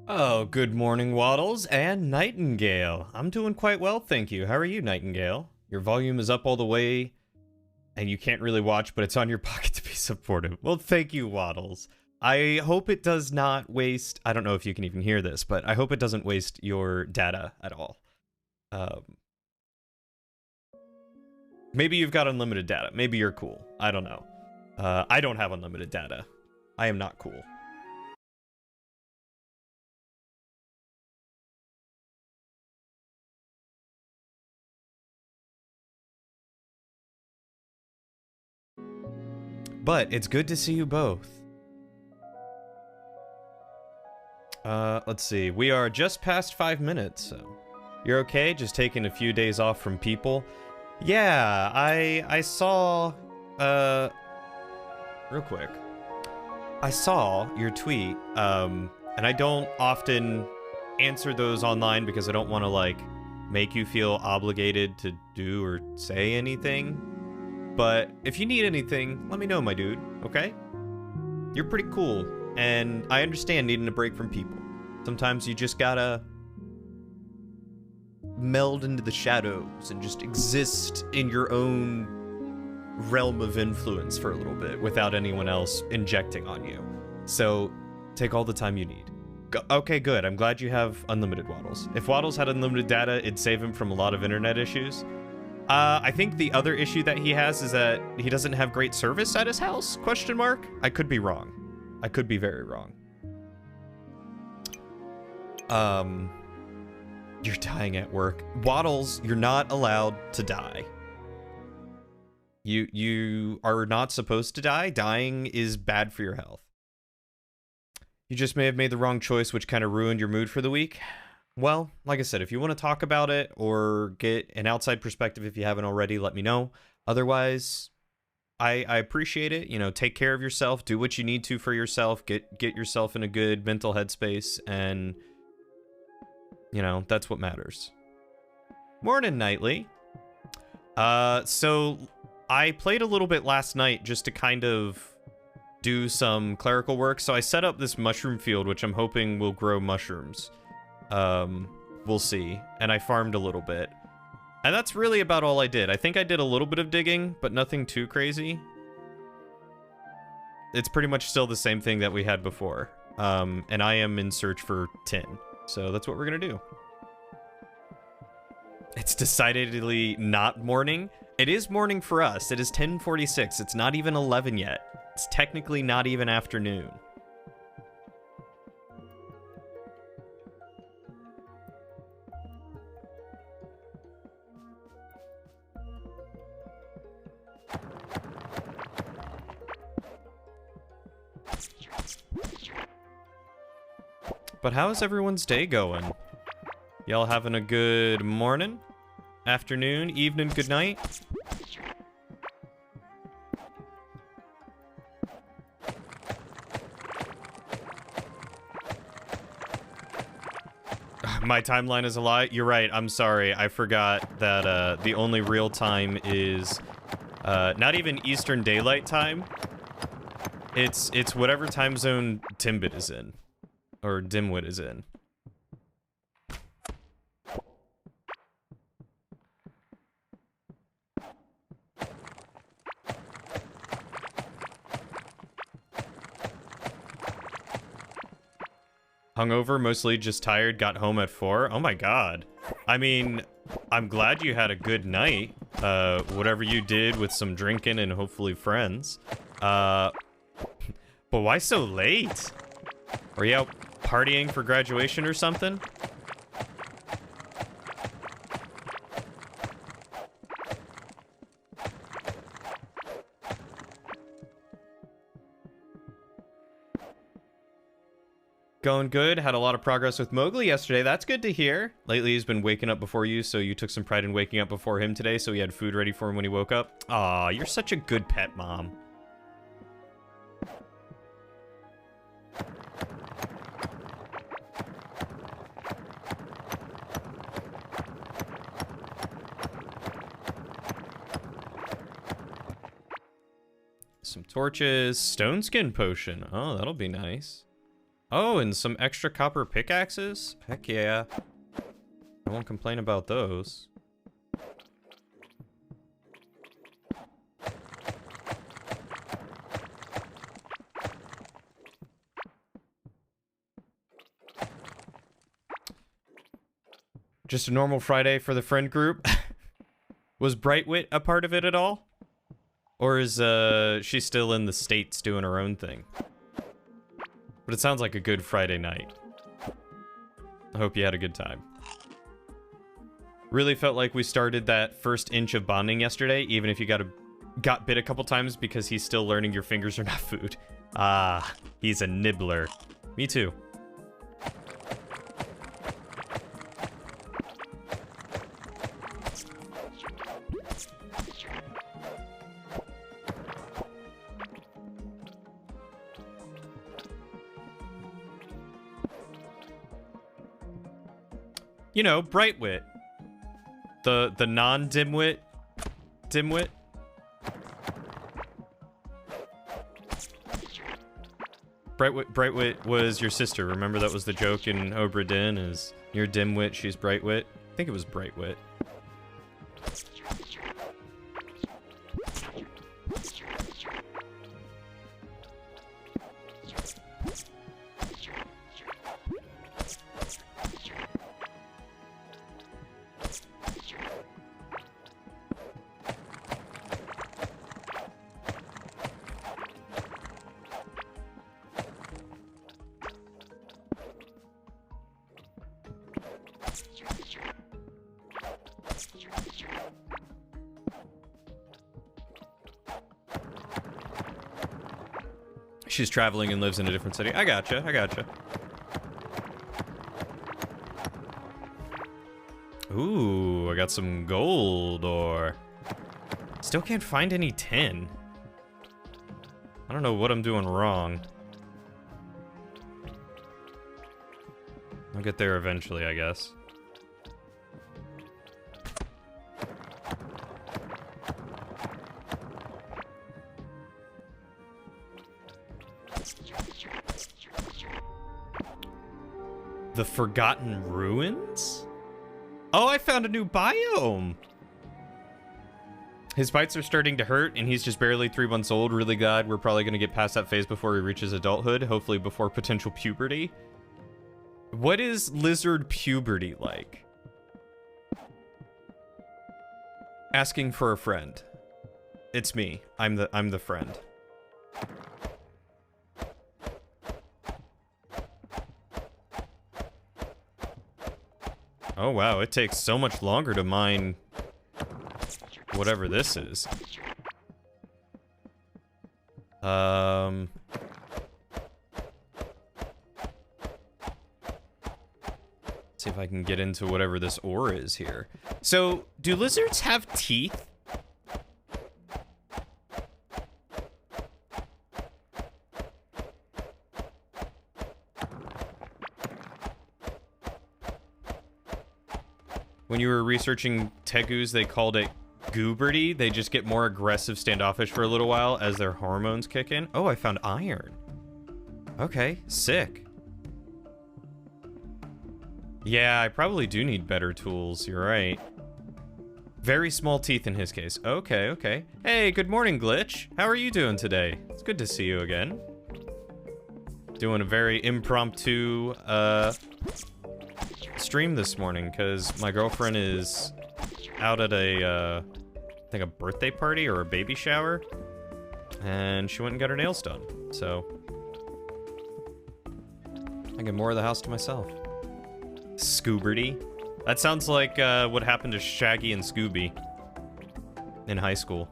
Oh, good morning, Waddles and Nightingale. I'm doing quite well, thank you. How are you, Nightingale? Your volume is up all the way, and you can't really watch, but it's on your pocket to be supportive. Well, thank you, Waddles. I hope it does not waste... I don't know if you can even hear this, but I hope it doesn't waste your data at all. Maybe you've got unlimited data. Maybe you're cool. I don't know. I don't have unlimited data. I am not cool. But it's good to see you both. Let's see. We are just past 5 minutes, so... You're okay? Just taking a few days off from people? Yeah, I saw... Real quick. I saw your tweet, and I don't often answer those online because I don't want to, like, make you feel obligated to do or say anything. But if you need anything, let me know, my dude, okay? You're pretty cool, and I understand needing a break from people. Sometimes you just gotta meld into the shadows and just exist in your own realm of influence for a little bit without anyone else injecting on you. So, take all the time you need. Okay, good. I'm glad you have unlimited Waddles. If Waddles had unlimited data, it'd save him from a lot of internet issues. I think the other issue that he has is that he doesn't have great service at his house, question mark? I could be wrong. I could be very wrong. You're dying at work. Waddles, you're not allowed to die. You are not supposed to die. Dying is bad for your health. You just may have made the wrong choice, which kind of ruined your mood for the week. Well, like I said, if you want to talk about it or get an outside perspective if you haven't already, let me know. Otherwise, I appreciate it. You know, take care of yourself, do what you need to for yourself, get yourself in a good mental headspace, and, you know, that's what matters. Morning, Nightly. So I played a little bit last night just to kind of do some clerical work. So I set up this mushroom field, which I'm hoping will grow mushrooms. We'll see. And I farmed a little bit. And that's really about all I did. I think I did a little bit of digging, but nothing too crazy. It's pretty much still the same thing that we had before. And I am in search for tin. So that's what we're gonna do. It's decidedly not morning. It is morning for us. It is 10:46. It's not even 11 yet. It's technically not even afternoon. But how is everyone's day going? Y'all having a good morning, afternoon, evening, good night? My timeline is a lie? You're right, I'm sorry. I forgot that the only real time is not even Eastern Daylight Time. It's whatever time zone Timbit is in. Or Dimwit is in. Hungover, mostly just tired, got home at 4. Oh my god. I mean, I'm glad you had a good night. Whatever you did with some drinking and hopefully friends. But why so late? Are you out partying for graduation or something? Going good. Had a lot of progress with Mowgli yesterday. That's good to hear. Lately, he's been waking up before you, so you took some pride in waking up before him today, so he had food ready for him when he woke up. Aw, you're such a good pet mom. Some torches. Stone skin potion. Oh, that'll be nice. Oh, and some extra copper pickaxes? Heck yeah. I won't complain about those. Just a normal Friday for the friend group. Was Brightwit a part of it at all? Or is she still in the States doing her own thing? But it sounds like a good Friday night. I hope you had a good time. Really felt like we started that first inch of bonding yesterday, even if you got bit a couple times because he's still learning your fingers are not food. Ah, he's a nibbler. Me too. You know, Brightwit. The non-dimwit. Dimwit. Brightwit was your sister. Remember that was the joke in Obra Dinn is you're dimwit, she's Brightwit. I think it was Brightwit. She's traveling and lives in a different city. I gotcha, I gotcha. Ooh, I got some gold ore. Still can't find any tin. I don't know what I'm doing wrong. I'll get there eventually, I guess. The Forgotten Ruins? Oh, I found a new biome! His bites are starting to hurt, and he's just barely 3 months old. Really glad we're probably going to get past that phase before he reaches adulthood, hopefully before potential puberty. What is lizard puberty like? Asking for a friend. It's me. I'm the friend. Oh wow, it takes so much longer to mine whatever this is. See if I can get into whatever this ore is here. So, do lizards have teeth? When you were researching tegus, they called it gooberty. They just get more aggressive, standoffish for a little while as their hormones kick in. Oh, I found iron. Okay, sick. Yeah, I probably do need better tools. You're right. Very small teeth in his case. Okay, okay. Hey, good morning, Glitch. How are you doing today? It's good to see you again. Doing a very impromptu, stream this morning because my girlfriend is out at a I think a birthday party or a baby shower, and she went and got her nails done, so I get more of the house to myself. Scooberty. That sounds like what happened to Shaggy and Scooby in high school.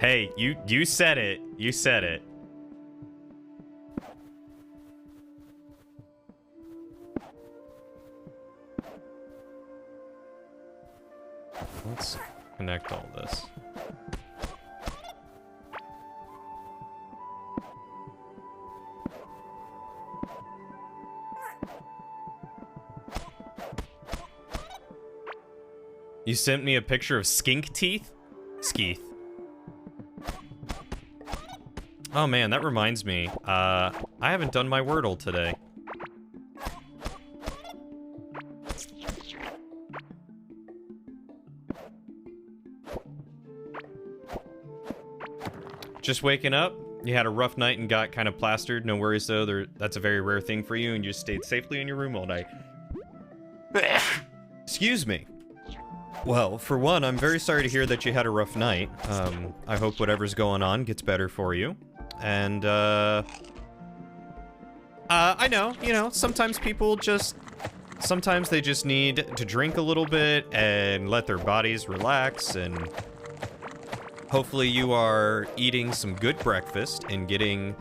Hey, you said it. You said it. Let's connect all this. You sent me a picture of skink teeth? Skeeth. Oh man, that reminds me. I haven't done my Wordle today. Just waking up? You had a rough night and got kind of plastered. No worries though, that's a very rare thing for you and you stayed safely in your room all night. Excuse me. Well, for one, I'm very sorry to hear that you had a rough night. I hope whatever's going on gets better for you. And, I know, you know, sometimes they just need to drink a little bit and let their bodies relax, and hopefully you are eating some good breakfast and getting,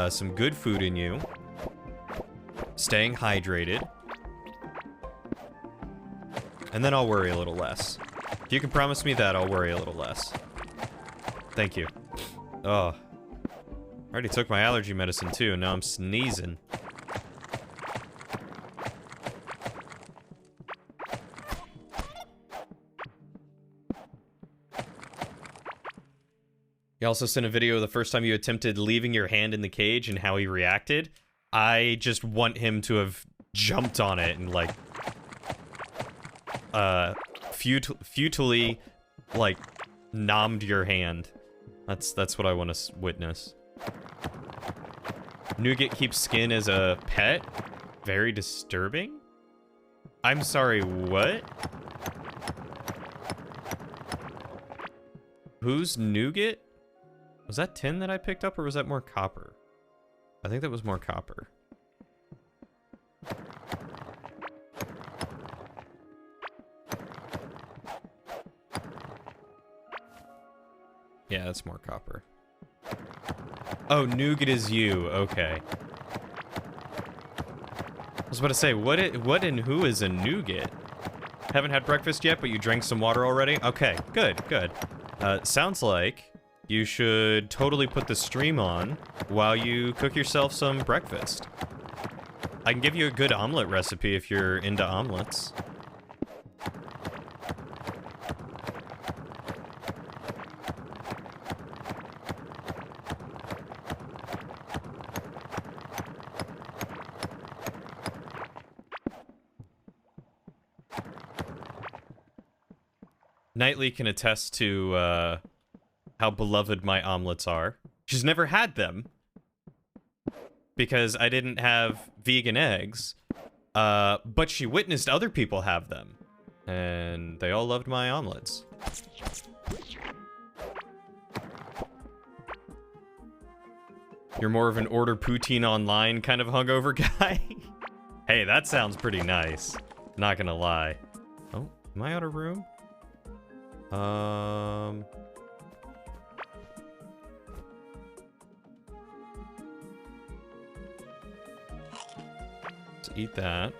some good food in you, staying hydrated, and then I'll worry a little less. If you can promise me that, I'll worry a little less. Thank you. Oh. I already took my allergy medicine too, and now I'm sneezing. You also sent a video of the first time you attempted leaving your hand in the cage and how he reacted. I just want him to have jumped on it and, like, futilely, like, nommed your hand. That's what I want to witness. Nougat keeps skin as a pet? Very disturbing? I'm sorry, what? Who's Nougat? Was that tin that I picked up, or was that more copper? I think that was more copper. Yeah, that's more copper. Oh, Nougat is you. Okay. I was about to say, what and who is a Nougat? Haven't had breakfast yet, but you drank some water already? Okay, good, good. Sounds like you should totally put the stream on while you cook yourself some breakfast. I can give you a good omelet recipe if you're into omelets. Knightley can attest to how beloved my omelets are. She's never had them because I didn't have vegan eggs, but she witnessed other people have them, and they all loved my omelets. You're more of an order poutine online kind of hungover guy? Hey, that sounds pretty nice. Not gonna lie. Oh, am I out of room? Let's eat that.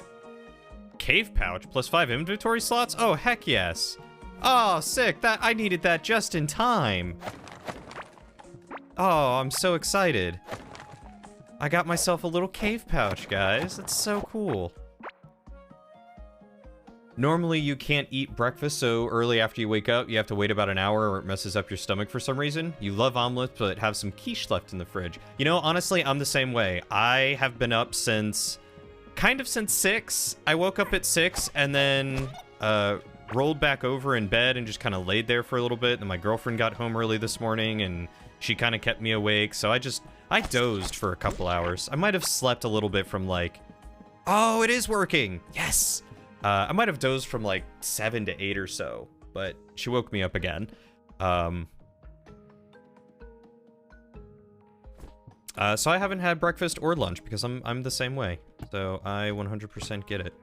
Cave pouch, +5 inventory slots? Oh, heck yes. Oh, sick. I needed that just in time. Oh, I'm so excited. I got myself a little cave pouch, guys. That's so cool. Normally, you can't eat breakfast so early after you wake up. You have to wait about an hour or it messes up your stomach for some reason. You love omelets, but have some quiche left in the fridge. You know, honestly, I'm the same way. I have been up since 6. I woke up at 6 and then rolled back over in bed and just kind of laid there for a little bit. And my girlfriend got home early this morning and she kind of kept me awake. So I dozed for a couple hours. I might have slept a little bit from like, oh, it is working. Yes. I might have dozed from like 7 to 8 or so, but she woke me up again. So I haven't had breakfast or lunch because I'm the same way. So I 100% get it.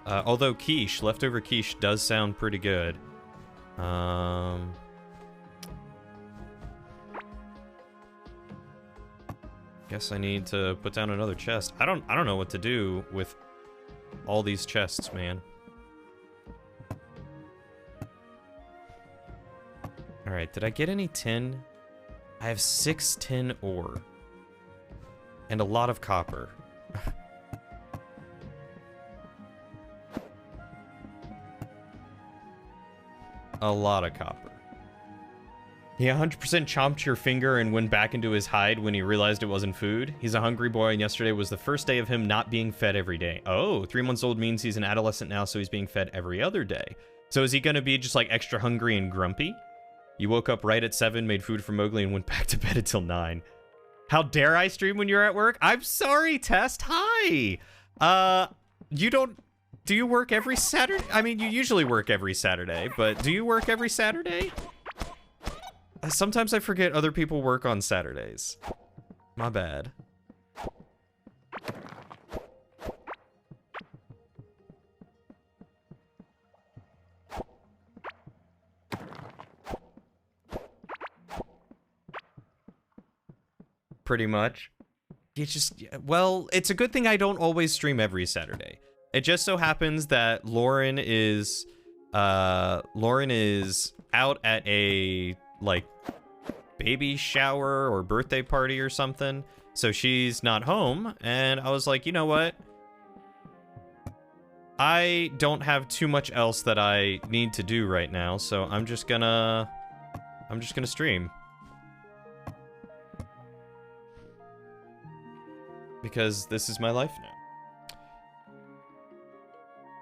Although quiche, leftover quiche does sound pretty good. Guess I need to put down another chest. I don't know what to do with all these chests, man. Alright, did I get any tin? I have 6 tin ore. And a lot of copper. A lot of copper. He 100% chomped your finger and went back into his hide when he realized it wasn't food. He's a hungry boy, and yesterday was the first day of him not being fed every day. Oh, 3 months old means he's an adolescent now, so he's being fed every other day. So is he gonna be just like extra hungry and grumpy? You woke up right at 7, made food for Mowgli, and went back to bed until 9. How dare I stream when you're at work? I'm sorry, Test. Hi. You don't... Do you work every Saturday? I mean, you usually work every Saturday, but do you work every Saturday? Sometimes I forget other people work on Saturdays. My bad. Pretty much. You just, well, it's a good thing I don't always stream every Saturday. It just so happens that Lauren is out at a, like, baby shower or birthday party or something. So she's not home, and I was like, you know what? I don't have too much else that I need to do right now, so I'm just gonna stream. Because this is my life now.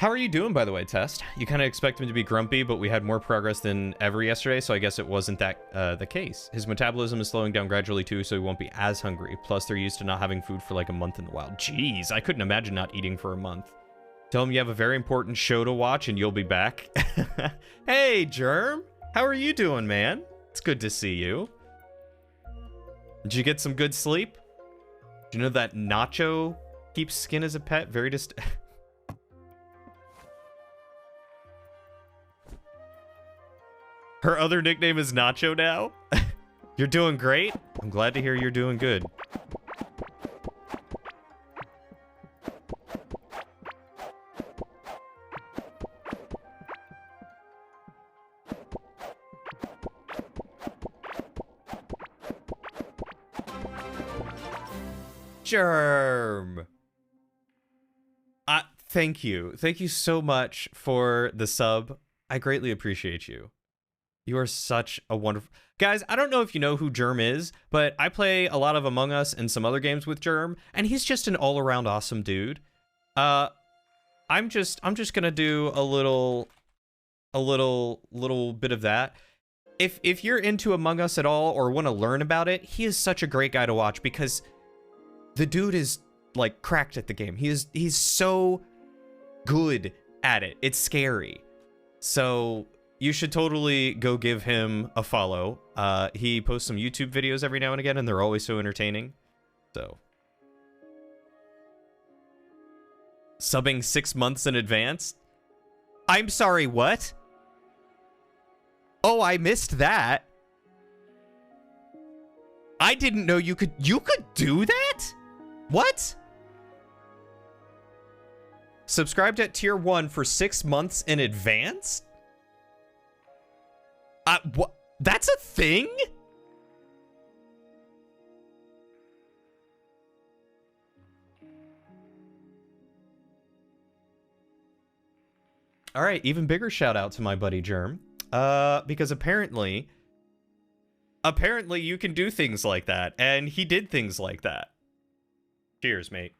How are you doing, by the way, Test? You kind of expect him to be grumpy, but we had more progress than ever yesterday, so I guess it wasn't that the case. His metabolism is slowing down gradually too, so he won't be as hungry. Plus, they're used to not having food for like a month in the wild. Jeez, I couldn't imagine not eating for a month. Tell him you have a very important show to watch and you'll be back. Hey, Germ! How are you doing, man? It's good to see you. Did you get some good sleep? Do you know that Nacho keeps Skin as a pet? Very Her other nickname is Nacho now? You're doing great? I'm glad to hear you're doing good. Germ! Thank you. Thank you so much for the sub. I greatly appreciate you. You are such a wonderful... Guys, I don't know if you know who Germ is, but I play a lot of Among Us and some other games with Germ, and he's just an all-around awesome dude. I'm just gonna do a little bit of that. If you're into Among Us at all or want to learn about it, he is such a great guy to watch because the dude is like cracked at the game. He's so good at it. It's scary. So you should totally go give him a follow. He posts some YouTube videos every now and again, and they're always so entertaining. So subbing 6 months in advance? I'm sorry, what? Oh, I missed that. I didn't know you could do that? What? Subscribed at tier 1 for 6 months in advance? What? That's a thing? All right, even bigger shout out to my buddy Germ. Because apparently you can do things like that, and he did things like that. Cheers, mate.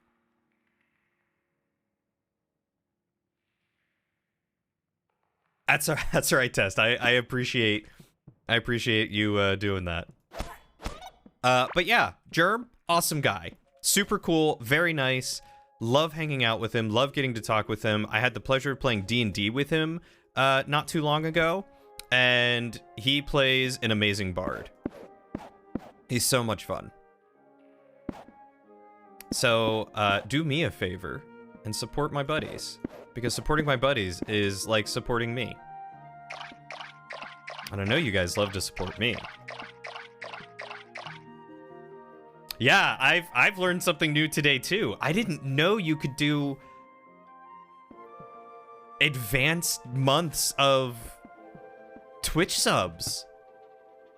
That's all right, Test. I appreciate you doing that. But yeah, Germ, awesome guy. Super cool, very nice. Love hanging out with him, love getting to talk with him. I had the pleasure of playing D&D with him not too long ago, and he plays an amazing bard. He's so much fun. So, do me a favor and support my buddies. Because supporting my buddies is like supporting me. And I know you guys love to support me. Yeah, I've learned something new today too. I didn't know you could do advanced months of Twitch subs.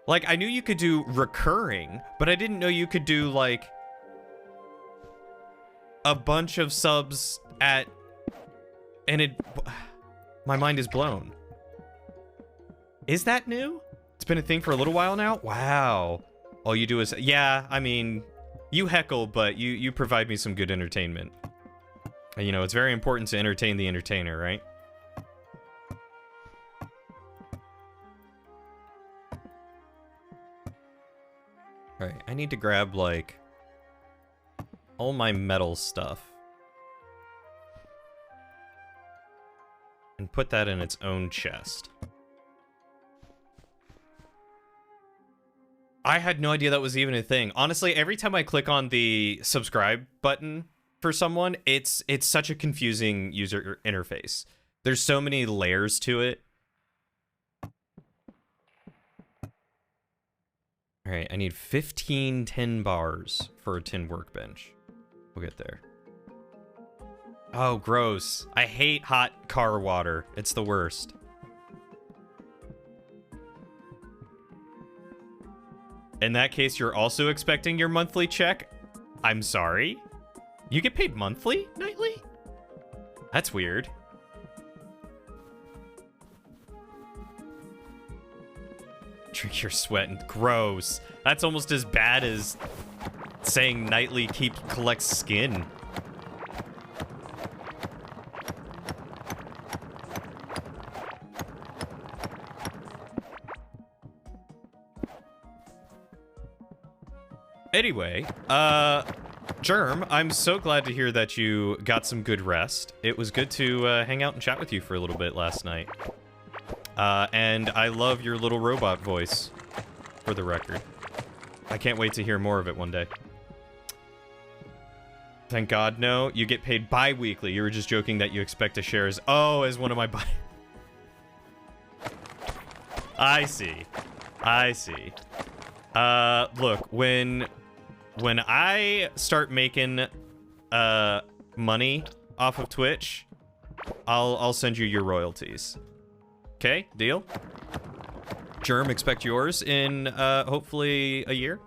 Like, I knew you could do recurring, but I didn't know you could do like a bunch of subs at... And my mind is blown. Is that new? It's been a thing for a little while now? Wow. All you do is... Yeah, I mean, you heckle, but you provide me some good entertainment. And, you know, it's very important to entertain the entertainer, right? Alright, I need to grab, like, all my metal stuff. And put that in its own chest. I had no idea that was even a thing. Honestly, every time I click on the subscribe button for someone, it's such a confusing user interface. There's so many layers to it. All right, I need 15 tin bars for a tin workbench. We'll get there. Oh, gross. I hate hot car water. It's the worst. In that case, you're also expecting your monthly check? I'm sorry? You get paid monthly? Nightly? That's weird. Drink your sweat and gross. That's almost as bad as saying nightly collects skin. Anyway, Germ, I'm so glad to hear that you got some good rest. It was good to hang out and chat with you for a little bit last night. And I love your little robot voice, for the record. I can't wait to hear more of it one day. Thank God, no. You get paid bi-weekly. You were just joking that you expect to share as... Oh, as one of my... I see. I see. Look, when I start making money off of Twitch, I'll send you your royalties. Okay, deal? Germ, expect yours in hopefully a year.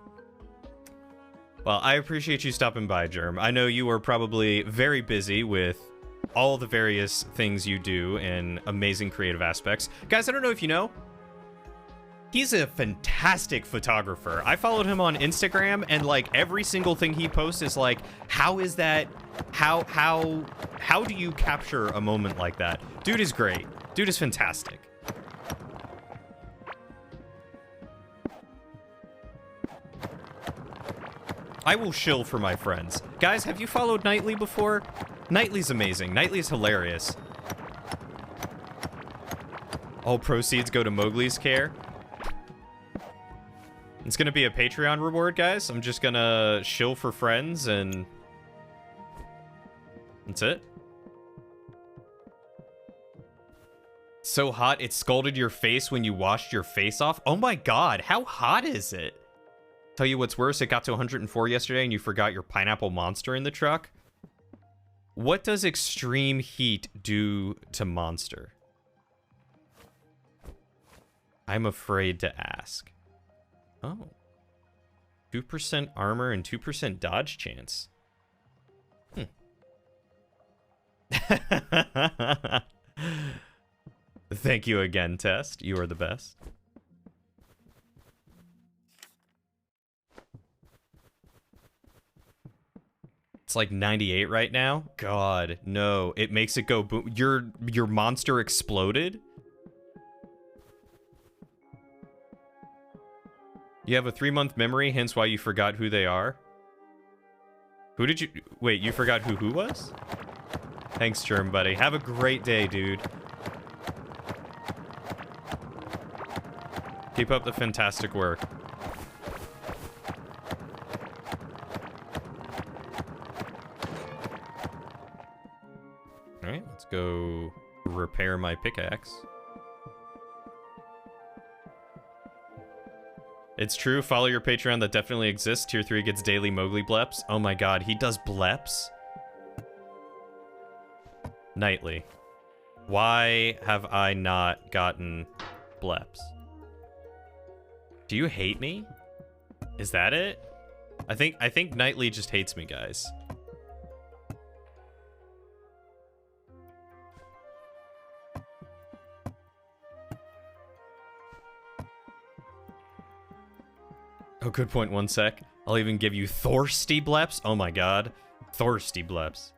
Well, I appreciate you stopping by, Germ. I know you are probably very busy with all the various things you do in amazing creative aspects. Guys, I don't know if you know, he's a fantastic photographer. I followed him on Instagram, and like every single thing he posts is like, how is that? How do you capture a moment like that? Dude is great. Dude is fantastic. I will shill for my friends. Guys, have you followed Nightly before? Nightly's amazing. Nightly's hilarious. All proceeds go to Mowgli's care. It's gonna be a Patreon reward, guys. I'm just gonna shill for friends, and that's it. So hot, it scalded your face when you washed your face off? Oh my god, how hot is it? Tell you what's worse, it got to 104 yesterday and you forgot your pineapple monster in the truck. What does extreme heat do to Monster? I'm afraid to ask. Oh. 2% armor and 2% dodge chance. Thank you again, Test. You are the best. It's like 98 right now. God, no. It makes it go boom. Your monster exploded? You have a 3-month memory, hence why you forgot who they are. Who did you... Wait, you forgot who was? Thanks, Germ buddy. Have a great day, dude. Keep up the fantastic work. Alright, let's go repair my pickaxe. It's true, follow your Patreon, that definitely exists. Tier 3 gets daily Mowgli bleps. Oh my god, he does bleps? Nightly. Why have I not gotten bleps? Do you hate me? Is that it? I think Nightly just hates me, guys. Oh, good point. 1 sec. I'll even give you Thorsty Bleps. Oh my god. Thorsty Bleps.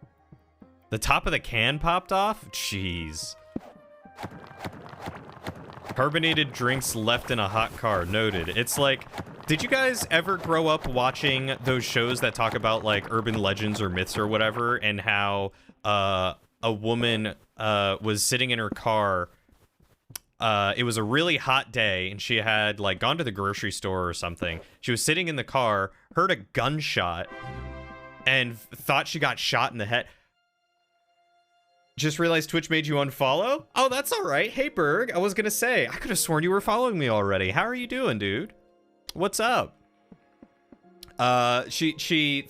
The top of the can popped off? Jeez. Carbonated drinks left in a hot car. Noted. It's like, did you guys ever grow up watching those shows that talk about like urban legends or myths or whatever, and how a woman was sitting in her car? It was a really hot day, and she had like gone to the grocery store or something. She was sitting in the car, heard a gunshot, and thought she got shot in the head. Just realized Twitch made you unfollow? Oh, that's all right. Hey, Berg. I was gonna say, I could have sworn you were following me already. How are you doing, dude? What's up? She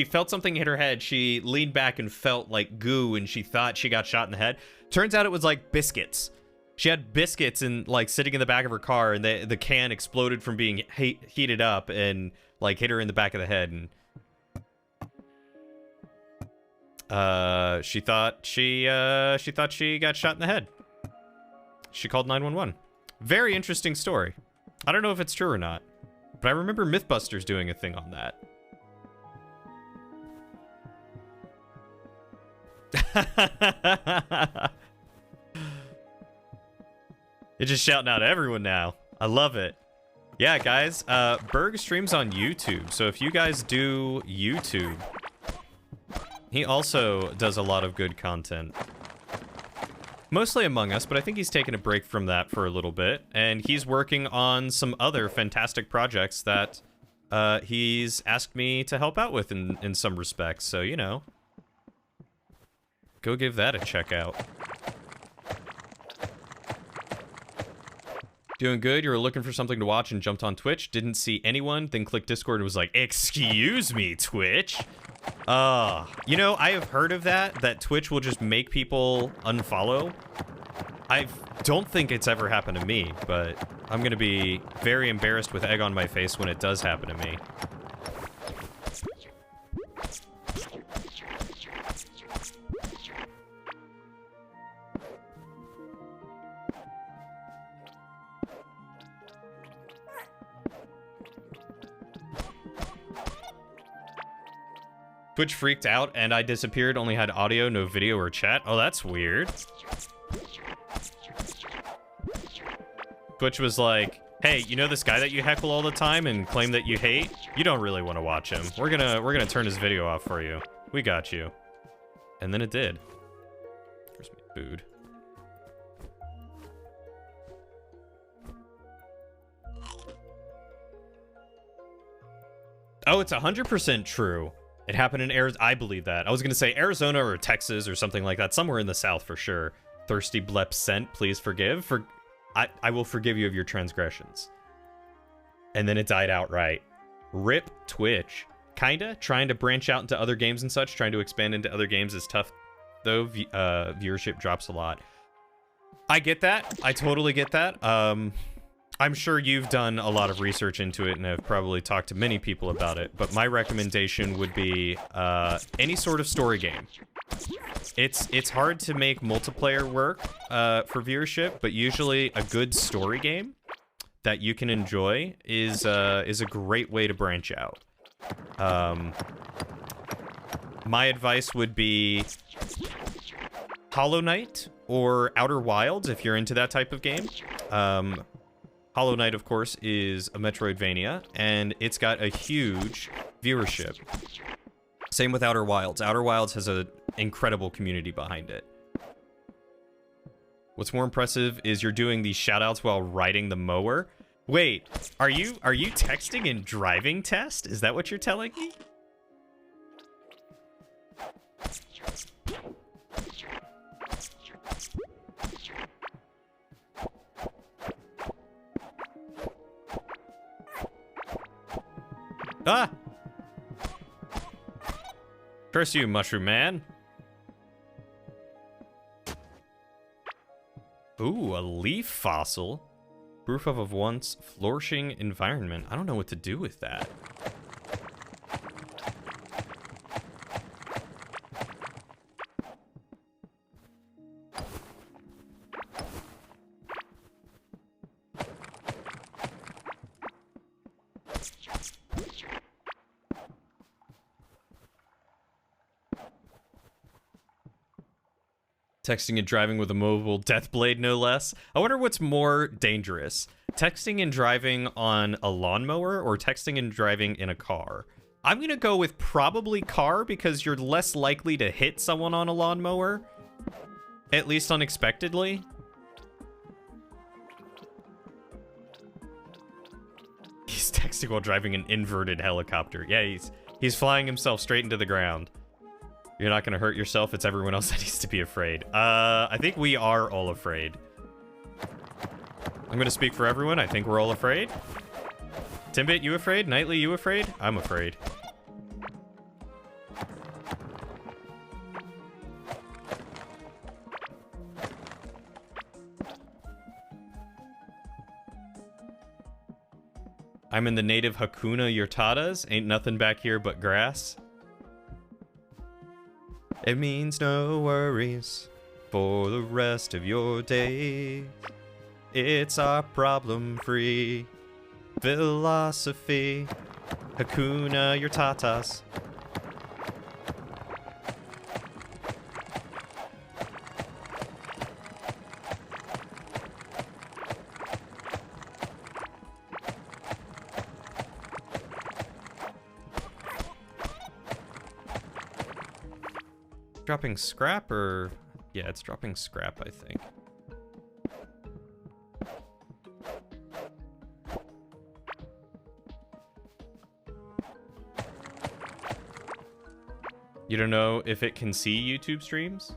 felt something hit her head. She leaned back and felt like goo, and she thought she got shot in the head. Turns out it was like biscuits. She had biscuits and like sitting in the back of her car, and the can exploded from being heated up and like hit her in the back of the head. And she thought she got shot in the head. She called 911. Very interesting story. I don't know if it's true or not, but I remember Mythbusters doing a thing on that. You're just shouting out at everyone now. I love it. Yeah, guys, Berg streams on YouTube, so if you guys do YouTube, he also does a lot of good content. Mostly Among Us, but I think he's taken a break from that for a little bit, and he's working on some other fantastic projects that he's asked me to help out with in some respects, so, you know. Go give that a check out. Doing good? You were looking for something to watch and jumped on Twitch, didn't see anyone, then clicked Discord and was like, excuse me, Twitch? You know, I have heard of that Twitch will just make people unfollow. I don't think it's ever happened to me, but I'm gonna be very embarrassed with egg on my face when it does happen to me. Twitch freaked out and I disappeared, only had audio, no video or chat. Oh, that's weird. Twitch was like, hey, you know this guy that you heckle all the time and claim that you hate? You don't really want to watch him. We're gonna turn his video off for you. We got you. And then it did. Where's my food? Oh, it's 100% true. It happened in Arizona. I believe that. I was going to say Arizona or Texas or something like that. Somewhere in the South for sure. Thirsty Blep sent, please forgive. I will forgive you of your transgressions. And then it died outright. RIP Twitch. Kinda. Trying to branch out into other games and such. Trying to expand into other games is tough, though. Viewership drops a lot. I get that. I totally get that. I'm sure you've done a lot of research into it and have probably talked to many people about it, but my recommendation would be any sort of story game. It's hard to make multiplayer work for viewership, but usually a good story game that you can enjoy is a great way to branch out. My advice would be Hollow Knight or Outer Wilds if you're into that type of game. Hollow Knight, of course, is a Metroidvania, and it's got a huge viewership. Same with Outer Wilds. Outer Wilds has an incredible community behind it. What's more impressive is you're doing these shoutouts while riding the mower. Wait, are you texting and driving test? Is that what you're telling me? Ah! Curse you, Mushroom Man. Ooh, a leaf fossil. Proof of a once flourishing environment. I don't know what to do with that. Texting and driving with a mobile death blade, no less. I wonder what's more dangerous. Texting and driving on a lawnmower or texting and driving in a car? I'm going to go with probably car because you're less likely to hit someone on a lawnmower. At least unexpectedly. He's texting while driving an inverted helicopter. Yeah, he's flying himself straight into the ground. You're not going to hurt yourself. It's everyone else that needs to be afraid. I think we are all afraid. I'm going to speak for everyone. I think we're all afraid. Timbit, you afraid? Knightley, you afraid? I'm afraid. I'm in the native Hakuna Yurtadas. Ain't nothing back here but grass. It means no worries for the rest of your days. It's our problem-free philosophy. Hakuna Yurtatas. Dropping scrap or... Yeah, it's dropping scrap, I think. You don't know if it can see YouTube streams?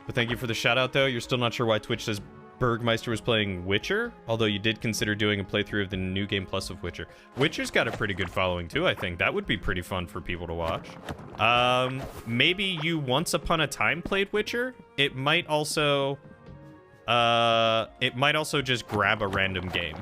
But thank you for the shout out though. You're still not sure why Twitch says Bergmeister was playing Witcher, although you did consider doing a playthrough of the New Game Plus of Witcher. Witcher's got a pretty good following too, I think. That would be pretty fun for people to watch. Maybe you once upon a time played Witcher. It might also just grab a random game.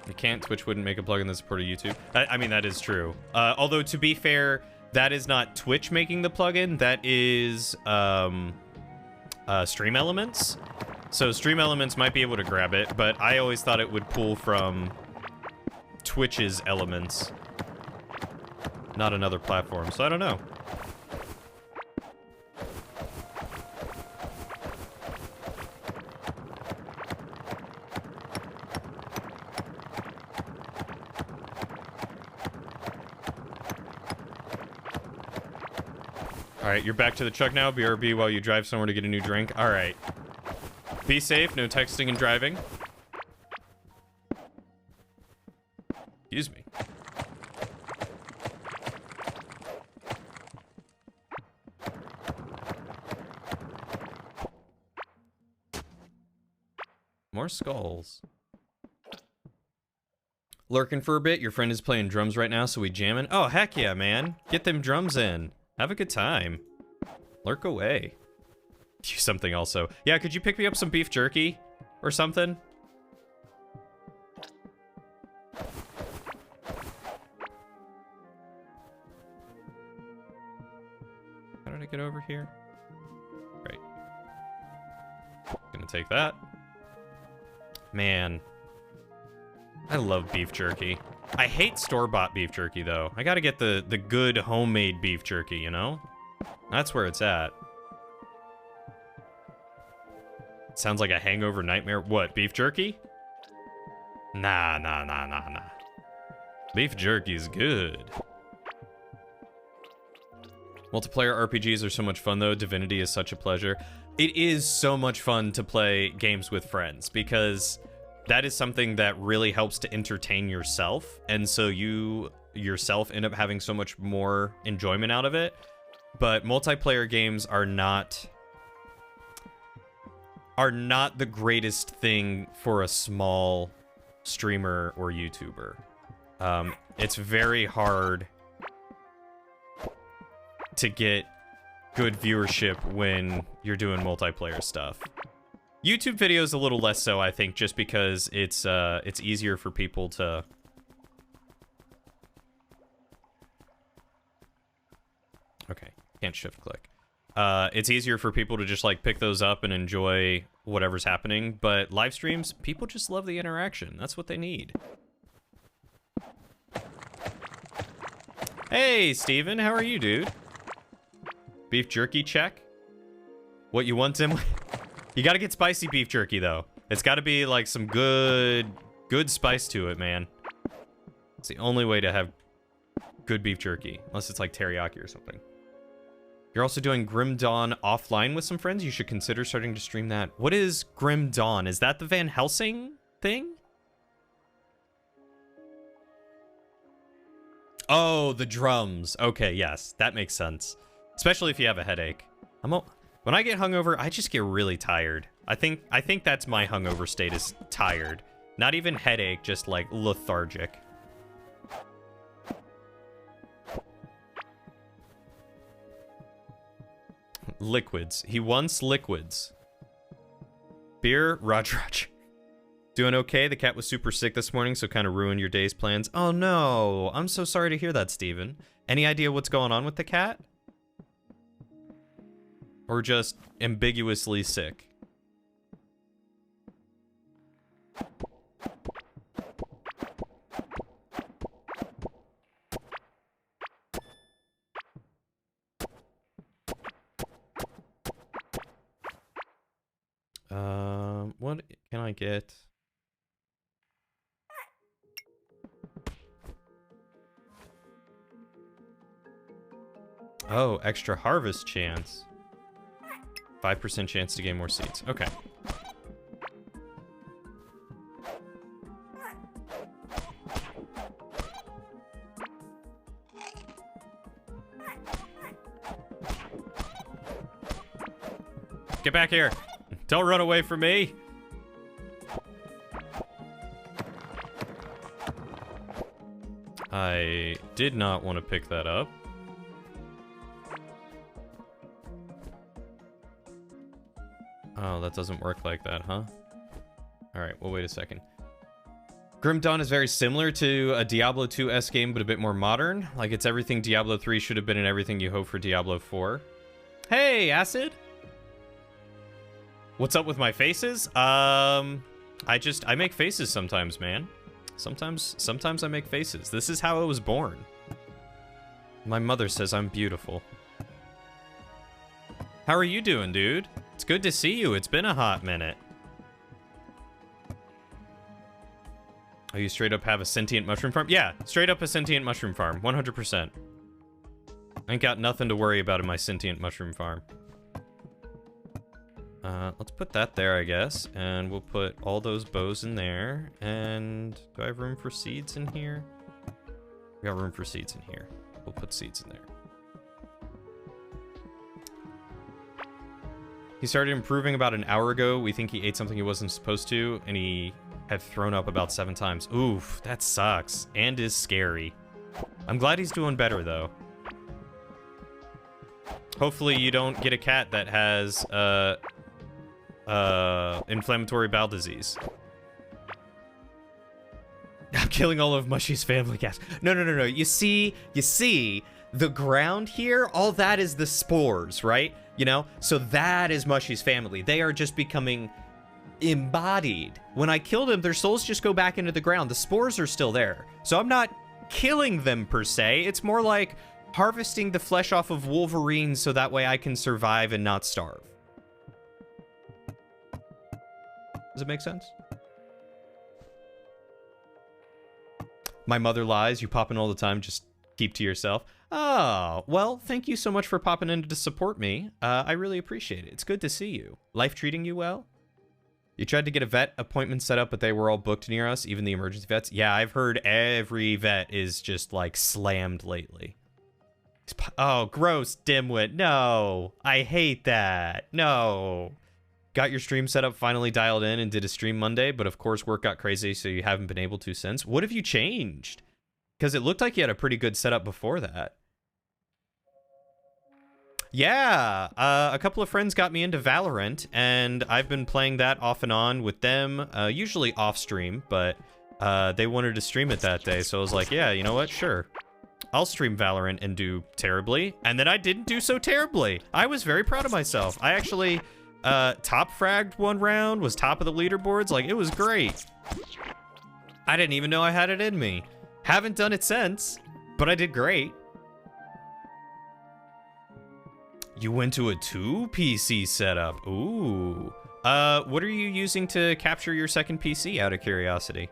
You can't. Twitch wouldn't make a plugin that supported YouTube. I mean, that is true. Although, to be fair, that is not Twitch making the plugin. That is Stream Elements. So Stream Elements might be able to grab it, but I always thought it would pull from Twitch's elements, not another platform. So I don't know. Alright, you're back to the truck now. BRB while you drive somewhere to get a new drink. Alright. Be safe, no texting and driving. Excuse me. More skulls. Lurking for a bit. Your friend is playing drums right now, so we jamming. Oh, heck yeah, man. Get them drums in. Have a good time. Lurk away. Do something also. Yeah, could you pick me up some beef jerky or something? How did I get over here? Right. Gonna take that. Man. I love beef jerky. I hate store-bought beef jerky, though. I gotta get the good homemade beef jerky, you know? That's where it's at. Sounds like a hangover nightmare. What, beef jerky? Nah. Beef jerky's good. Multiplayer RPGs are so much fun, though. Divinity is such a pleasure. It is so much fun to play games with friends, because that is something that really helps to entertain yourself, and so you yourself end up having so much more enjoyment out of it. But multiplayer games are not the greatest thing for a small streamer or YouTuber. It's very hard to get good viewership when you're doing multiplayer stuff. YouTube videos a little less so, I think, just because it's easier for people to... Okay, can't shift click. It's easier for people to just like pick those up and enjoy whatever's happening, but live streams, people just love the interaction. That's what they need. Hey, Steven, how are you, dude? Beef jerky check. What you want, Tim? You gotta get spicy beef jerky, though. It's gotta be, like, some good spice to it, man. It's the only way to have good beef jerky. Unless it's, like, teriyaki or something. You're also doing Grim Dawn offline with some friends. You should consider starting to stream that. What is Grim Dawn? Is that the Van Helsing thing? Oh, the drums. Okay, yes, that makes sense. Especially if you have a headache. When I get hungover, I just get really tired. I think that's my hungover state, is tired. Not even headache, just like lethargic. Liquids. He wants liquids. Beer, Raj. Doing okay? The cat was super sick this morning, so kind of ruined your day's plans. Oh no, I'm so sorry to hear that, Steven. Any idea what's going on with the cat? Or just ambiguously sick? What can I get? Oh, extra harvest chance. 5% chance to gain more seeds. Okay. Get back here. Don't run away from me. I did not want to pick that up. Oh, that doesn't work like that, huh? Alright, well, wait a second. Grim Dawn is very similar to a Diablo 2-esque game, but a bit more modern. Like, it's everything Diablo 3 should have been and everything you hope for Diablo 4. Hey, Acid! What's up with my faces? I make faces sometimes, man. Sometimes I make faces. This is how I was born. My mother says I'm beautiful. How are you doing, dude? It's good to see you. It's been a hot minute. Oh, you straight up have a sentient mushroom farm? Yeah, straight up a sentient mushroom farm. 100%. I ain't got nothing to worry about in my sentient mushroom farm. Let's put that there, I guess. And we'll put all those bows in there. And do I have room for seeds in here? We got room for seeds in here. We'll put seeds in there. He started improving about an hour ago. We think he ate something he wasn't supposed to, and he had thrown up about 7 times. Oof, that sucks, and is scary. I'm glad he's doing better, though. Hopefully you don't get a cat that has, inflammatory bowel disease. I'm killing all of Mushy's family cats. No. You see, the ground here, all that is the spores, right? You know? So that is Mushy's family. They are just becoming embodied. When I kill them, their souls just go back into the ground. The spores are still there. So I'm not killing them per se. It's more like harvesting the flesh off of Wolverine so that way I can survive and not starve. Does it make sense? My mother lies. You pop in all the time. Just keep to yourself. Oh, well, thank you so much for popping in to support me. I really appreciate it. It's good to see you. Life treating you well? You tried to get a vet appointment set up, but they were all booked near us, even the emergency vets. Yeah, I've heard every vet is just, like, slammed lately. Oh, gross, dimwit. No, I hate that. No. Got your stream setup finally dialed in and did a stream Monday, but of course work got crazy, so you haven't been able to since. What have you changed? Because it looked like you had a pretty good setup before that. Yeah, a couple of friends got me into Valorant, and I've been playing that off and on with them, usually off stream, but they wanted to stream it that day, so I was like, yeah, you know what, sure. I'll stream Valorant and do terribly, and then I didn't do so terribly. I was very proud of myself. I actually top fragged one round, was top of the leaderboards, like, it was great. I didn't even know I had it in me. Haven't done it since, but I did great. You went to a 2 PC setup. Ooh. What are you using to capture your second PC, out of curiosity?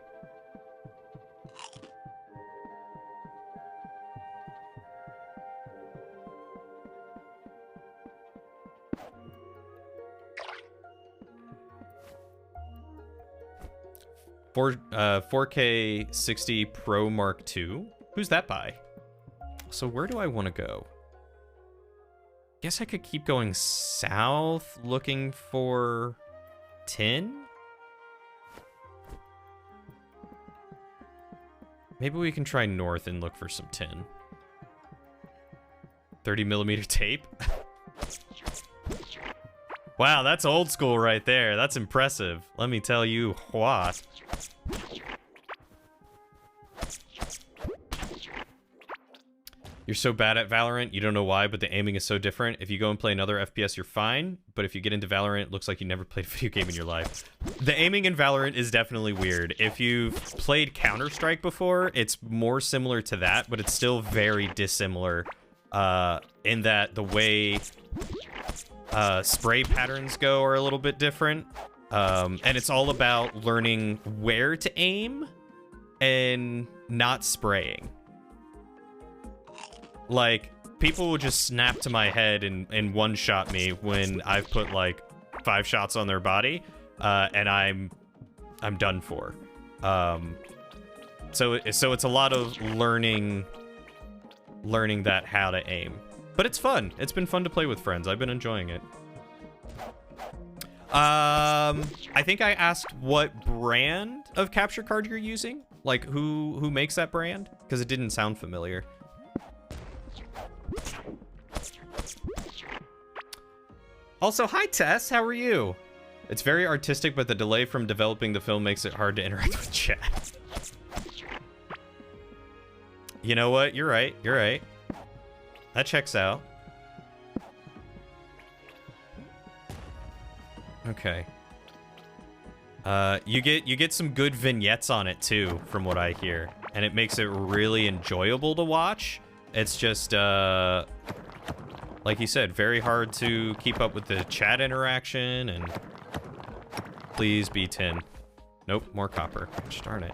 For 4K 60 Pro Mark II. Who's that by? So where do I want to go? Guess I could keep going south looking for tin? Maybe we can try north and look for some tin. 30mm tape? Wow, that's old school right there. That's impressive. Let me tell you what. You're so bad at Valorant, you don't know why, but the aiming is so different. If you go and play another FPS, you're fine. But if you get into Valorant, it looks like you never played a video game in your life. The aiming in Valorant is definitely weird. If you've played Counter-Strike before, it's more similar to that, but it's still very dissimilar in that the way spray patterns go are a little bit different. And it's all about learning where to aim and not spraying. Like, people will just snap to my head and one-shot me when I've put, like, 5 shots on their body, and I'm done for. So it's a lot of learning that how to aim. But it's fun. It's been fun to play with friends. I've been enjoying it. I think I asked what brand of capture card you're using. Like, who makes that brand? Because it didn't sound familiar. Also, hi Tess, how are you? It's very artistic, but the delay from developing the film makes it hard to interact with chat. You know what? You're right. You're right. That checks out. Okay. You get some good vignettes on it too, from what I hear, and it makes it really enjoyable to watch. It's just like you said, very hard to keep up with the chat interaction, and please be tin. Nope, more copper. Gosh darn it.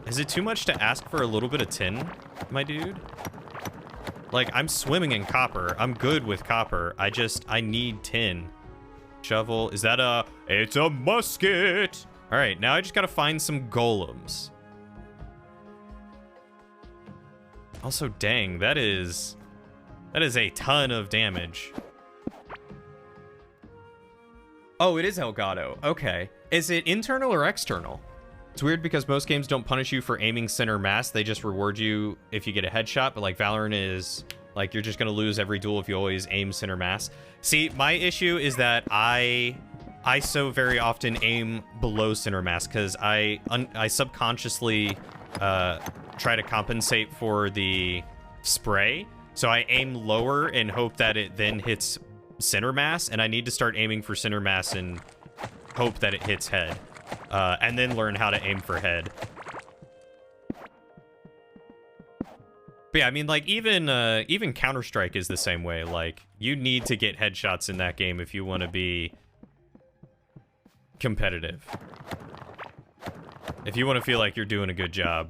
Is it too much to ask for a little bit of tin, my dude? Like, I'm swimming in copper. I'm good with copper. I need tin. Shovel. Is that a... It's a musket! Alright, now I just gotta find some golems. Also, dang, that is a ton of damage. Oh, it is Elgato. Okay. Is it internal or external? It's weird because most games don't punish you for aiming center mass. They just reward you if you get a headshot. But like Valorant is like, you're just going to lose every duel if you always aim center mass. See, my issue is that I so very often aim below center mass because I subconsciously try to compensate for the spray. So I aim lower and hope that it then hits center mass, and I need to start aiming for center mass and hope that it hits head, and then learn how to aim for head. But yeah, I mean, like, even Counter-Strike is the same way. Like, you need to get headshots in that game if you want to be competitive. If you want to feel like you're doing a good job.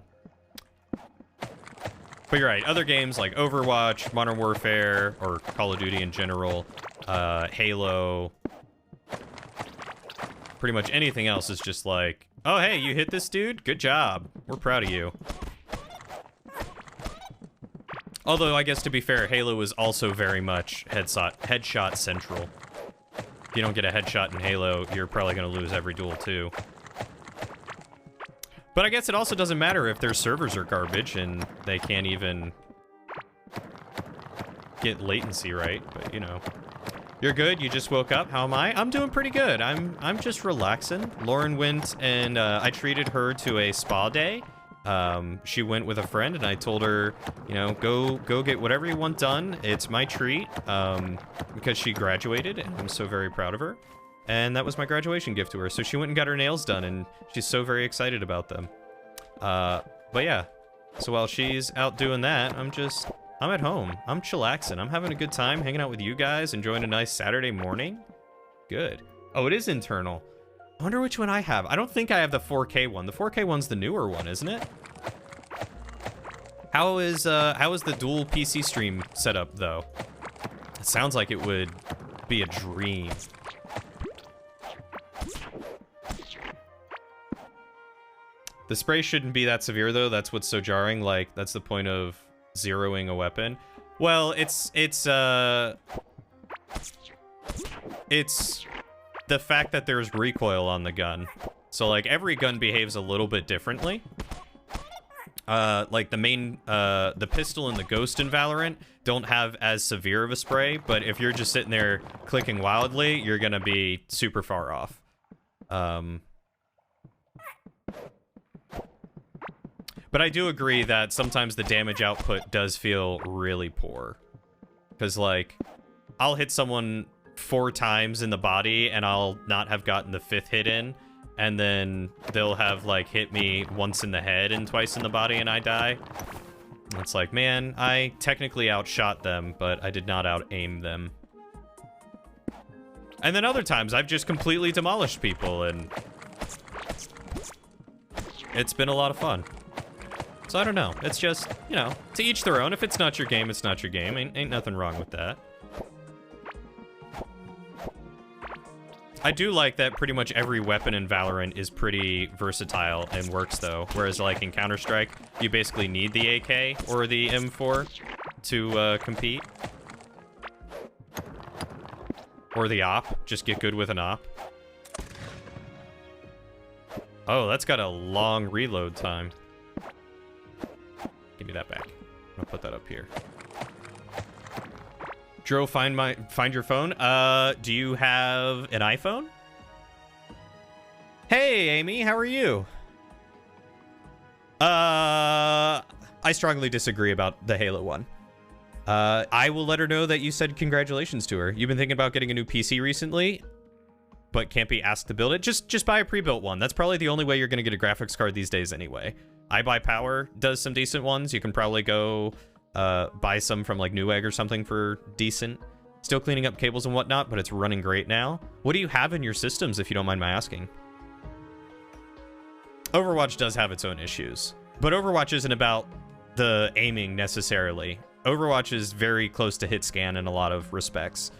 But you're right, other games like Overwatch, Modern Warfare, or Call of Duty in general, Halo, pretty much anything else is just like, oh hey, you hit this dude? Good job. We're proud of you. Although, I guess to be fair, Halo is also very much headshot central. If you don't get a headshot in Halo, you're probably going to lose every duel too. But I guess it also doesn't matter if their servers are garbage and they can't even get latency right, but you know. You're good, you just woke up. How am I? I'm doing pretty good. I'm just relaxing. Lauren went and I treated her to a spa day. She went with a friend and I told her, you know, go get whatever you want done. It's my treat, because she graduated and I'm so very proud of her. And that was my graduation gift to her. So she went and got her nails done, and she's so very excited about them. But yeah, so while she's out doing that, I'm just I'm at home. I'm chillaxing. I'm having a good time hanging out with you guys, enjoying a nice Saturday morning. Good. Oh, it is internal. I wonder which one I have. I don't think I have the 4K one. The 4K one's the newer one, isn't it? How is the dual PC stream set up, though? It sounds like it would be a dream. The spray shouldn't be that severe, though. That's what's so jarring. Like, that's the point of zeroing a weapon. Well, it's the fact that there's recoil on the gun. So, like, every gun behaves a little bit differently. Like, the pistol and the Ghost in Valorant don't have as severe of a spray, but if you're just sitting there clicking wildly, you're gonna be super far off. But I do agree that sometimes the damage output does feel really poor. Because, like, I'll hit someone 4 times in the body, and I'll not have gotten the 5th hit in, and then they'll have, like, hit me once in the head and twice in the body, and I die. It's like, man, I technically outshot them, but I did not out-aim them. And then other times, I've just completely demolished people, and it's been a lot of fun. So I don't know. It's just, you know, to each their own. If it's not your game, it's not your game. Ain't nothing wrong with that. I do like that pretty much every weapon in Valorant is pretty versatile and works, though. Whereas, like, in Counter-Strike, you basically need the AK or the M4 to compete. Or the AWP. Just get good with an AWP. Oh, that's got a long reload time. Give me that back. I'll put that up here. Dro, find your phone. Do you have an iPhone? Hey, Amy, how are you? I strongly disagree about the Halo one. I will let her know that you said congratulations to her. You've been thinking about getting a new PC recently, but can't be asked to build it. Just buy a pre-built one. That's probably the only way you're going to get a graphics card these days anyway. iBuyPower does some decent ones. You can probably go buy some from like Newegg or something for decent. Still cleaning up cables and whatnot, but it's running great now. What do you have in your systems, if you don't mind my asking? Overwatch does have its own issues, but Overwatch isn't about the aiming necessarily. Overwatch is very close to hit scan in a lot of respects.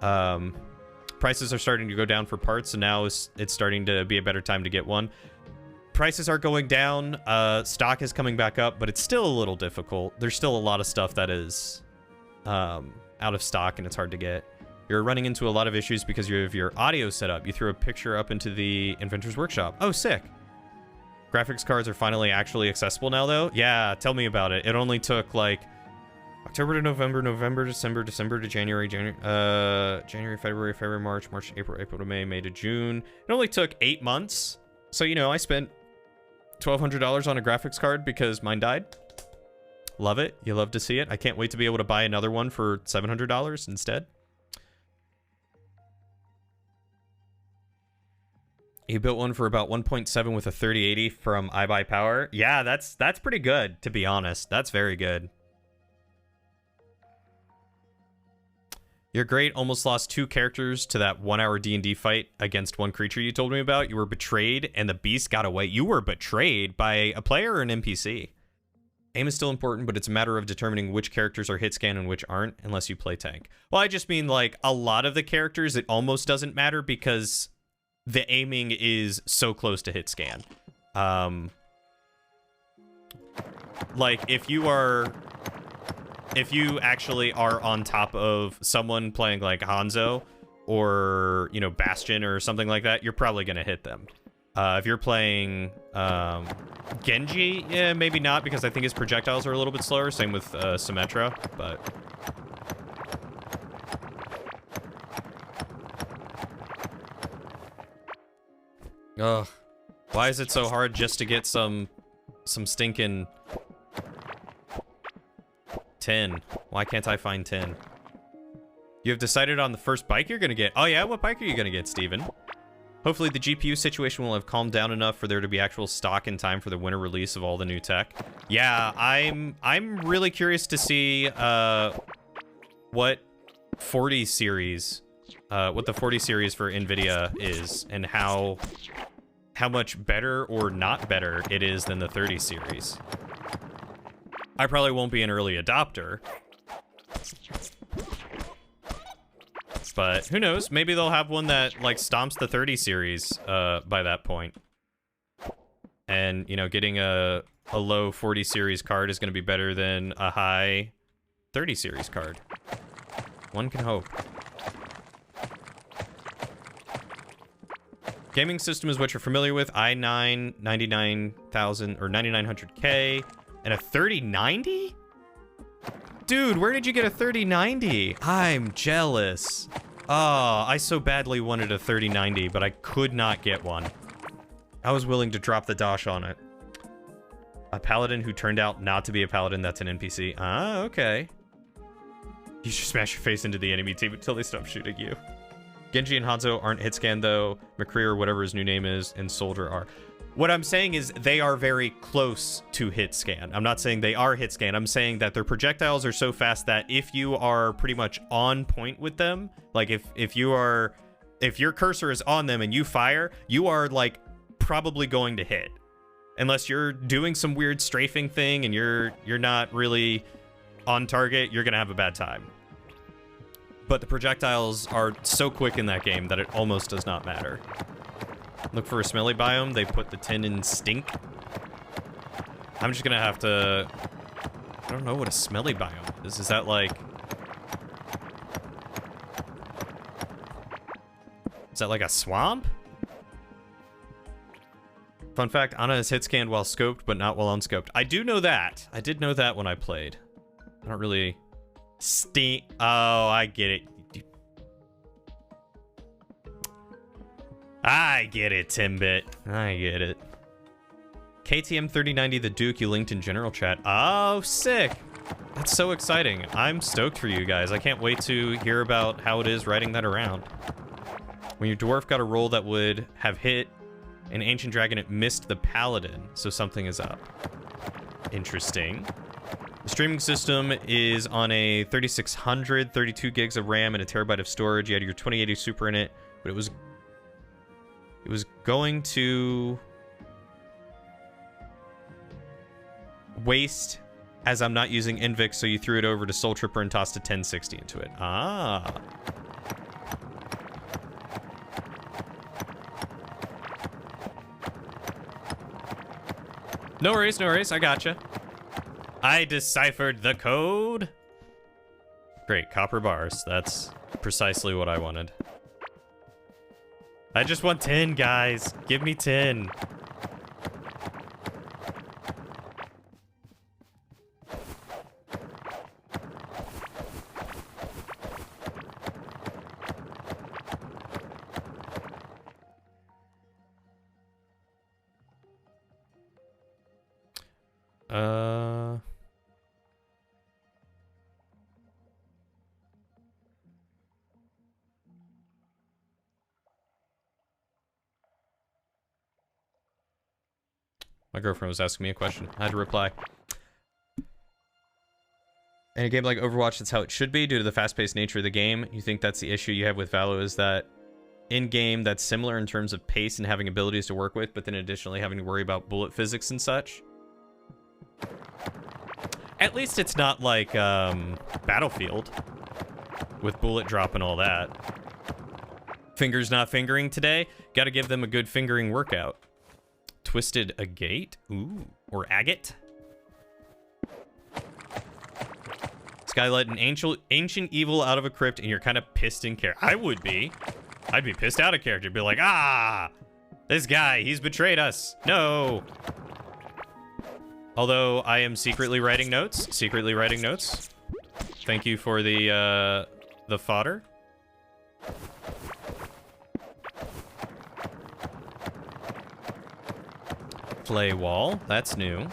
Prices are starting to go down for parts, and now it's starting to be a better time to get one. Prices are going down, stock is coming back up, but it's still a little difficult. There's still a lot of stuff that is out of stock, and it's hard to get. You're running into a lot of issues because you have your audio set up. You threw a picture up into the Inventor's Workshop. Oh, sick. Graphics cards are finally actually accessible now, though? Yeah, tell me about it. It only took, like, October to November, November, December, December to January, January, February, February, March, April, April to May, May to June. It only took 8 months. So, you know, I spent $1,200 on a graphics card because mine died. Love it. You love to see it. I can't wait to be able to buy another one for $700 instead. You built one for about 1.7 with a 3080 from iBuyPower. Yeah, that's pretty good, to be honest. That's very good. You're great. Almost lost 2 characters to that 1-hour D&D fight against one creature you told me about. You were betrayed, and the beast got away. You were betrayed by a player or an NPC. Aim is still important, but it's a matter of determining which characters are hit scan and which aren't, unless you play tank. Well, I just mean, like, a lot of the characters, it almost doesn't matter because the aiming is so close to hit scan. Like, if you actually are on top of someone playing like Hanzo or, you know, Bastion or something like that, you're probably going to hit them. If you're playing Genji, yeah, maybe not, because I think his projectiles are a little bit slower. Same with Symmetra, but... Ugh. Why is it so hard just to get some stinking... tin? Why can't I find tin? You have decided on the first bike you're gonna get. Oh yeah, what bike are you gonna get, Steven? Hopefully the GPU situation will have calmed down enough for there to be actual stock in time for the winter release of all the new tech. Yeah, I'm really curious to see what 40 series, what the 40 series for NVIDIA is, and how much better or not better it is than the 30 series. I probably won't be an early adopter, but who knows? Maybe they'll have one that like stomps the 30 series by that point. And, you know, getting a low 40 series card is going to be better than a high 30 series card. One can hope. Gaming system is what you're familiar with. i9 99,000 or 9900K and a 3090? Dude, where did you get a 3090? I'm jealous. Oh, I so badly wanted a 3090, but I could not get one. I was willing to drop the dosh on it. A paladin who turned out not to be a paladin, that's an NPC. Ah, okay. You should smash your face into the enemy team until they stop shooting you. Genji and Hanzo aren't hit scan though. McCree or whatever his new name is, and Soldier are. What I'm saying is they are very close to hit scan. I'm not saying they are hit scan. I'm saying that their projectiles are so fast that if you are pretty much on point with them, like if your cursor is on them and you fire, you are like probably going to hit. Unless you're doing some weird strafing thing and you're not really on target, you're gonna have a bad time. But the projectiles are so quick in that game that it almost does not matter. Look for a smelly biome. They put the tin in stink. I'm just gonna have to... I don't know what a smelly biome is. Is that like... Is that like a swamp? Fun fact, Ana is hit scanned while scoped, but not while unscoped. I do know that. I did know that when I played. I don't really... Oh, I get it. I get it, Timbit. I get it. KTM 3090, the Duke you linked in general chat. Oh, sick. That's so exciting. I'm stoked for you guys. I can't wait to hear about how it is riding that around. When your dwarf got a roll that would have hit an ancient dragon, it missed the paladin, so something is up. Interesting. The streaming system is on a 3600, 32 gigs of RAM, and a terabyte of storage. You had your 2080 Super in it, but it was going to waste as I'm not using Invix, so you threw it over to Soul Tripper and tossed a 1060 into it. Ah. No worries, no worries. I gotcha. I deciphered the code. Great, copper bars. That's precisely what I wanted. I just want 10, guys. Give me 10. My girlfriend was asking me a question. I had to reply. In a game like Overwatch, that's how it should be due to the fast-paced nature of the game. You think that's the issue you have with Valo, is that in-game that's similar in terms of pace and having abilities to work with, but then additionally having to worry about bullet physics and such? At least it's not like Battlefield with bullet drop and all that. Fingers not fingering today? Gotta give them a good fingering workout. Twisted agate? Ooh. Or agate? Skylight, an ancient evil out of a crypt, and you're kind of pissed in character. I would be. I'd be pissed out of character. Be like, ah! This guy, he's betrayed us. No! Although, I am secretly writing notes. Secretly writing notes. Thank you for the fodder. Play wall. That's new.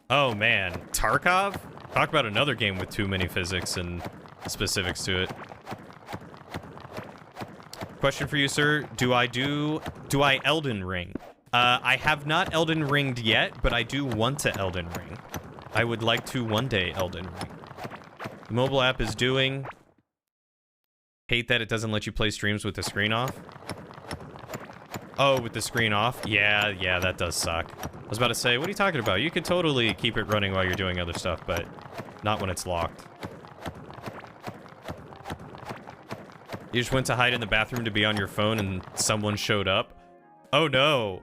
Oh, man. Tarkov? Talk about another game with too many physics and specifics to it. Question for you, sir. Do I Elden Ring? I have not Elden Ringed yet, but I do want to Elden Ring. I would like to one day Elden Ring. The mobile app is doing... Hate that it doesn't let you play streams with the screen off. Oh, with the screen off? Yeah, that does suck. I was about to say, what are you talking about? You could totally keep it running while you're doing other stuff, but not when it's locked. You just went to hide in the bathroom to be on your phone and someone showed up? Oh no.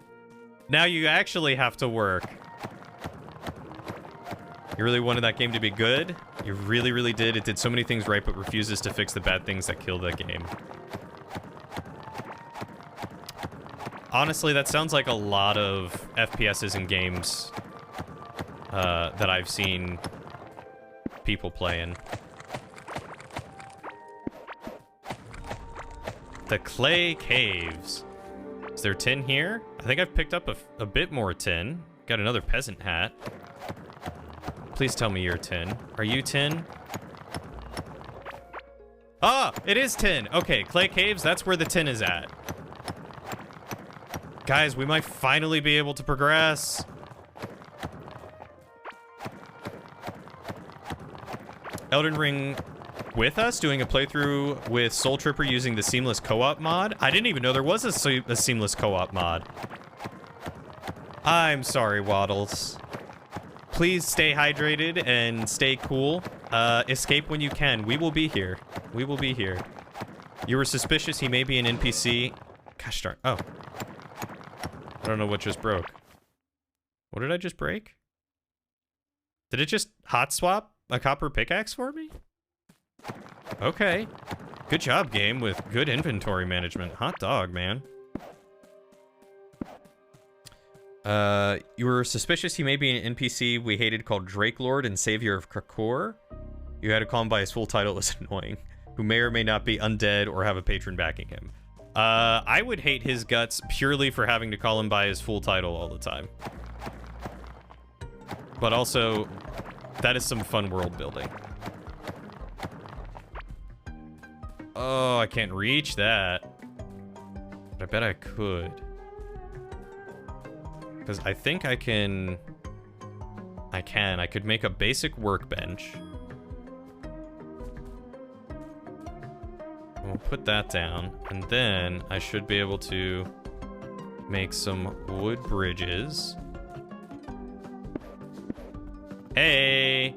Now you actually have to work. You really wanted that game to be good? You really, really did. It did so many things right, but refuses to fix the bad things that killed that game. Honestly, that sounds like a lot of FPSs in games that I've seen people playing. The Clay Caves. Is there tin here? I think I've picked up a bit more tin. Got another peasant hat. Please tell me you're tin. Are you tin? Ah, it is tin. Okay, Clay Caves, that's where the tin is at. Guys, we might finally be able to progress. Elden Ring with us, doing a playthrough with Soul Tripper using the Seamless Co-op mod. I didn't even know there was a Seamless Co-op mod. I'm sorry, Waddles. Please stay hydrated and stay cool. Escape when you can. We will be here. We will be here. You were suspicious he may be an NPC. Gosh darn. Oh. I don't know what just broke. What did I just break? Did it just hot swap a copper pickaxe for me? Okay. Good job, game, with good inventory management. Hot dog, man. You were suspicious he may be an NPC we hated called Drake Lord and Savior of Krakor. You had to call him by his full title as annoying, who may or may not be undead or have a patron backing him. I would hate his guts purely for having to call him by his full title all the time. But also, that is some fun world building. Oh, I can't reach that. But I bet I could. Because I think I can... I could make a basic workbench. We'll put that down. And then I should be able to make some wood bridges. Hey!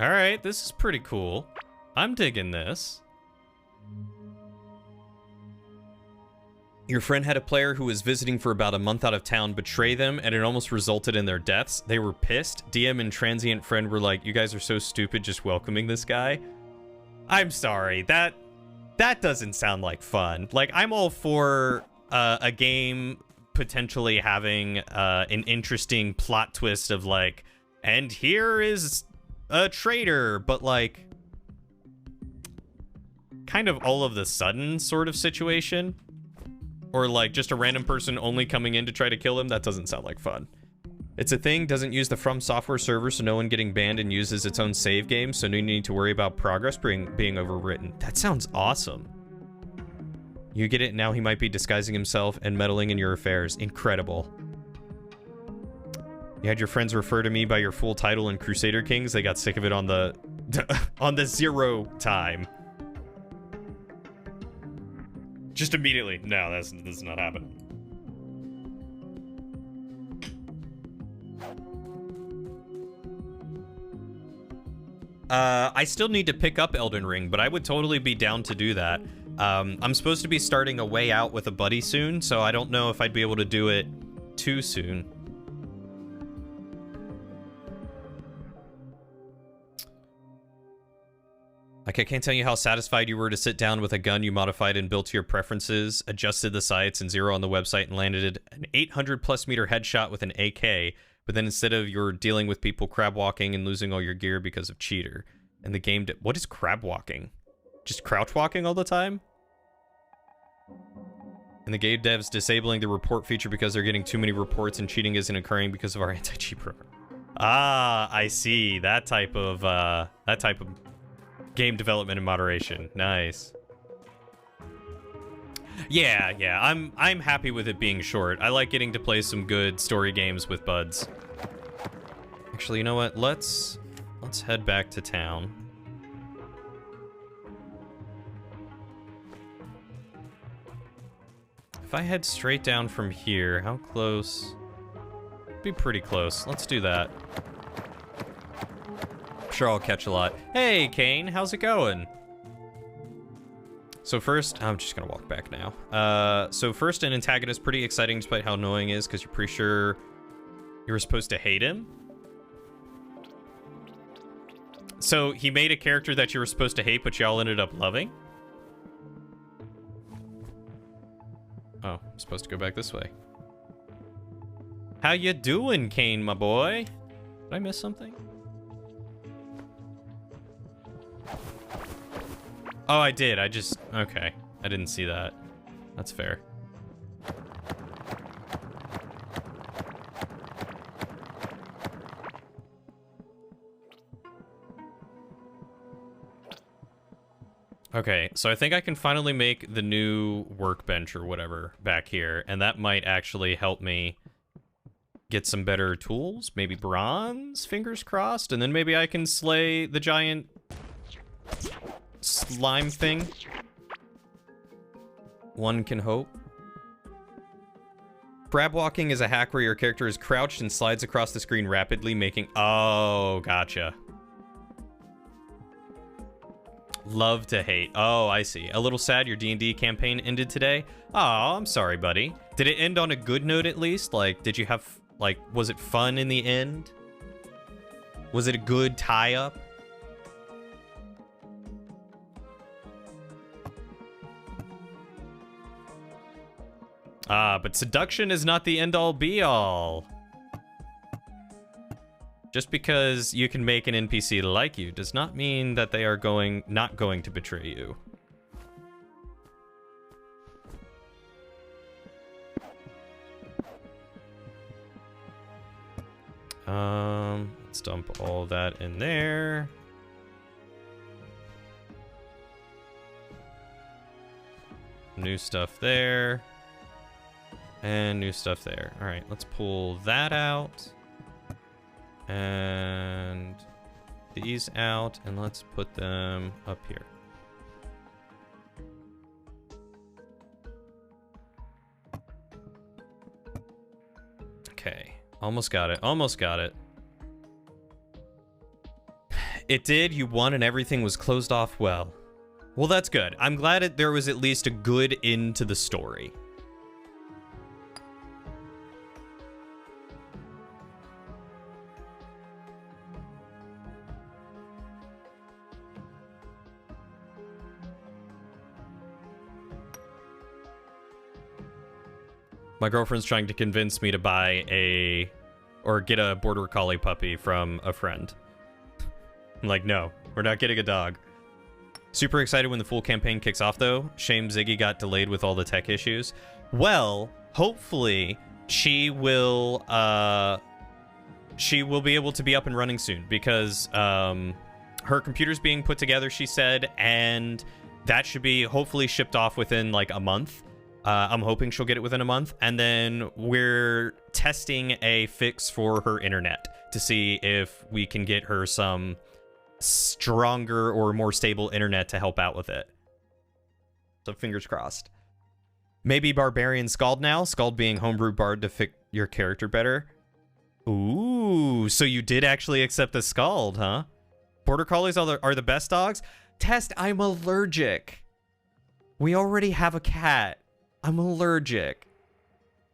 Alright, this is pretty cool. I'm digging this. Your friend had a player who was visiting for about a month out of town betray them, and it almost resulted in their deaths. They were pissed. DM and transient friend were like, you guys are so stupid just welcoming this guy. I'm sorry, that doesn't sound like fun. Like, I'm all for a game potentially having an interesting plot twist of like, and here is a traitor, but like kind of all of the sudden sort of situation, or like just a random person only coming in to try to kill him. That doesn't sound like fun. It's a thing, doesn't use the From Software server, so no one getting banned, and uses its own save game, so no need to worry about progress being overwritten. That sounds awesome. You get it. Now he might be disguising himself and meddling in your affairs. Incredible. You had your friends refer to me by your full title in Crusader Kings. They got sick of it on the on the 0 time. Just immediately. No, this does not happen. I still need to pick up Elden Ring, but I would totally be down to do that. I'm supposed to be starting A Way Out with a buddy soon, so I don't know if I'd be able to do it too soon. Like, I can't tell you how satisfied you were to sit down with a gun you modified and built to your preferences, adjusted the sights and zero on the website, and landed an 800+ meter headshot with an AK, but then instead of you're dealing with people crab walking and losing all your gear because of cheater. And the game... What is crab walking? Just crouch walking all the time? And the game devs disabling the report feature because they're getting too many reports and cheating isn't occurring because of our anti-cheat program. Ah, I see. That type of game development and moderation. Nice. Yeah, I'm happy with it being short. I like getting to play some good story games with buds. Actually, you know what? Let's head back to town. If I head straight down from here, how close? Be pretty close. Let's do that. I'm sure I'll catch a lot. Hey, Kane, how's it going? So first, I'm just gonna walk back now. So first, an antagonist, pretty exciting despite how annoying it is, because you're pretty sure you were supposed to hate him. So he made a character that you were supposed to hate, but y'all ended up loving? Oh, I'm supposed to go back this way. How you doing, Kane, my boy? Did I miss something? Oh, I did. Okay. I didn't see that. That's fair. Okay, so I think I can finally make the new workbench or whatever back here, and that might actually help me get some better tools. Maybe bronze, fingers crossed, and then maybe I can slay the giant slime thing. One can hope. Crab walking is a hack where your character is crouched and slides across the screen rapidly, making... Oh, gotcha. Love to hate. Oh, I see. A little sad your D&D campaign ended today. Oh, I'm sorry, buddy. Did it end on a good note at least? Like, did you have, like, was it fun in the end? Was it a good tie-up? Ah, but seduction is not the end-all be-all. Just because you can make an NPC like you does not mean that they are not going to betray you. Let's dump all that in there. New stuff there. And new stuff there. All right, let's pull that out. And these out, and let's put them up here. Okay, almost got it, almost got it. It did, you won, and everything was closed off well. Well, that's good. I'm glad there was at least a good end to the story. My girlfriend's trying to convince me to buy or get a border collie puppy from a friend. I'm like, no, we're not getting a dog. Super excited when the full campaign kicks off, though. Shame Ziggy got delayed with all the tech issues. Well, hopefully she will be able to be up and running soon, because her computer's being put together, she said, and that should be hopefully shipped off within like a month. I'm hoping she'll get it within a month, and then we're testing a fix for her internet to see if we can get her some stronger or more stable internet to help out with it. So fingers crossed. Maybe Barbarian Scald now? Scald being homebrew bard to fit your character better. Ooh, so you did actually accept the Scald, huh? Border Collies are the best dogs? Test, I'm allergic. We already have a cat. I'm allergic.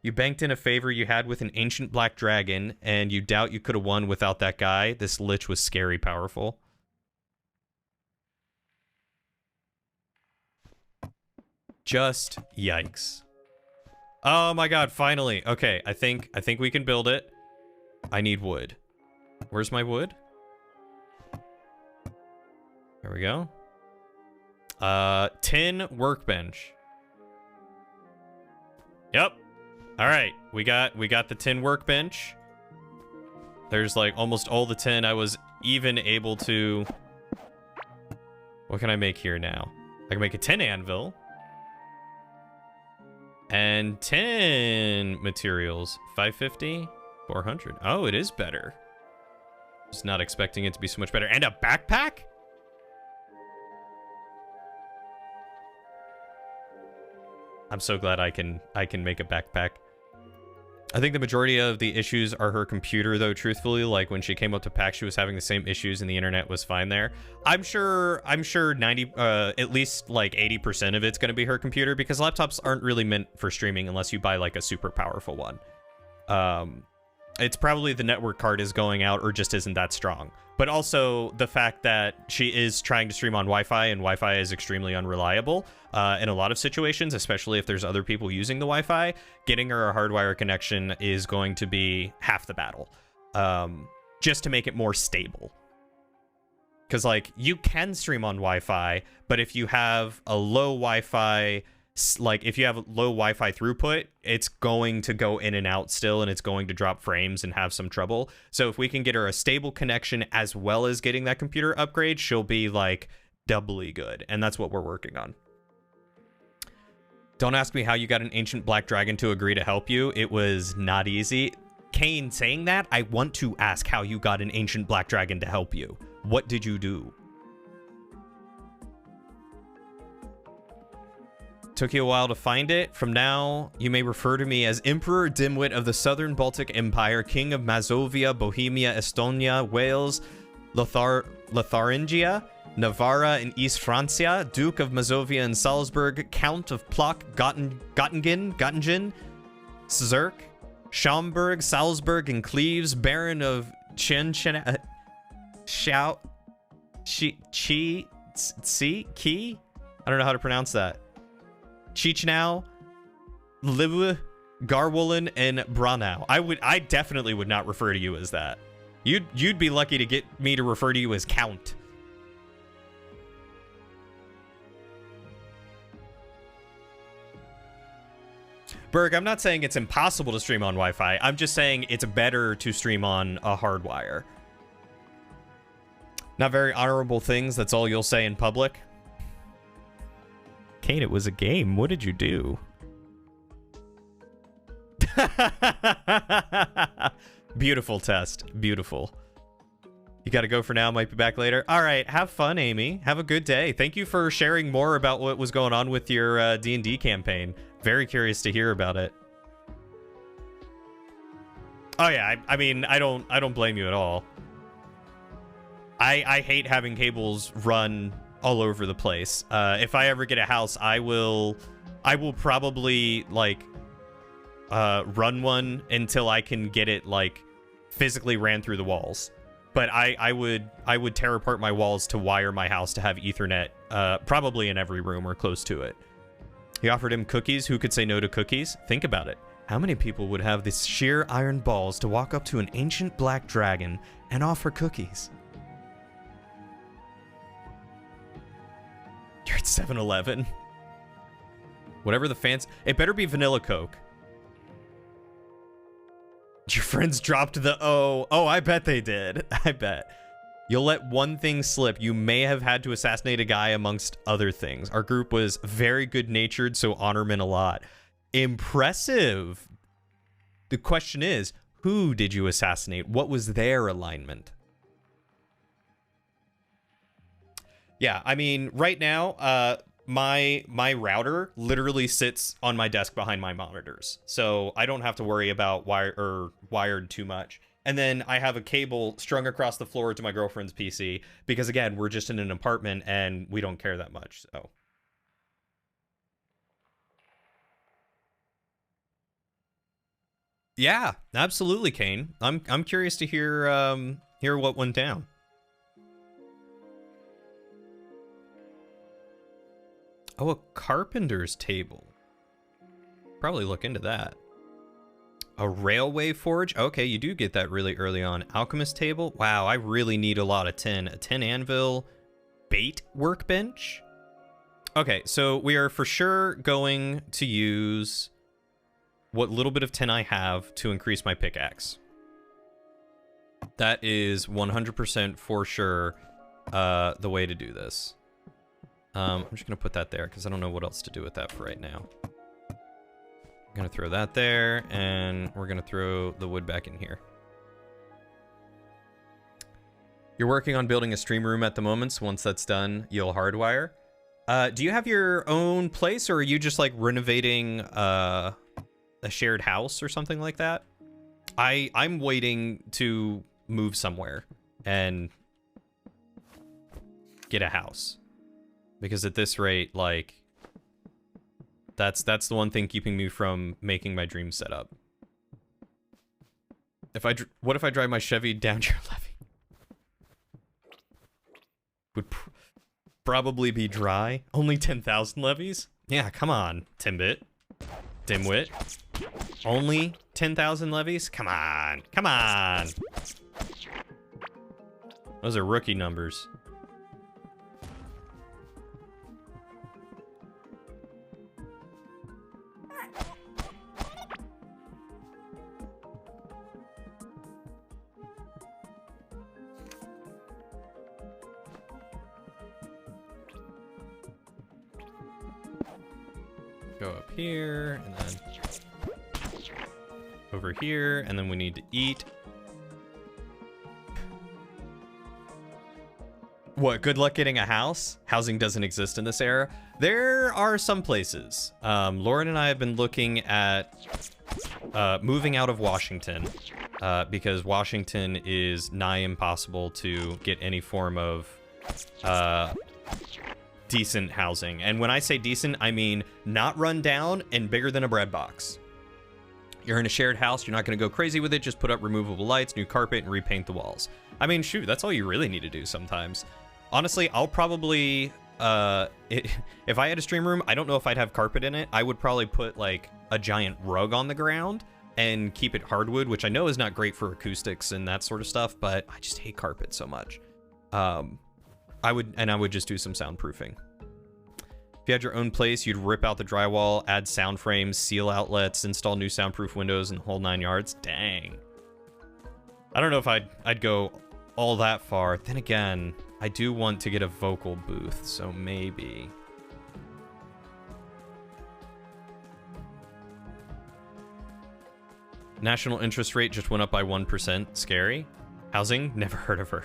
You banked in a favor you had with an ancient black dragon, and you doubt you could have won without that guy. This lich was scary powerful. Just yikes. Oh my god, finally. Okay, I think we can build it. I need wood. Where's my wood? There we go. Tin workbench. Yep. All right, we got the tin workbench. There's like almost all the tin I was even able to. What can I make here now? I can make a tin anvil. And 10 materials. 550? 400. Oh, it is better. Just not expecting it to be so much better. And a backpack? I'm so glad I can make a backpack. I think the majority of the issues are her computer, though, truthfully. Like, when she came up to PAX, she was having the same issues and the internet was fine there. I'm sure 90, at least, like, 80% of it's going to be her computer, because laptops aren't really meant for streaming unless you buy, like, a super powerful one. It's probably the network card is going out or just isn't that strong. But also the fact that she is trying to stream on Wi-Fi, and Wi-Fi is extremely unreliable in a lot of situations, especially if there's other people using the Wi-Fi. Getting her a hardwire connection is going to be half the battle, just to make it more stable. Because, like, you can stream on Wi-Fi, but if you have a low Wi-Fi, like, if you have low Wi-Fi throughput, it's going to go in and out still, and it's going to drop frames and have some trouble. So if we can get her a stable connection as well as getting that computer upgrade, she'll be, like, doubly good. And that's what we're working on. Don't ask me how you got an ancient black dragon to agree to help you. It was not easy. Kane, saying that, I want to ask how you got an ancient black dragon to help you. What did you do? Took you a while to find it. From now, you may refer to me as Emperor Dimwit of the Southern Baltic Empire, King of Mazovia, Bohemia, Estonia, Wales, Lotharingia, Navarra and East Francia, Duke of Mazovia and Salzburg, Count of Plock, Göttingen, Zerk, Schaumburg, Salzburg and Cleves, Baron of Key? I don't know how to pronounce that. Chichenau, Libu, Garwolin, and Branau. I definitely would not refer to you as that. You'd be lucky to get me to refer to you as Count. Berg, I'm not saying it's impossible to stream on Wi-Fi. I'm just saying it's better to stream on a hardwire. Not very honorable things, that's all you'll say in public. Kane, it was a game. What did you do? Beautiful test. Beautiful. You gotta go for now. Might be back later. All right. Have fun, Amy. Have a good day. Thank you for sharing more about what was going on with your D&D campaign. Very curious to hear about it. Oh yeah. I mean, I don't blame you at all. I hate having cables run all over the place. If I ever get a house, I will probably like run one until I can get it like physically ran through the walls. But I would tear apart my walls to wire my house to have Ethernet probably in every room or close to it. He offered him cookies. Who could say no to cookies? Think about it. How many people would have the sheer iron balls to walk up to an ancient black dragon and offer cookies? You're at 7-Eleven. Whatever the fans... It better be vanilla Coke. Your friends dropped the O. Oh, I bet they did. I bet. You'll let one thing slip. You may have had to assassinate a guy amongst other things. Our group was very good-natured, so honor meant a lot. Impressive. The question is, who did you assassinate? What was their alignment? Yeah, I mean, right now, my router literally sits on my desk behind my monitors, so I don't have to worry about wired too much. And then I have a cable strung across the floor to my girlfriend's PC because, again, we're just in an apartment and we don't care that much. So, yeah, absolutely, Kane. I'm curious to hear what went down. Oh, a carpenter's table. Probably look into that. A railway forge? Okay, you do get that really early on. Alchemist table? Wow, I really need a lot of tin. A tin anvil. Bait workbench? Okay, so we are for sure going to use what little bit of tin I have to increase my pickaxe. That is 100% for sure the way to do this. I'm just going to put that there because I don't know what else to do with that for right now. I'm going to throw that there, and we're going to throw the wood back in here. You're working on building a stream room at the moment, so once that's done, you'll hardwire. Do you have your own place, or are you just like renovating a shared house or something like that? I'm waiting to move somewhere and get a house, because at this rate, like, that's the one thing keeping me from making my dream setup. What if I drive my Chevy down your levee? Would probably be dry. Only 10,000 levies? Yeah, come on, Timbit. Dimwit. Only 10,000 levies? Come on. Come on. Those are rookie numbers. Go up here, and then over here, and then we need to eat. What, good luck getting a house? Housing doesn't exist in this era. There are some places. Lauren and I have been looking at moving out of Washington because Washington is nigh impossible to get any form of decent housing. And when I say decent, I mean not run down and bigger than a bread box. You're in a shared house, you're not going to go crazy with it, just put up removable lights, new carpet, and repaint the walls. I mean, shoot, that's all you really need to do sometimes. Honestly, I'll probably, if I had a stream room, I don't know if I'd have carpet in it. I would probably put like a giant rug on the ground and keep it hardwood, which I know is not great for acoustics and that sort of stuff, but I just hate carpet so much. I would just do some soundproofing. If you had your own place, you'd rip out the drywall, add sound frames, seal outlets, install new soundproof windows, and the whole 9 yards. Dang. I don't know if I'd go all that far. Then again, I do want to get a vocal booth, so maybe. National interest rate just went up by 1%. Scary. Housing? Never heard of her.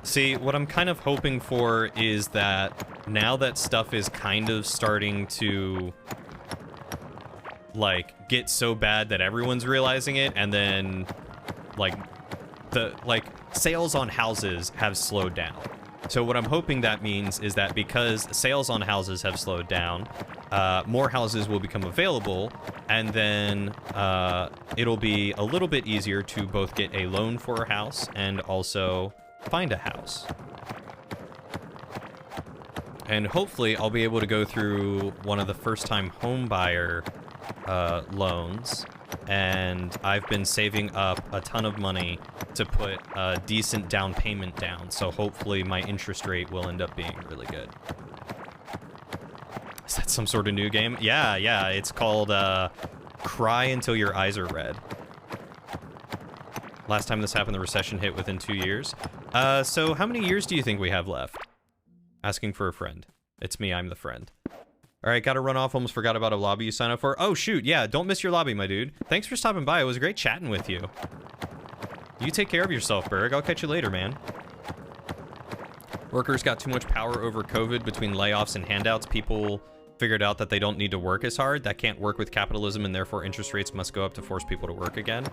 See, what I'm kind of hoping for is that now that stuff is kind of starting to, like, get so bad that everyone's realizing it, and then, like, sales on houses have slowed down. So what I'm hoping that means is that because sales on houses have slowed down, more houses will become available, and then it'll be a little bit easier to both get a loan for a house and also find a house. And hopefully I'll be able to go through one of the first-time home buyer loans, and I've been saving up a ton of money to put a decent down payment down, so hopefully my interest rate will end up being really good. Is that some sort of new game? Yeah, it's called Cry Until Your Eyes Are Red. Last time this happened, the recession hit within 2 years. So how many years do you think we have left? Asking for a friend. It's me, I'm the friend. All right, gotta run off. Almost forgot about a lobby you signed up for. Oh, shoot, yeah, don't miss your lobby, my dude. Thanks for stopping by. It was great chatting with you. You take care of yourself, Berg. I'll catch you later, man. Workers got too much power over COVID between layoffs and handouts. People figured out that they don't need to work as hard. That can't work with capitalism, and therefore interest rates must go up to force people to work again.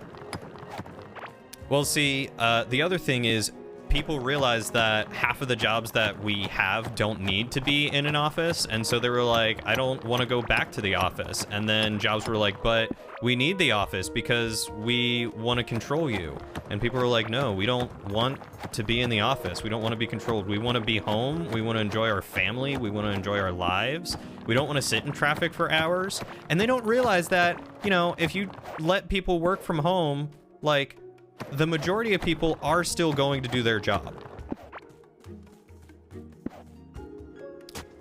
Well, see, the other thing is, people realized that half of the jobs that we have don't need to be in an office, and so they were like, I don't want to go back to the office. And then jobs were like, but we need the office because we want to control you. And people were like, no, we don't want to be in the office. We don't want to be controlled. We want to be home. We want to enjoy our family. We want to enjoy our lives. We don't want to sit in traffic for hours. And they don't realize that, you know, if you let people work from home, like, the majority of people are still going to do their job.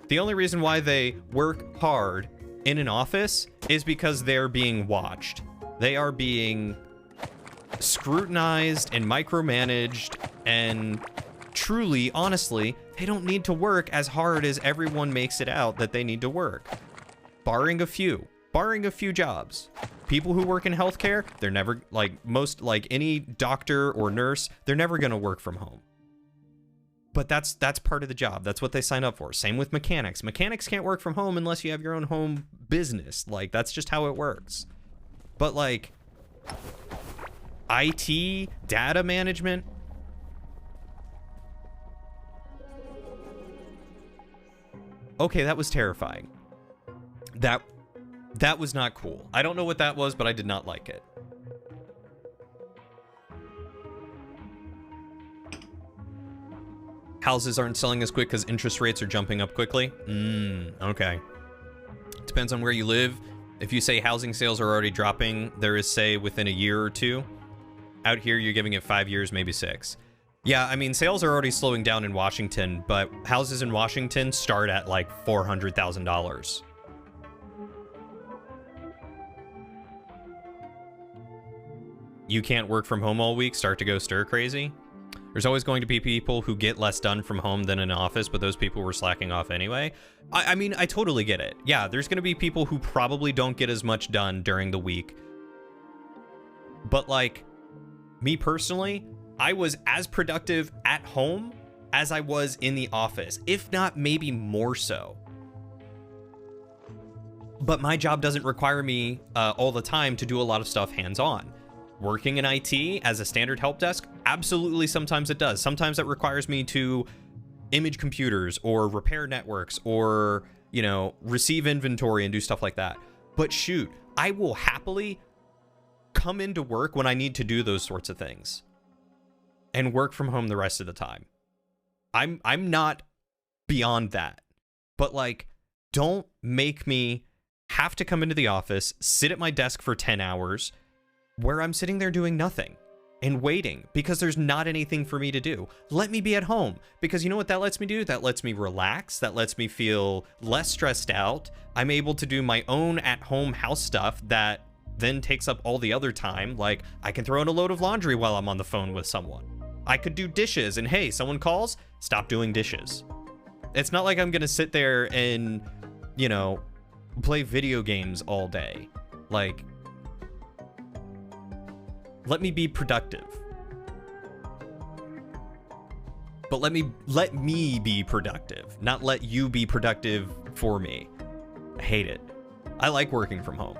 The only reason why they work hard in an office is because they're being watched. They are being scrutinized and micromanaged, and truly, honestly, they don't need to work as hard as everyone makes it out that they need to work. Barring a few jobs. People who work in healthcare, they're never, like any doctor or nurse, they're never going to work from home. But that's part of the job. That's what they sign up for. Same with mechanics. Mechanics can't work from home unless you have your own home business. Like, that's just how it works. But, like, IT, data management. Okay, that was terrifying. That was not cool. I don't know what that was, but I did not like it. Houses aren't selling as quick because interest rates are jumping up quickly. Okay. Depends on where you live. If you say housing sales are already dropping, there is, say, within a year or two. Out here, you're giving it 5 years, maybe 6. Yeah, I mean, sales are already slowing down in Washington, but houses in Washington start at like $400,000. You can't work from home all week, start to go stir crazy. There's always going to be people who get less done from home than in an office, but those people were slacking off anyway. I mean, I totally get it. Yeah, there's going to be people who probably don't get as much done during the week. But like, me personally, I was as productive at home as I was in the office, if not maybe more so. But my job doesn't require me all the time to do a lot of stuff hands-on. Working in IT as a standard help desk, absolutely sometimes it does. Sometimes it requires me to image computers or repair networks or, you know, receive inventory and do stuff like that. But shoot, I will happily come into work when I need to do those sorts of things and work from home the rest of the time. I'm not beyond that. But like, don't make me have to come into the office, sit at my desk for 10 hours, where I'm sitting there doing nothing and waiting because there's not anything for me to do. Let me be at home, because you know what that lets me do? That lets me relax. That lets me feel less stressed out. I'm able to do my own at-home house stuff that then takes up all the other time. Like, I can throw in a load of laundry while I'm on the phone with someone. I could do dishes, and hey, someone calls, stop doing dishes. It's not like I'm gonna sit there and, you know, play video games all day. Like, let me be productive. But let me be productive, not let you be productive for me. I hate it. I like working from home.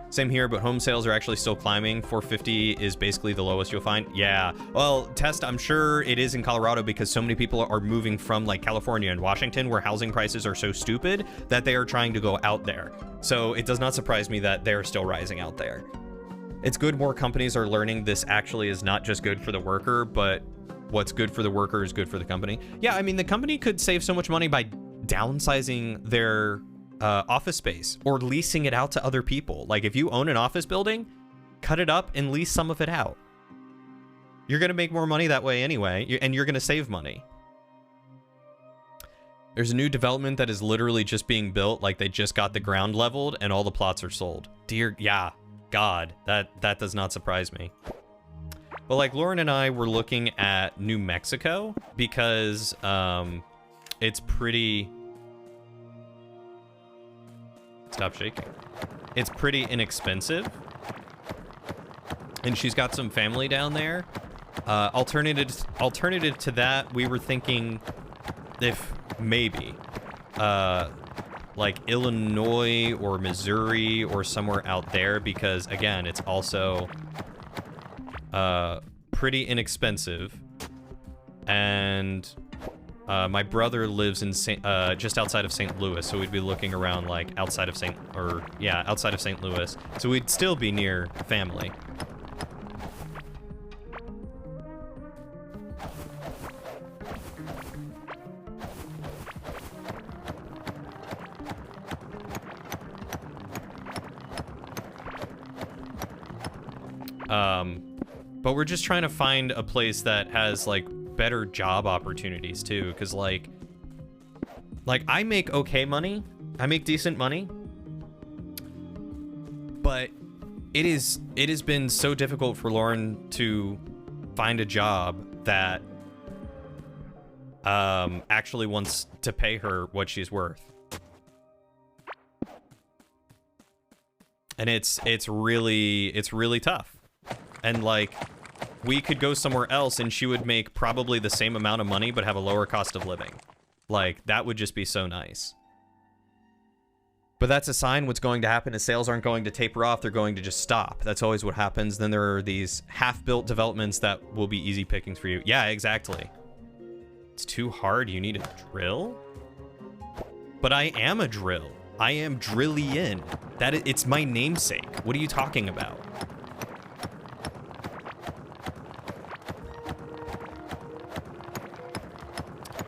Same here, but home sales are actually still climbing. 450 is basically the lowest you'll find. Yeah, well, Test, I'm sure it is in Colorado because so many people are moving from like California and Washington, where housing prices are so stupid that they are trying to go out there. So it does not surprise me that they're still rising out there. It's good more companies are learning this actually is not just good for the worker, but what's good for the worker is good for the company. Yeah, I mean, the company could save so much money by downsizing their office space or leasing it out to other people. Like, if you own an office building, cut it up and lease some of it out. You're going to make more money that way anyway, and you're going to save money. There's a new development that is literally just being built, like they just got the ground leveled and all the plots are sold. Dear, yeah, God, that does not surprise me. But like, Lauren and I were looking at New Mexico because it's pretty... Stop shaking. It's pretty inexpensive. And she's got some family down there. Alternative to that, we were thinking if maybe like Illinois or Missouri or somewhere out there, because again, it's also pretty inexpensive. and my brother lives in just outside of St. Louis, so we'd be looking around like outside of St. Louis. So we'd still be near family. But we're just trying to find a place that has like better job opportunities too, because like I make okay money, I make decent money, but it has been so difficult for Lauren to find a job that actually wants to pay her what she's worth. And it's really tough. And like, we could go somewhere else and she would make probably the same amount of money but have a lower cost of living. Like, that would just be so nice. But that's a sign what's going to happen is sales aren't going to taper off, they're going to just stop. That's always what happens. Then there are these half-built developments that will be easy pickings for you. Yeah, exactly. It's too hard, you need a drill? But I am a drill. I am Drillian. It's my namesake. What are you talking about?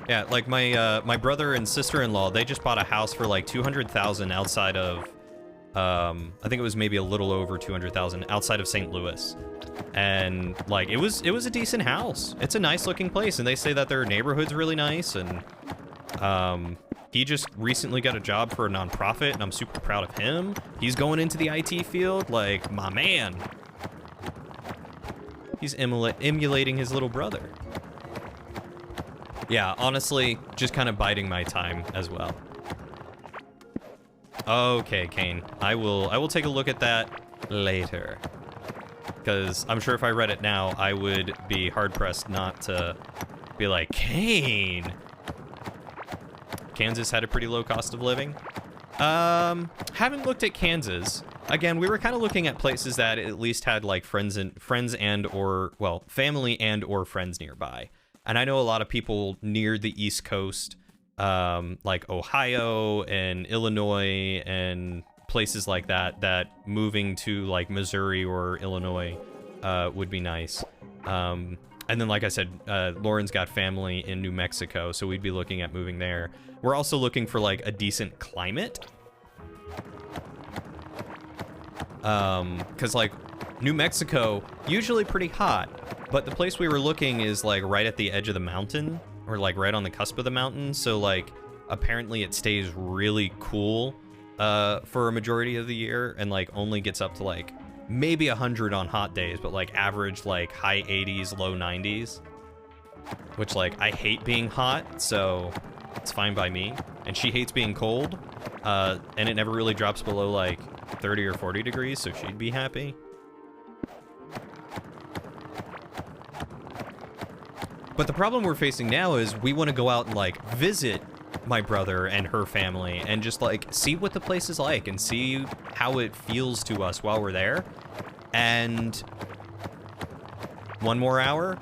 Yeah, like my brother and sister-in-law, they just bought a house for like $200,000 outside of, I think it was maybe a little over $200,000 outside of St. Louis, and like it was a decent house. It's a nice looking place, and they say that their neighborhood's really nice. And he just recently got a job for a nonprofit, and I'm super proud of him. He's going into the IT field, like my man. He's emulating his little brother. Yeah, honestly, just kind of biding my time as well. Okay, Kane. I will take a look at that later. Because I'm sure if I read it now, I would be hard-pressed not to be like, Kane! Kansas had a pretty low cost of living. Haven't looked at Kansas. Again, we were kind of looking at places that at least had like friends and or, well, family and or friends nearby. And I know a lot of people near the East Coast, like Ohio and Illinois and places like that, that moving to like Missouri or Illinois would be nice. And then, like I said, Lauren's got family in New Mexico, so we'd be looking at moving there. We're also looking for like a decent climate. Because like New Mexico, usually pretty hot. But the place we were looking is like right at the edge of the mountain, or like right on the cusp of the mountain. So like apparently it stays really cool for a majority of the year, and like only gets up to like maybe 100 on hot days, but like average like high 80s, low 90s. Which like I hate being hot, so it's fine by me. And she hates being cold, and it never really drops below like 30 or 40 degrees, so she'd be happy. But the problem we're facing now is we want to go out and like visit my brother and her family and just like see what the place is like and see how it feels to us while we're there. And one more hour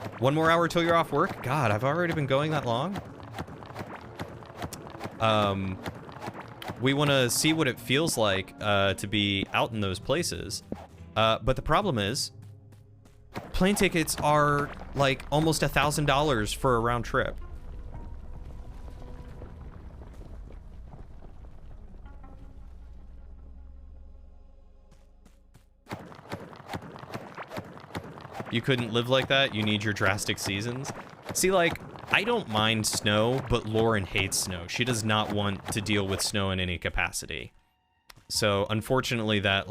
till you're off work. God, I've already been going that long. We want to see what it feels like to be out in those places. But the problem is, plane tickets are like almost $1,000 for a round trip. You couldn't live like that? You need your drastic seasons? See, like, I don't mind snow, but Lauren hates snow. She does not want to deal with snow in any capacity. So, unfortunately, that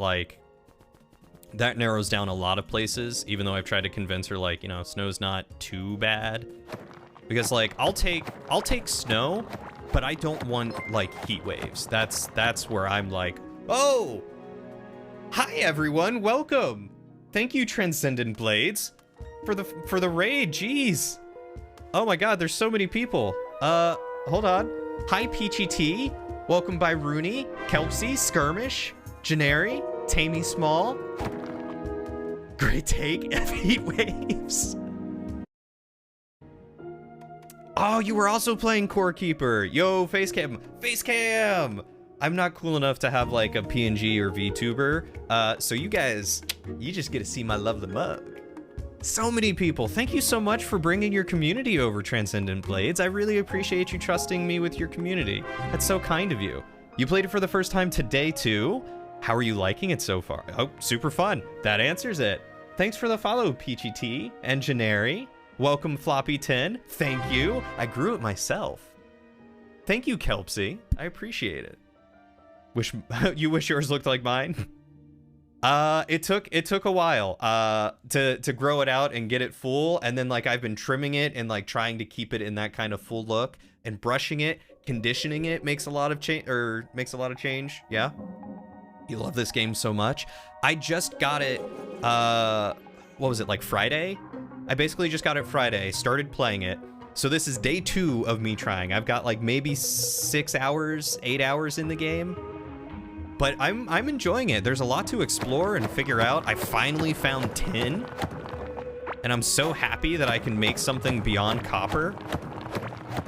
narrows down a lot of places, even though I've tried to convince her, like, you know, snow's not too bad. Because, like, I'll take snow, but I don't want, like, heat waves. That's where I'm like, oh! Hi, everyone! Welcome! Thank you, Transcendent Blades, for the raid, jeez! Oh my god, there's so many people. Hold on. Hi, Peachy T. Welcome by Rooney, Kelpsy, Skirmish, Janeri, Tammy Small. Great take, F heat waves. Oh, you were also playing Core Keeper. Yo, Facecam. Facecam! I'm not cool enough to have like a PNG or VTuber. So you guys, you just get to see my lovely mug. So many people. Thank you so much for bringing your community over, Transcendent Blades. I really appreciate you trusting me with your community. That's so kind of you. You played it for the first time today, too. How are you liking it so far? Oh, super fun. That answers it. Thanks for the follow, Peachy T and Janari. Welcome, Floppy 10. Thank you. I grew it myself. Thank you, Kelpsy. I appreciate it. You wish yours looked like mine? It took a while to grow it out and get it full, and then like I've been trimming it and like trying to keep it in that kind of full look, and brushing it, conditioning it makes a lot of change. Yeah. You love this game so much. I just got it what was it, like Friday? I basically just got it Friday, started playing it. So this is day 2 of me trying. I've got like maybe 6 hours, 8 hours in the game. But I'm enjoying it. There's a lot to explore and figure out. I finally found tin, and I'm so happy that I can make something beyond copper.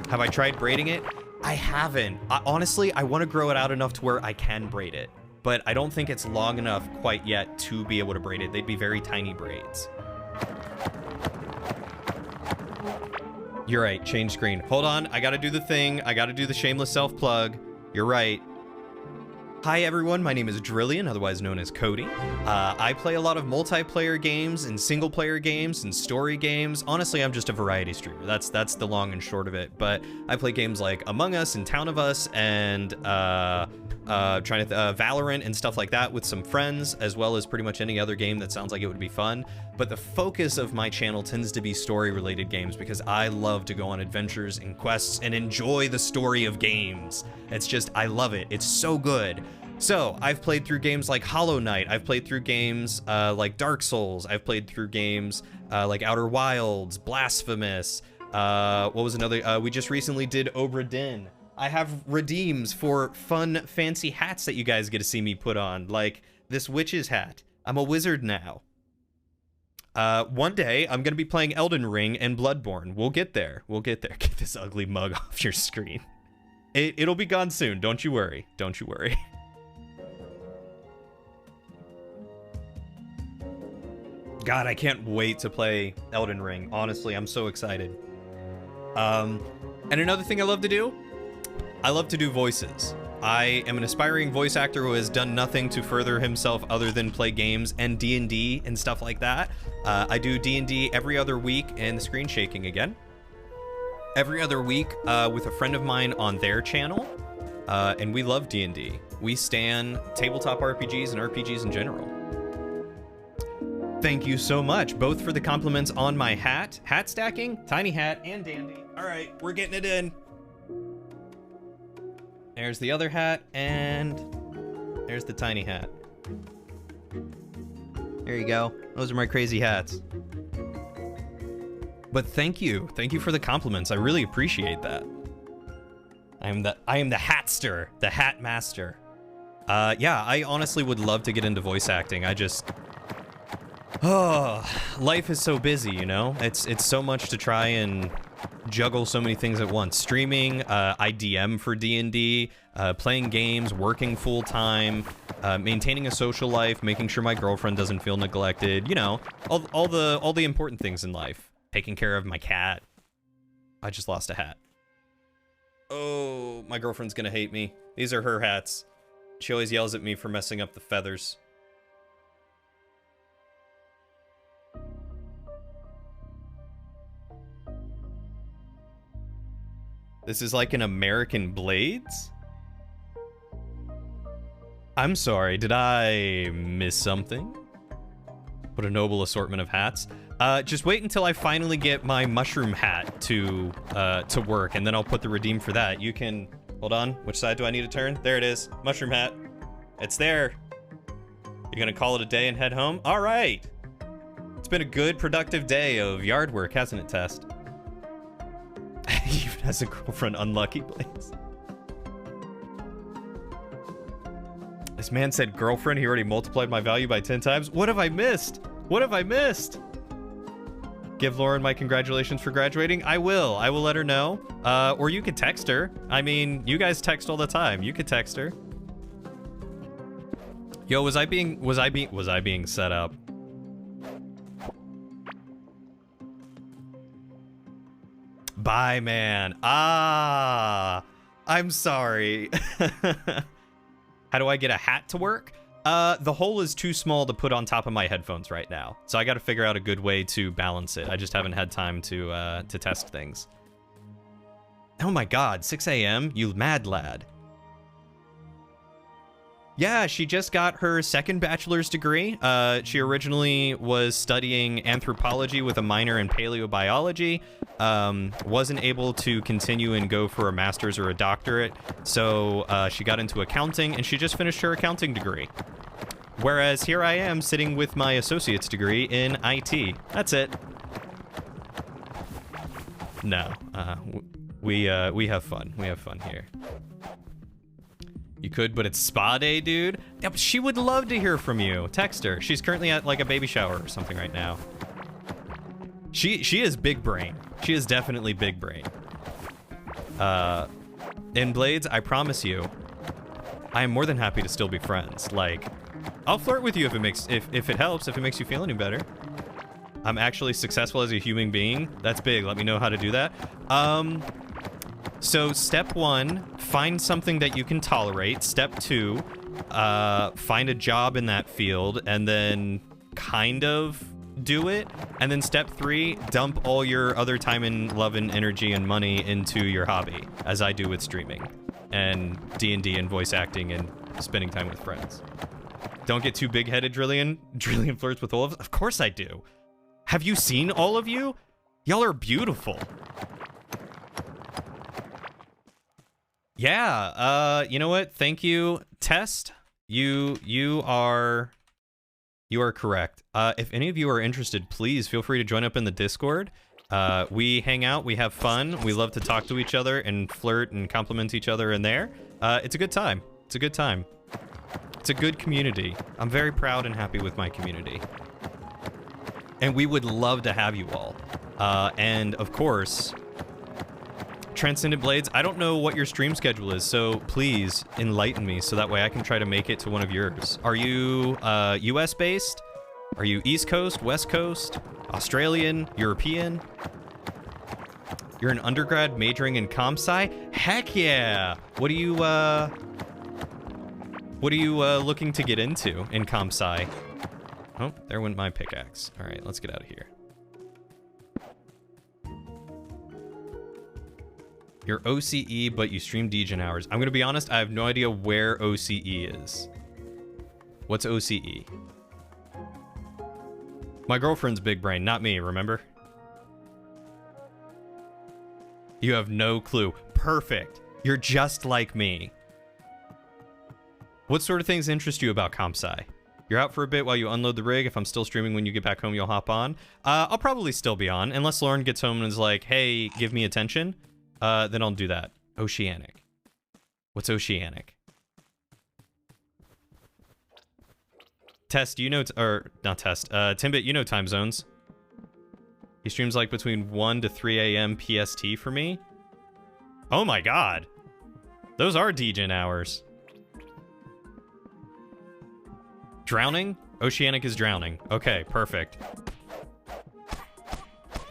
Have I tried braiding it? I haven't. Honestly, I want to grow it out enough to where I can braid it, but I don't think it's long enough quite yet to be able to braid it. They'd be very tiny braids. You're right, change screen. Hold on, I gotta do the thing. I gotta do the shameless self-plug. You're right. Hi everyone, my name is Drillian, otherwise known as Cody. I play a lot of multiplayer games and single player games and story games. Honestly, I'm just a variety streamer. That's the long and short of it. But I play games like Among Us and Town of Us and Valorant and stuff like that with some friends, as well as pretty much any other game that sounds like it would be fun. But the focus of my channel tends to be story related games because I love to go on adventures and quests and enjoy the story of games. It's just, I love it. It's so good. So I've played through games like Hollow Knight. I've played through games like Dark Souls. I've played through games like Outer Wilds, Blasphemous. What was another? We just recently did Obra Dinn. I have redeems for fun, fancy hats that you guys get to see me put on, like this witch's hat. I'm a wizard now. One day, I'm going to be playing Elden Ring and Bloodborne. We'll get there. We'll get there. Get this ugly mug off your screen. It'll be gone soon. Don't you worry. Don't you worry. God, I can't wait to play Elden Ring. Honestly, I'm so excited. And another thing I love to do? I love to do voices. I am an aspiring voice actor who has done nothing to further himself other than play games and D&D and stuff like that. I do D&D every other week, and the screen shaking again. Every other week with a friend of mine on their channel, and we love D&D. We stan tabletop RPGs and RPGs in general. Thank you so much, both for the compliments on my hat stacking, tiny hat, and dandy. All right, we're getting it in. There's the other hat, and there's the tiny hat. There you go. Those are my crazy hats. But thank you for the compliments. I really appreciate that. I am the hatster, the hat master. Yeah, I honestly would love to get into voice acting. Life is so busy, you know? It's so much to try and juggle so many things at once. Streaming, I DM for D&D, playing games, working full time, maintaining a social life, making sure my girlfriend doesn't feel neglected, you know, all the important things in life. Taking care of my cat. I just lost a hat. Oh, my girlfriend's gonna hate me. These are her hats. She always yells at me for messing up the feathers. This is like an American Blades? I'm sorry, did I miss something? What a noble assortment of hats. Just wait until I finally get my mushroom hat to work, and then I'll put the redeem for that. You can, hold on, which side do I need to turn? There it is, mushroom hat. It's there. You're gonna call it a day and head home? All right. It's been a good, productive day of yard work, hasn't it, Test? Even as a girlfriend, unlucky Blades. This man said girlfriend, he already multiplied my value by 10 times. What have I missed? What have I missed? Give Lauren my congratulations for graduating. I will let her know. Or you could text her. I mean, you guys text all the time. You could text her. Yo, was I being set up? Bye, man. I'm sorry. How do I get a hat to work? The hole is too small to put on top of my headphones right now, so I got to figure out a good way to balance it. I just haven't had time to test things. Oh my god, 6 a.m., you mad lad. Yeah, she just got her second bachelor's degree. She originally was studying anthropology with a minor in paleobiology. Wasn't able to continue and go for a master's or a doctorate, so she got into accounting, and she just finished her accounting degree. Whereas here I am sitting with my associate's degree in IT. That's it. No, we have fun. We have fun here. You could, but it's spa day, dude. Yeah, but she would love to hear from you. Text her. She's currently at like a baby shower or something right now. She is big brain. She is definitely big brain. In Blades, I promise you, I am more than happy to still be friends. Like, I'll flirt with you if it helps, if it makes you feel any better. I'm actually successful as a human being. That's big. Let me know how to do that. So step 1, find something that you can tolerate. Step 2, find a job in that field and then kind of do it. And then step 3, dump all your other time and love and energy and money into your hobby, as I do with streaming and D&D and voice acting and spending time with friends. Don't get too big-headed, Drillian. Drillian flirts with all of us. Of course I do. Have you seen all of you? Y'all are beautiful. Yeah, you know what? Thank you, Test. You are correct. If any of you are interested, please feel free to join up in the Discord. We hang out, we have fun, we love to talk to each other and flirt and compliment each other in there. It's a good time. It's a good time. It's a good community. I'm very proud and happy with my community. And we would love to have you all. And of course, Transcendent Blades, I don't know what your stream schedule is, so please enlighten me so that way I can try to make it to one of yours. Are you US based? Are you East Coast, West Coast, Australian, European? You're an undergrad majoring in comp sci? Heck yeah! What are you looking to get into in comp sci? Oh, there went my pickaxe. All right, let's get out of here. You're OCE, but you stream Degen hours. I'm gonna be honest, I have no idea where OCE is. What's OCE? My girlfriend's big brain, not me, remember? You have no clue. Perfect. You're just like me. What sort of things interest you about comp sci? You're out for a bit while you unload the rig. If I'm still streaming when you get back home, you'll hop on. I'll probably still be on, unless Lauren gets home and is like, hey, give me attention. Then I'll do that. Oceanic. What's oceanic? Test, you know, or not Test. Timbit, you know time zones. He streams like between 1 to 3 a.m. PST for me. Oh my god. Those are Degen hours. Drowning? Oceanic is drowning. Okay, perfect.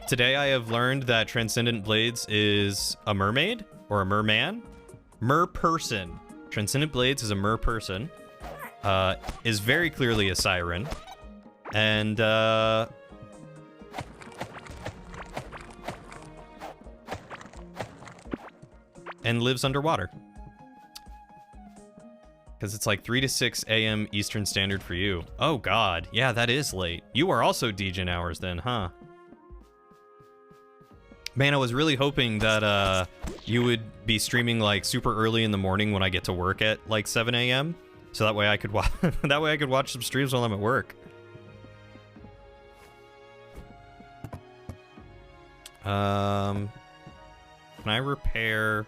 Today I have learned that Transcendent Blades is a mermaid or a merman. Merperson. Transcendent Blades is a merperson. Is very clearly a siren. And lives underwater. Because it's like 3 to 6 a.m. Eastern Standard for you. Oh god, yeah, that is late. You are also Degen hours then, huh? Man, I was really hoping that you would be streaming like super early in the morning when I get to work at like 7 a.m. So that way I could watch some streams while I'm at work. Can I repair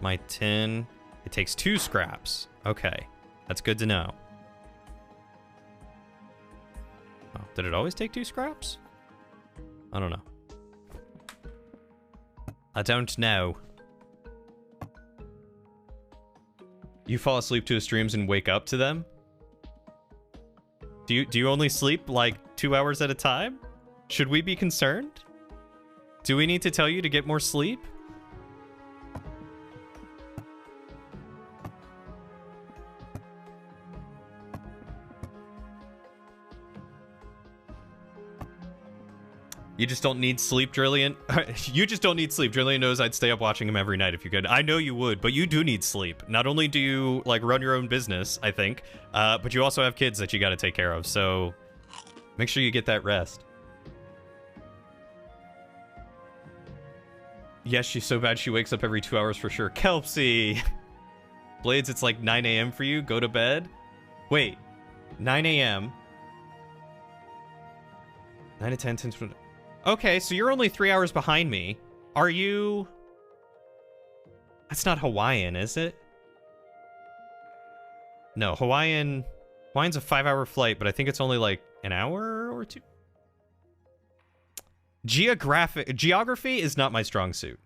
my tin? It takes 2 scraps. Okay, that's good to know. Oh, did it always take 2 scraps? I don't know. I don't know. You fall asleep to his streams and wake up to them? Do you only sleep like 2 hours at a time? Should we be concerned? Do we need to tell you to get more sleep? You just don't need sleep, Drillian. You just don't need sleep. Drillian knows I'd stay up watching him every night if you could. I know you would, but you do need sleep. Not only do you, like, run your own business, I think, but you also have kids that you gotta take care of, so make sure you get that rest. Yes, she's so bad she wakes up every 2 hours for sure. Kelpsy! Blades, it's like 9 a.m. for you? Go to bed? Wait. 9 a.m. 9 to 10, 10 to 20. Okay, so you're only 3 hours behind me. Are you... That's not Hawaiian, is it? No, Hawaiian's a 5-hour flight, but I think it's only like an hour or two. Geography is not my strong suit.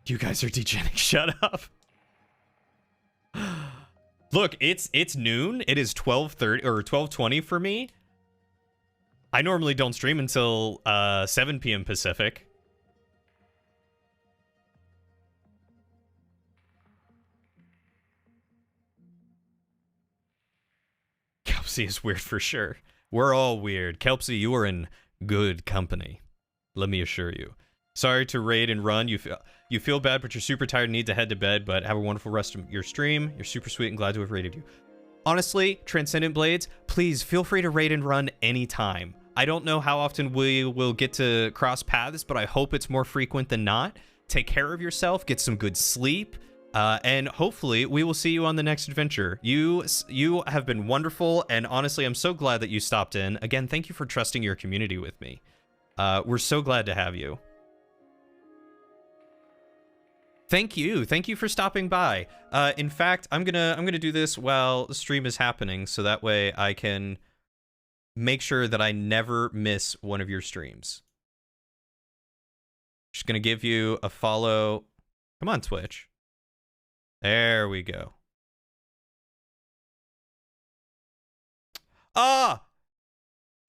You guys are degening. Shut up. Look, it's noon. It is 12:30 or 12:20 for me. I normally don't stream until 7 p.m. Pacific. Kelpsy is weird for sure. We're all weird. Kelpsy, you are in good company. Let me assure you. Sorry to raid and run. You feel bad, but you're super tired and need to head to bed, but have a wonderful rest of your stream. You're super sweet and glad to have raided you. Honestly, Transcendent Blades, please feel free to raid and run anytime. I don't know how often we will get to cross paths, but I hope it's more frequent than not. Take care of yourself, get some good sleep, and hopefully we will see you on the next adventure. You have been wonderful, and honestly, I'm so glad that you stopped in. Again, thank you for trusting your community with me. We're so glad to have you. Thank you for stopping by. In fact, I'm gonna do this while the stream is happening, so that way I can make sure that I never miss one of your streams. Just gonna give you a follow. Come on, Twitch. There we go. Ah!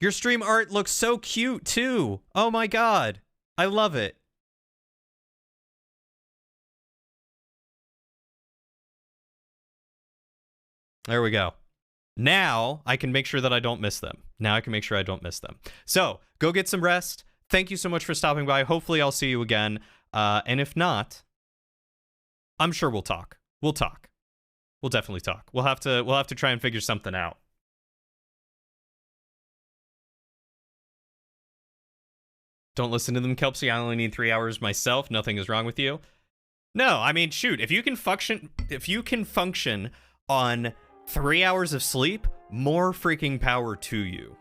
Your stream art looks so cute, too. Oh my god. I love it. There we go. Now I can make sure that I don't miss them. Now I can make sure I don't miss them. So go get some rest. Thank you so much for stopping by. Hopefully I'll see you again. And if not, I'm sure we'll talk. We'll talk. We'll definitely talk. We'll have to try and figure something out. Don't listen to them, Kelpsy. I only need 3 hours myself. Nothing is wrong with you. No, I mean, shoot. If you can function on 3 hours of sleep, more freaking power to you.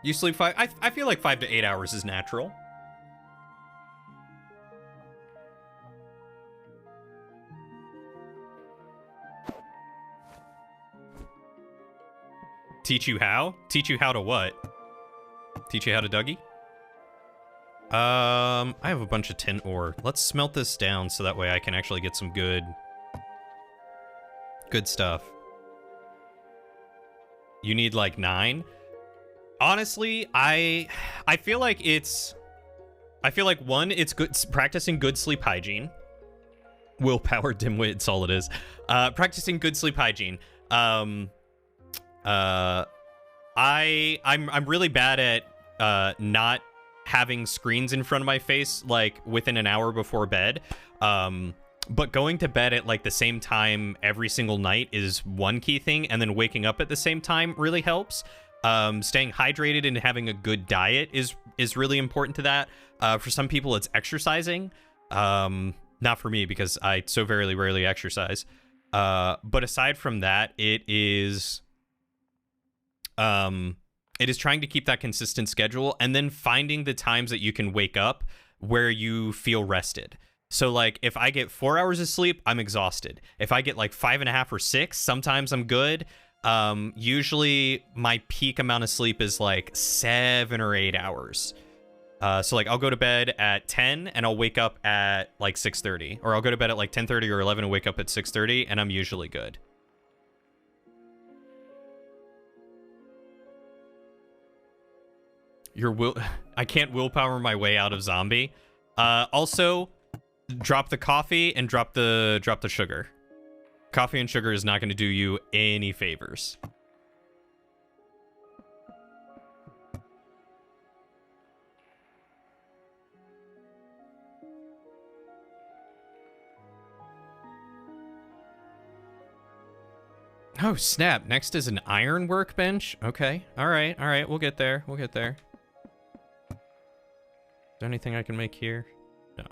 You sleep 5? I feel like 5 to 8 hours is natural. Teach you how? Teach you how to what? Teach you how to Dougie? I have a bunch of tin ore. Let's smelt this down so that way I can actually get some good stuff. You need like 9? Honestly, I feel like one, it's good practicing good sleep hygiene. Willpower, dimwit, it's all it is. Practicing good sleep hygiene. I'm really bad at not having screens in front of my face like within an hour before bed. But going to bed at like the same time every single night is one key thing, and then waking up at the same time really helps. Staying hydrated and having a good diet is really important to that. For some people it's exercising. Not for me because I so very rarely exercise. But aside from that, it is trying to keep that consistent schedule and then finding the times that you can wake up where you feel rested. So like if I get 4 hours of sleep, I'm exhausted. If I get like 5.5 or 6, sometimes I'm good. Usually my peak amount of sleep is like 7 or 8 hours. So like I'll go to bed at 10 and I'll wake up at like 6:30, or I'll go to bed at like 10:30 or 11 and wake up at 6:30, and I'm usually good. I can't willpower my way out of zombie. Also, drop the coffee and drop the sugar. Coffee and sugar is not going to do you any favors. Oh, snap. Next is an iron workbench. Okay. All right. We'll get there. Is there anything I can make here? No.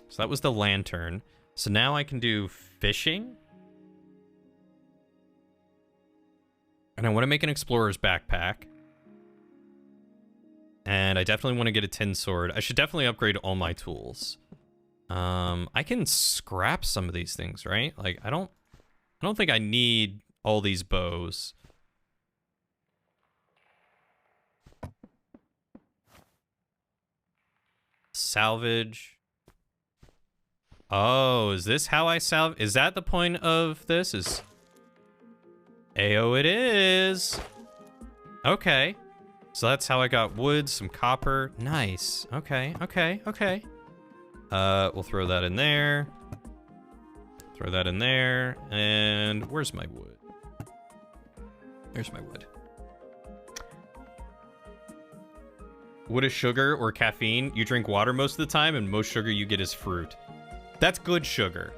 So that was the lantern. So now I can do fishing. And I want to make an explorer's backpack. And I definitely want to get a tin sword. I should definitely upgrade all my tools. I can scrap some of these things, right? Like, I don't think I need all these bows. Salvage. Oh, is this how I salvage? Is that the point of this? Ayo, it is. Okay. So that's how I got wood, some copper. Nice. Okay. We'll throw that in there. Throw that in there. And where's my wood? There's my wood. Wood is sugar or caffeine. You drink water most of the time, and most sugar you get is fruit. That's good sugar.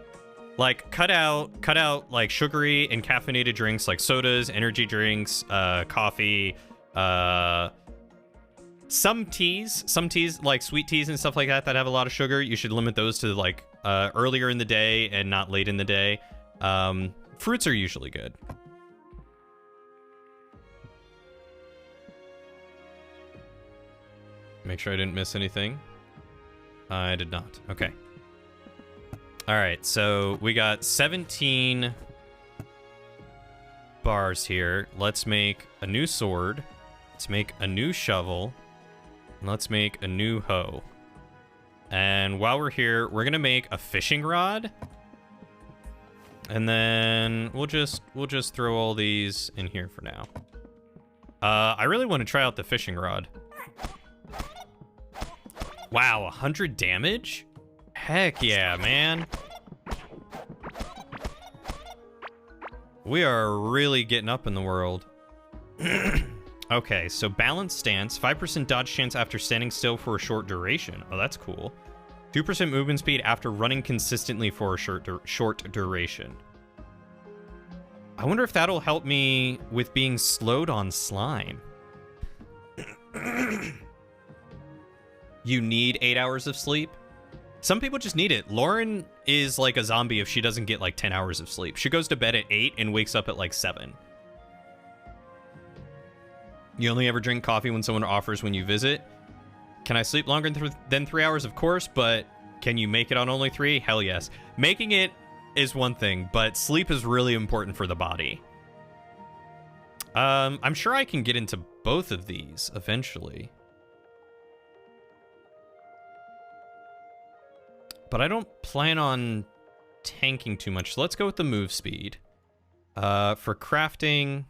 Like, cut out like sugary and caffeinated drinks like sodas, energy drinks, coffee, some teas like sweet teas and stuff like that have a lot of sugar. You should limit those to like earlier in the day and not late in the day. Fruits are usually good. Make sure I didn't miss anything. I did not. Okay. All right, so we got 17 bars here. Let's make a new sword. Let's make a new shovel. And let's make a new hoe. And while we're here, we're gonna make a fishing rod. And then we'll just throw all these in here for now. I really want to try out the fishing rod. Wow, 100 damage? Heck yeah, man. We are really getting up in the world. Okay, so balanced stance, 5% dodge chance after standing still for a short duration. Oh, that's cool. 2% movement speed after running consistently for a short duration. I wonder if that'll help me with being slowed on slime. You need 8 hours of sleep? Some people just need it. Lauren is like a zombie if she doesn't get like 10 hours of sleep. She goes to bed at 8 and wakes up at like 7. You only ever drink coffee when someone offers when you visit. Can I sleep longer than 3 hours? Of course, but can you make it on only 3? Hell yes. Making it is one thing, but sleep is really important for the body. I'm sure I can get into both of these eventually. But I don't plan on tanking too much. So let's go with the move speed. For crafting,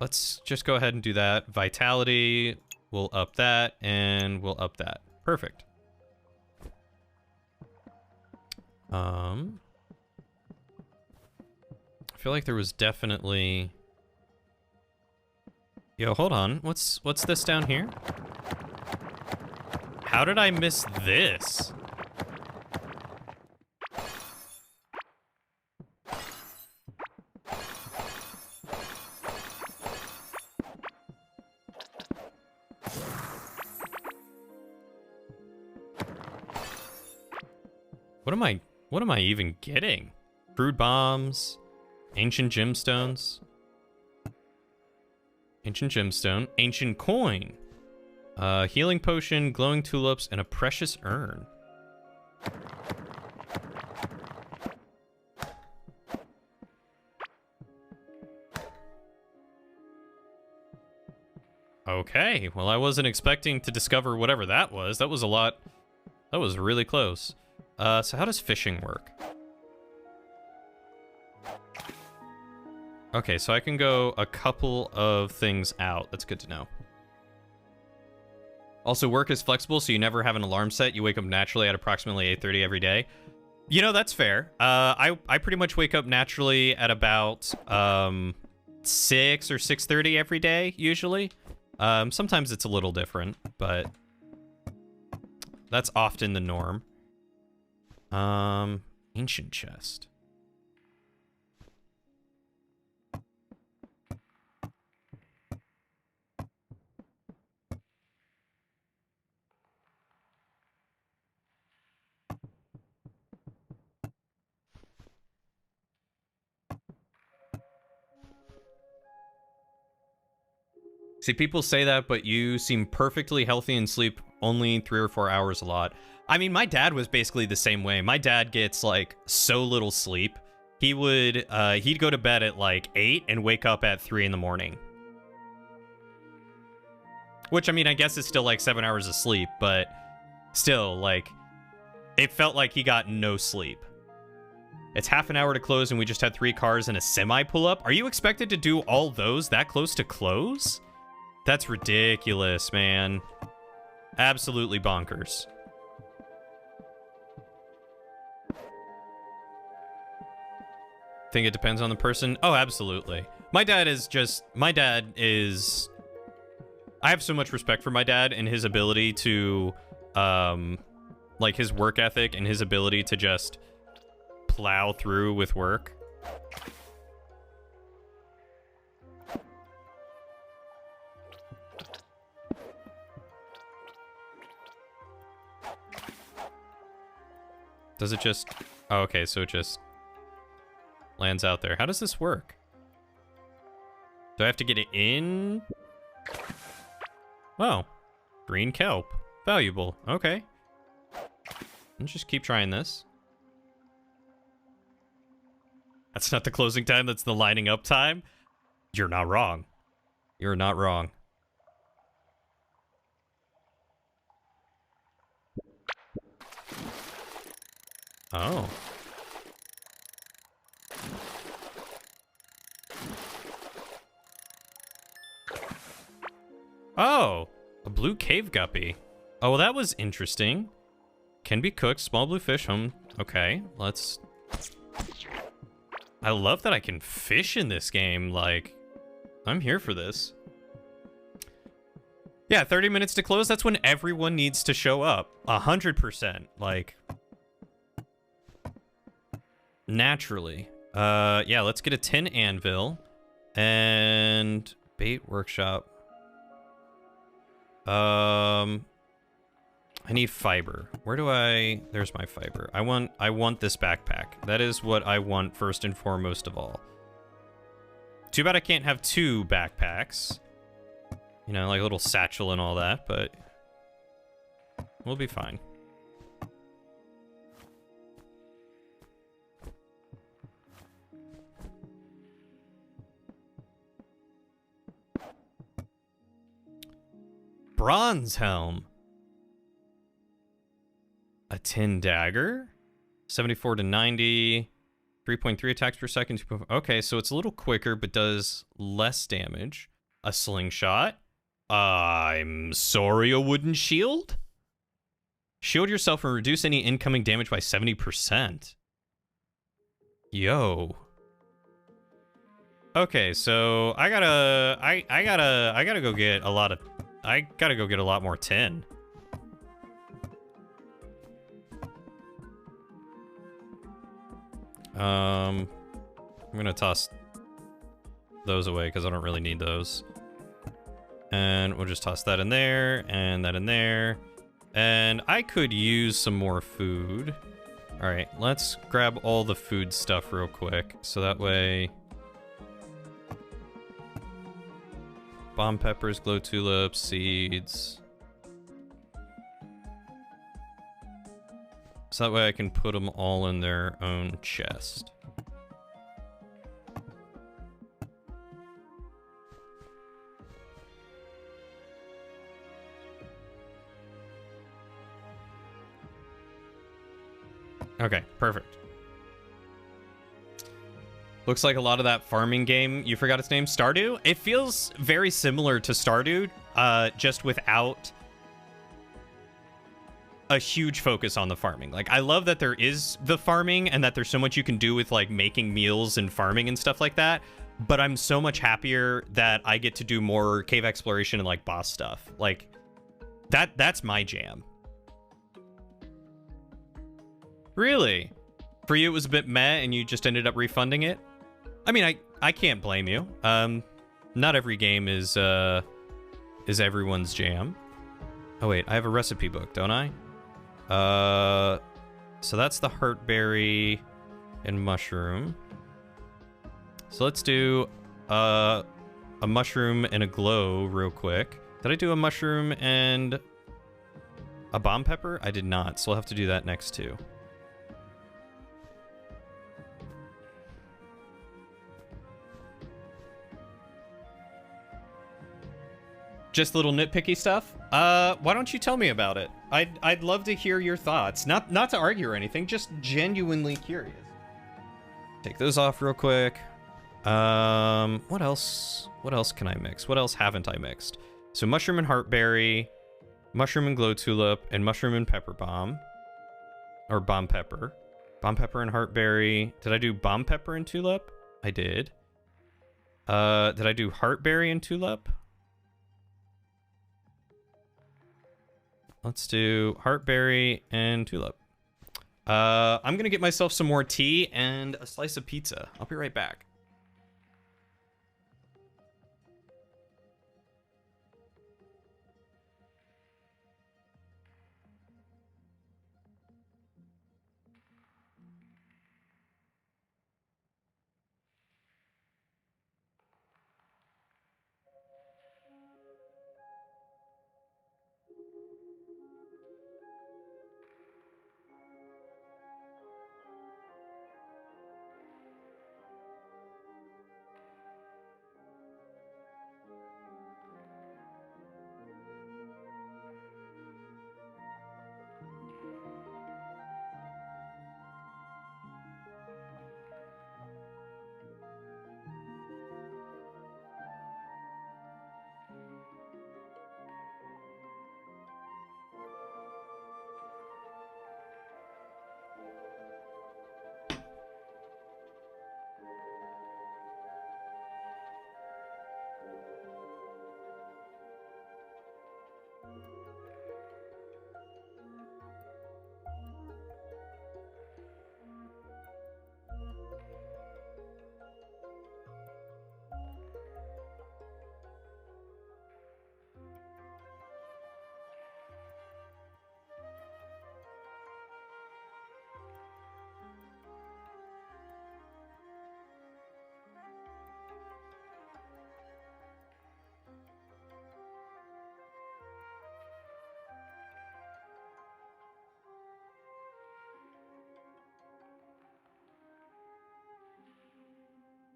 let's just go ahead and do that. Vitality, we'll up that, and we'll up that. Perfect. I feel like there was definitely... Yo, hold on. What's this down here? How did I miss this? What am I even getting? Crude bombs, ancient gemstones. Ancient gemstone, ancient coin. Healing potion, glowing tulips, and a precious urn. Okay, well, I wasn't expecting to discover whatever that was. That was a lot. That was really close. So how does fishing work? Okay, so I can go a couple of things out. That's good to know. Also, work is flexible, so you never have an alarm set. You wake up naturally at approximately 8:30 every day. You know, that's fair. I pretty much wake up naturally at about 6 or 6:30 every day, usually. Sometimes it's a little different, but that's often the norm. Ancient chest. See, people say that, but you seem perfectly healthy and sleep only 3 or 4 hours a lot. I mean, my dad was basically the same way. My dad gets, like, so little sleep. He would, he'd go to bed at, like, 8 and wake up at 3 in the morning. Which, I mean, I guess is still, like, 7 hours of sleep, but still, like, it felt like he got no sleep. It's half an hour to close, and we just had 3 cars and a semi pull up. Are you expected to do all those that close to close? That's ridiculous, man. Absolutely bonkers. Think it depends on the person? Oh, absolutely. My dad is... I have so much respect for my dad and his ability to, like, his work ethic and his ability to just plow through with work. Does it just... Oh, okay, so it just lands out there. How does this work? Do I have to get it in? Oh, green kelp. Valuable. Okay. Let's just keep trying this. That's not the closing time, that's the lining up time? You're not wrong. You're not wrong. Oh. Oh, a blue cave guppy. Oh, well, that was interesting. Can be cooked, small blue fish, home. Okay, let's... I love that I can fish in this game. Like, I'm here for this. Yeah, 30 minutes to close. That's when everyone needs to show up. 100%. Like... Naturally. Yeah, let's get a tin anvil and bait workshop. I need fiber. Where do I... There's my fiber. I want this backpack. That is what I want first and foremost of all. Too bad I can't have 2 backpacks. You know, like a little satchel and all that, but we'll be fine. Bronze helm. A tin dagger. 74 to 90. 3.3 attacks per second. Okay, so it's a little quicker, but does less damage. A slingshot. I'm sorry, a wooden shield? Shield yourself and reduce any incoming damage by 70%. Yo. Okay, so I gotta go get a lot of... I gotta go get a lot more tin. I'm gonna toss those away because I don't really need those. And we'll just toss that in there and that in there. And I could use some more food. All right, let's grab all the food stuff real quick. So that way... Bomb peppers, glow tulips, seeds. So that way I can put them all in their own chest. Okay, perfect. Looks like a lot of that farming game, you forgot its name, Stardew? It feels very similar to Stardew, just without a huge focus on the farming. Like, I love that there is the farming and that there's so much you can do with, like, making meals and farming and stuff like that, but I'm so much happier that I get to do more cave exploration and, like, boss stuff. Like, that's my jam. Really? For you, it was a bit meh, and you just ended up refunding it? I mean, I can't blame you. Not every game is everyone's jam. Oh wait, I have a recipe book, don't I? So that's the heartberry and mushroom. So let's do a mushroom and a glow real quick. Did I do a mushroom and a bomb pepper? I did not, so we'll have to do that next too. Just little nitpicky stuff? Why don't you tell me about it? I'd love to hear your thoughts. Not to argue or anything, just genuinely curious. Take those off real quick. What else? What else can I mix? What else haven't I mixed? So mushroom and heartberry, mushroom and glow tulip, and mushroom and pepper bomb. Or bomb pepper. Bomb pepper and heartberry. Did I do bomb pepper and tulip? I did. Did I do heartberry and tulip? Let's do heartberry and tulip. I'm gonna get myself some more tea and a slice of pizza. I'll be right back.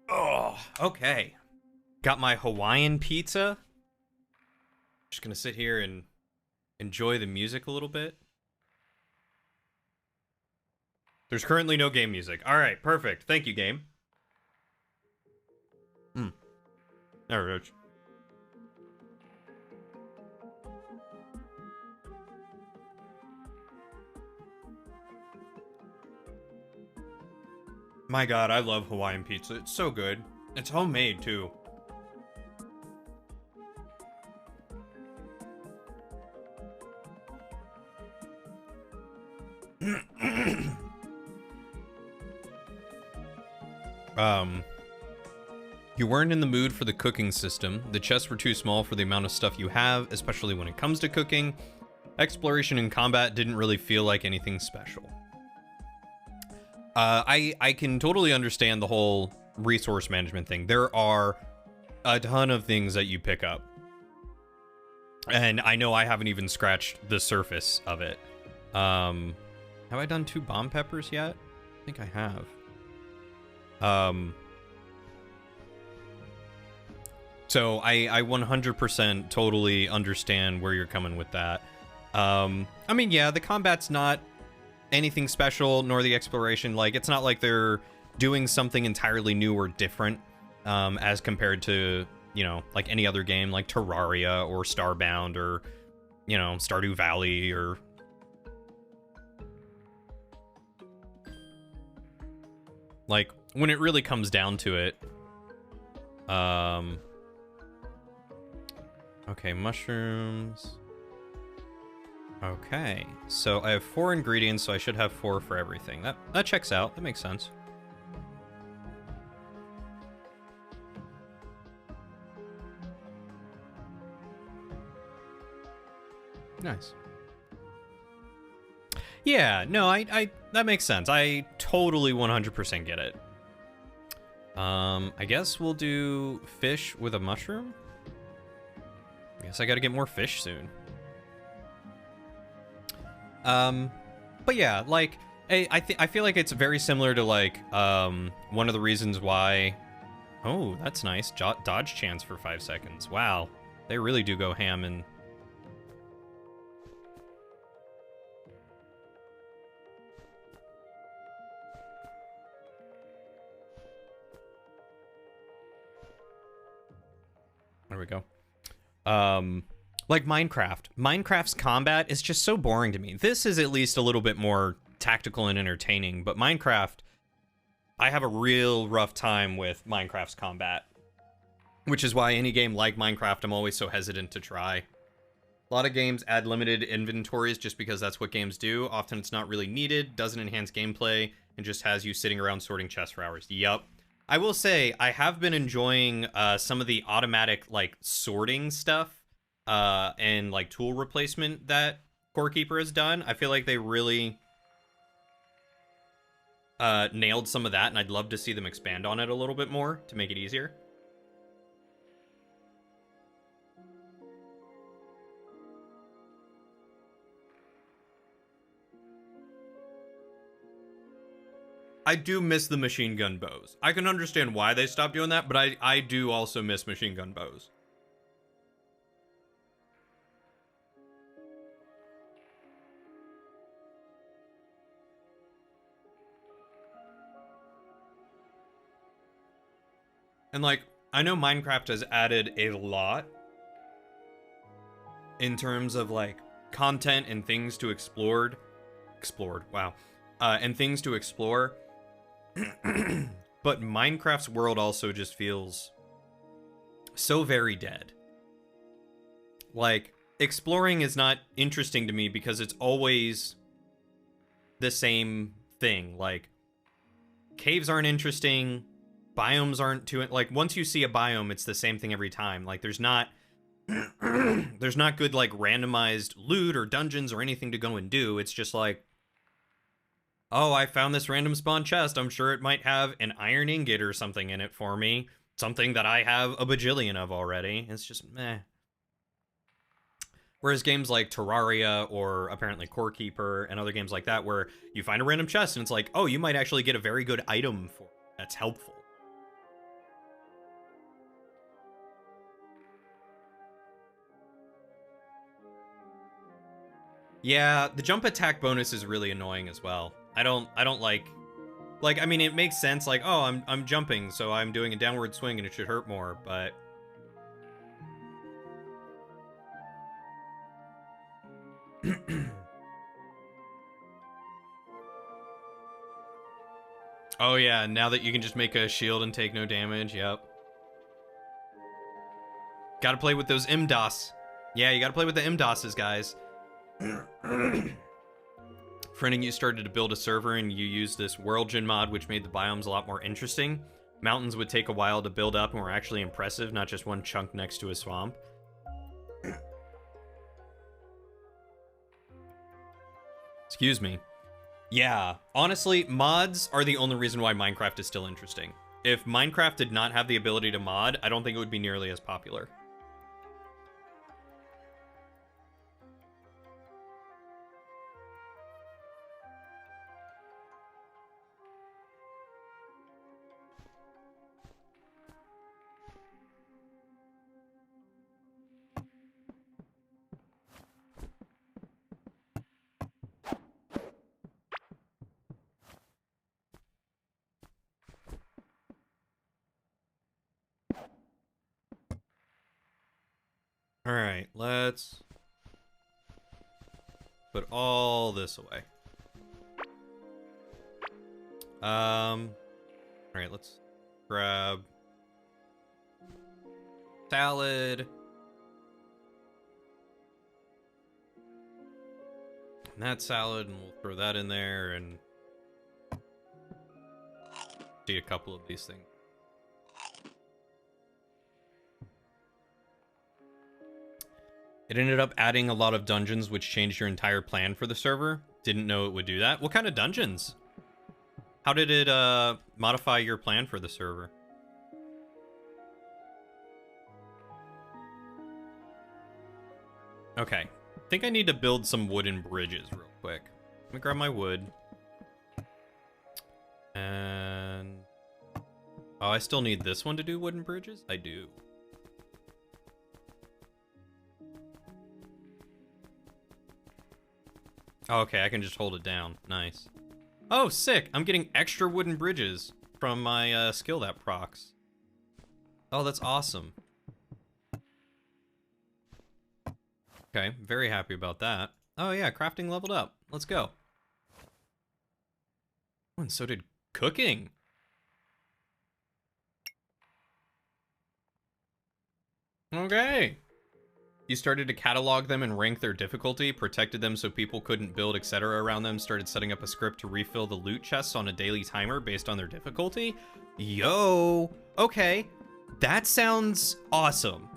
Oh, okay. Got my Hawaiian pizza. Just gonna sit here and enjoy the music a little bit. There's currently no game music. All right, perfect. Thank you, game. There we go. My God, I love Hawaiian pizza. It's so good. It's homemade, too. You weren't in the mood for the cooking system. The chests were too small for the amount of stuff you have, especially when it comes to cooking. Exploration and combat didn't really feel like anything special. I can totally understand the whole resource management thing. There are a ton of things that you pick up. And I know I haven't even scratched the surface of it. Have I done 2 bomb peppers yet? I think I have. So I 100% totally understand where you're coming with that. I mean, yeah, the combat's not anything special, nor the exploration. Like, it's not like they're doing something entirely new or different, as compared to, you know, like any other game, like Terraria or Starbound or, you know, Stardew Valley or... Like, when it really comes down to it, okay, mushrooms. Okay, so I have 4 ingredients, so I should have 4 for everything. That checks out. That makes sense. Nice. Yeah, no, I that makes sense. I totally 100% get it. I guess we'll do fish with a mushroom. I guess I gotta get more fish soon. But yeah, like, I feel like it's very similar to, like, one of the reasons why... Oh, that's nice. Dodge chance for 5 seconds. Wow. They really do go ham and... There we go. Like Minecraft. Minecraft's combat is just so boring to me. This is at least a little bit more tactical and entertaining, but Minecraft, I have a real rough time with Minecraft's combat, which is why any game like Minecraft, I'm always so hesitant to try. A lot of games add limited inventories just because that's what games do. Often it's not really needed, doesn't enhance gameplay, and just has you sitting around sorting chests for hours. Yup. I will say, I have been enjoying some of the automatic, like, sorting stuff and, like, tool replacement that Core Keeper has done. I feel like they really nailed some of that, and I'd love to see them expand on it a little bit more to make it easier. I do miss the machine gun bows. I can understand why they stopped doing that, but I do also miss machine gun bows. And, like, I know Minecraft has added a lot in terms of, like, content and things to explored, wow. And things to explore. But Minecraft's world also just feels so very dead. Like, exploring is not interesting to me because it's always the same thing. Like, caves aren't interesting, biomes aren't too... Like, once you see a biome, it's the same thing every time. Like, there's not... there's not good, like, randomized loot or dungeons or anything to go and do. It's just like... Oh, I found this random spawn chest. I'm sure it might have an iron ingot or something in it for me. Something that I have a bajillion of already. It's just meh. Whereas games like Terraria or apparently Core Keeper and other games like that where you find a random chest and it's like, oh, you might actually get a very good item for it. That's helpful. Yeah, the jump attack bonus is really annoying as well. I don't like, I mean, it makes sense, like, oh, I'm jumping, so I'm doing a downward swing and it should hurt more, but... Oh yeah, now that you can just make a shield and take no damage, yep. Gotta play with those MDOS. Yeah, you gotta play with the MDOSs, guys. Friend and you started to build a server and you used this WorldGen mod, which made the biomes a lot more interesting. Mountains would take a while to build up and were actually impressive, not just one chunk next to a swamp. Excuse me. Yeah, honestly, mods are the only reason why Minecraft is still interesting. If Minecraft did not have the ability to mod, I don't think it would be nearly as popular. All right, let's put all this away. All right, let's grab salad. And that salad, and we'll throw that in there and see a couple of these things. It ended up adding a lot of dungeons, which changed your entire plan for the server. Didn't know it would do that. What kind of dungeons? How did it modify your plan for the server? Okay. I think I need to build some wooden bridges real quick. Let me grab my wood. And... oh, I still need this one to do wooden bridges? I do. Oh, okay, I can just hold it down. Nice. Oh, sick! I'm getting extra wooden bridges from my skill that procs. Oh, that's awesome. Okay, very happy about that. Oh yeah, crafting leveled up. Let's go. Oh, and so did cooking. Okay. You started to catalog them and rank their difficulty, protected them so people couldn't build, etc. around them, started setting up a script to refill the loot chests on a daily timer based on their difficulty. Yo! Okay. That sounds awesome.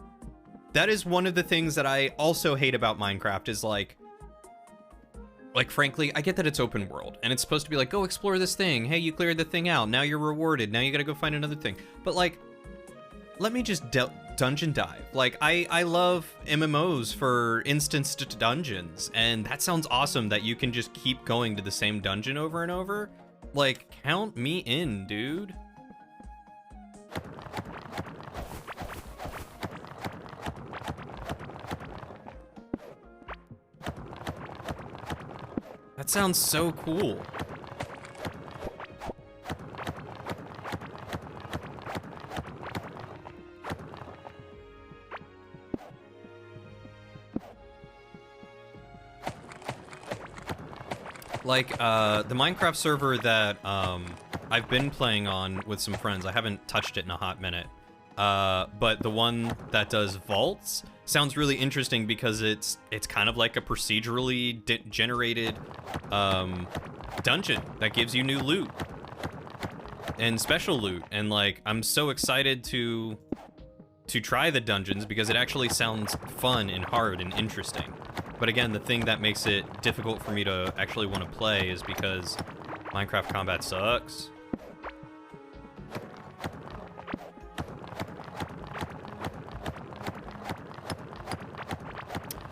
That is one of the things that I also hate about Minecraft is like, frankly, I get that it's open world, and it's supposed to be like, go explore this thing. Hey, you cleared the thing out. Now you're rewarded. Now you gotta go find another thing. But like, let me just dungeon dive. Like, I love MMOs for instanced dungeons, and that sounds awesome that you can just keep going to the same dungeon over and over. Like, count me in, dude. That sounds so cool. Like, the Minecraft server that I've been playing on with some friends, I haven't touched it in a hot minute, but the one that does vaults sounds really interesting because it's kind of like a procedurally generated dungeon that gives you new loot and special loot, and like, I'm so excited to try the dungeons because it actually sounds fun and hard and interesting. But again, the thing that makes it difficult for me to actually want to play is because Minecraft combat sucks.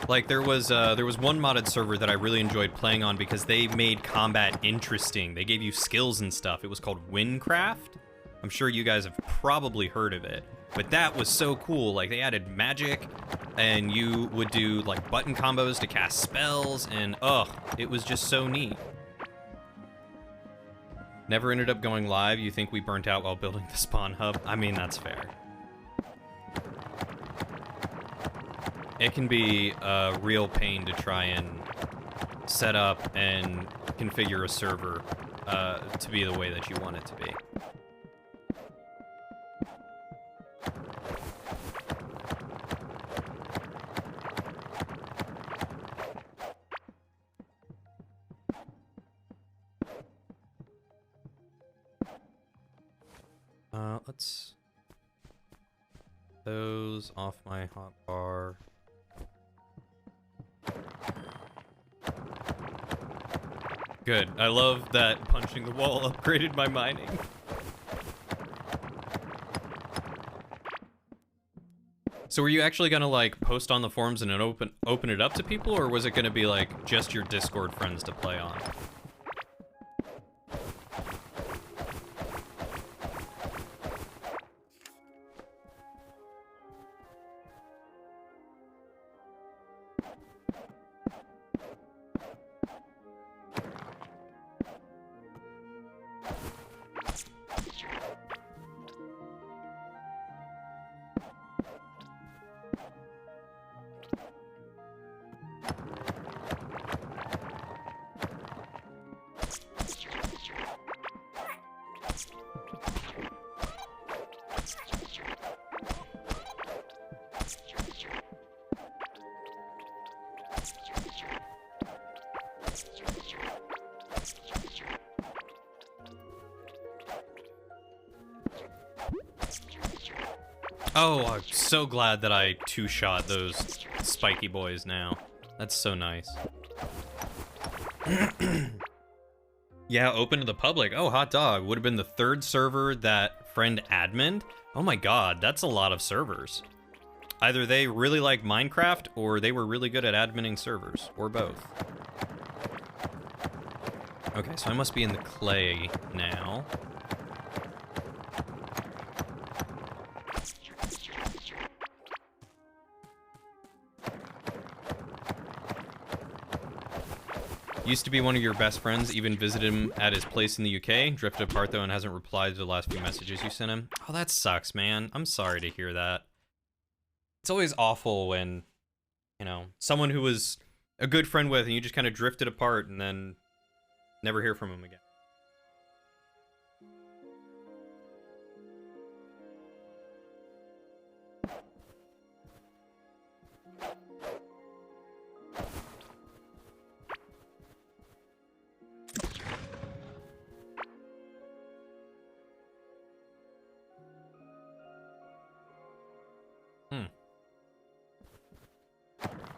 Like, there was one modded server that I really enjoyed playing on because they made combat interesting. They gave you skills and stuff. It was called Windcraft. I'm sure you guys have probably heard of it. But that was so cool. Like, they added magic, and you would do, like, button combos to cast spells, and, ugh, it was just so neat. Never ended up going live. You think we burnt out while building the spawn hub? I mean, that's fair. It can be a real pain to try and set up and configure a server to be the way that you want it to be. Let's those off my hotbar. Good. I love that punching the wall upgraded my mining. So were you actually gonna like post on the forums and then open it up to people, or was it gonna be like just your Discord friends to play on? Oh, I'm so glad that I two-shot those spiky boys now. That's so nice. Yeah, open to the public. Oh, hot dog. Would have been the 3rd server that friend admined. Oh my god, that's a lot of servers. Either they really like Minecraft, or they were really good at adminning servers, or both. Okay, so I must be in the clay now. Used to be one of your best friends, even visited him at his place in the UK. Drifted apart though and hasn't replied to the last few messages you sent him. Oh, that sucks, man. I'm sorry to hear that. It's always awful when, you know, someone who was a good friend with and you just kind of drifted apart and then never hear from him again.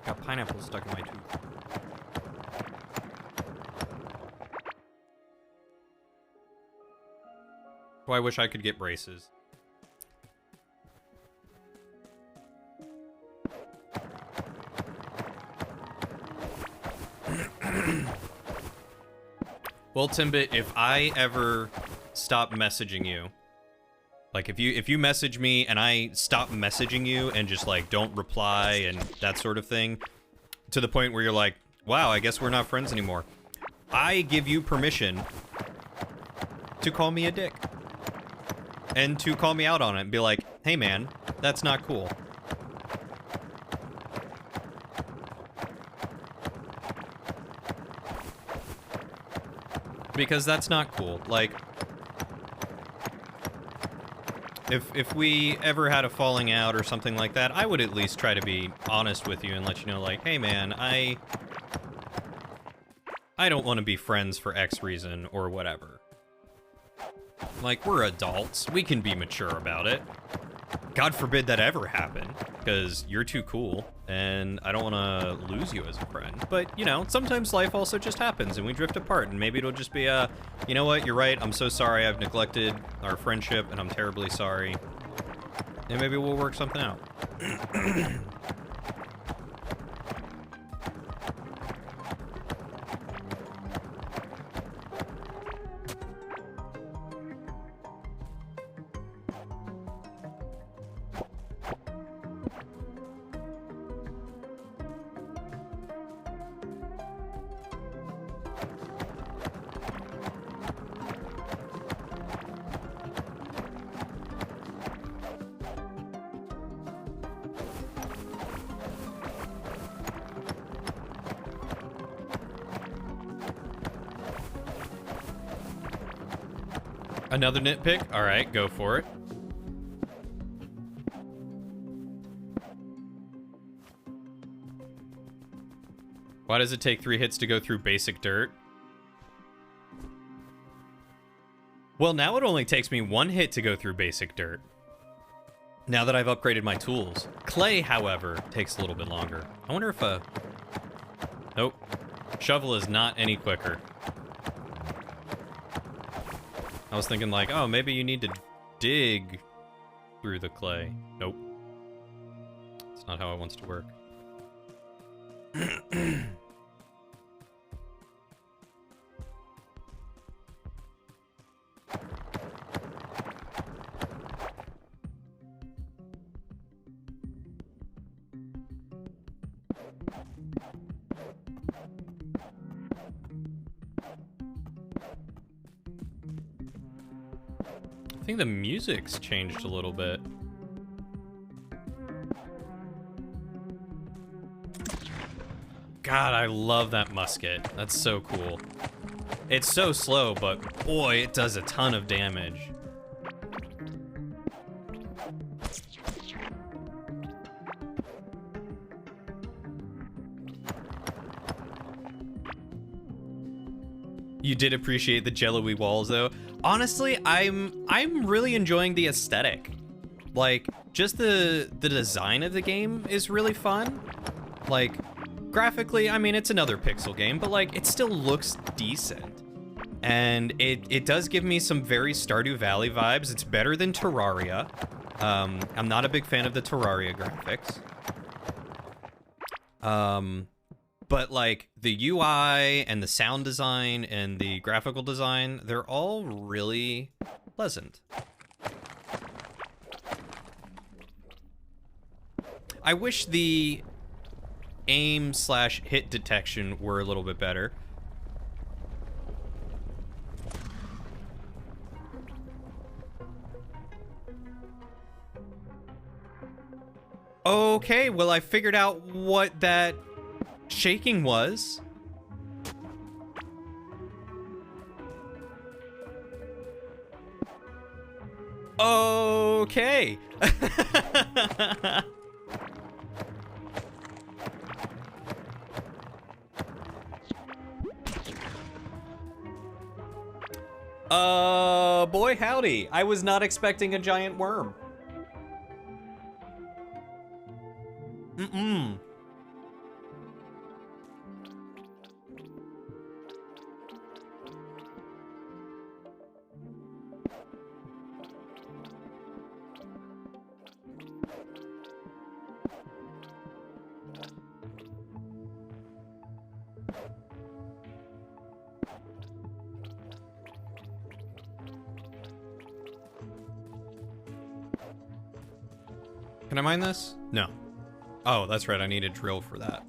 Got pineapple stuck in my tooth. Oh, I wish I could get braces. Well, Timbit, if I ever stop messaging you, like if you message me and I stop messaging you and just like don't reply and that sort of thing, to the point where you're like, wow, I guess we're not friends anymore, I give you permission to call me a dick. And to call me out on it and be like, hey man, that's not cool. Because that's not cool. Like, if we ever had a falling out or something like that, I would at least try to be honest with you and let you know, like, hey man, I don't want to be friends for X reason or whatever. Like, we're adults. We can be mature about it. God forbid that ever happen, because you're too cool, and I don't want to lose you as a friend. But, you know, sometimes life also just happens, and we drift apart, and maybe it'll just be you know what, you're right, I'm so sorry I've neglected our friendship, and I'm terribly sorry. And maybe we'll work something out. Another nitpick? Alright, go for it. Why does it take 3 hits to go through basic dirt? Well, now it only takes me 1 hit to go through basic dirt. Now that I've upgraded my tools. Clay, however, takes a little bit longer. I wonder if Nope. Shovel is not any quicker. I was thinking like, oh, maybe you need to dig through the clay. Nope. That's not how it wants to work. I think the music's changed a little bit. God, I love that musket. That's so cool. It's so slow, but boy, it does a ton of damage. You did appreciate the jello-y walls, though. Honestly, I'm really enjoying the aesthetic. Like, just the design of the game is really fun. Like, graphically, I mean, it's another pixel game, but like, it still looks decent. And it does give me some very Stardew Valley vibes. It's better than Terraria. I'm not a big fan of the Terraria graphics. But like the UI and the sound design and the graphical design, they're all really pleasant. I wish the aim/hit detection were a little bit better. Okay, well, I figured out what that shaking was. Okay. Boy howdy. I was not expecting a giant worm. Mm-mm. Can I mine this? No. Oh, that's right. I need a drill for that.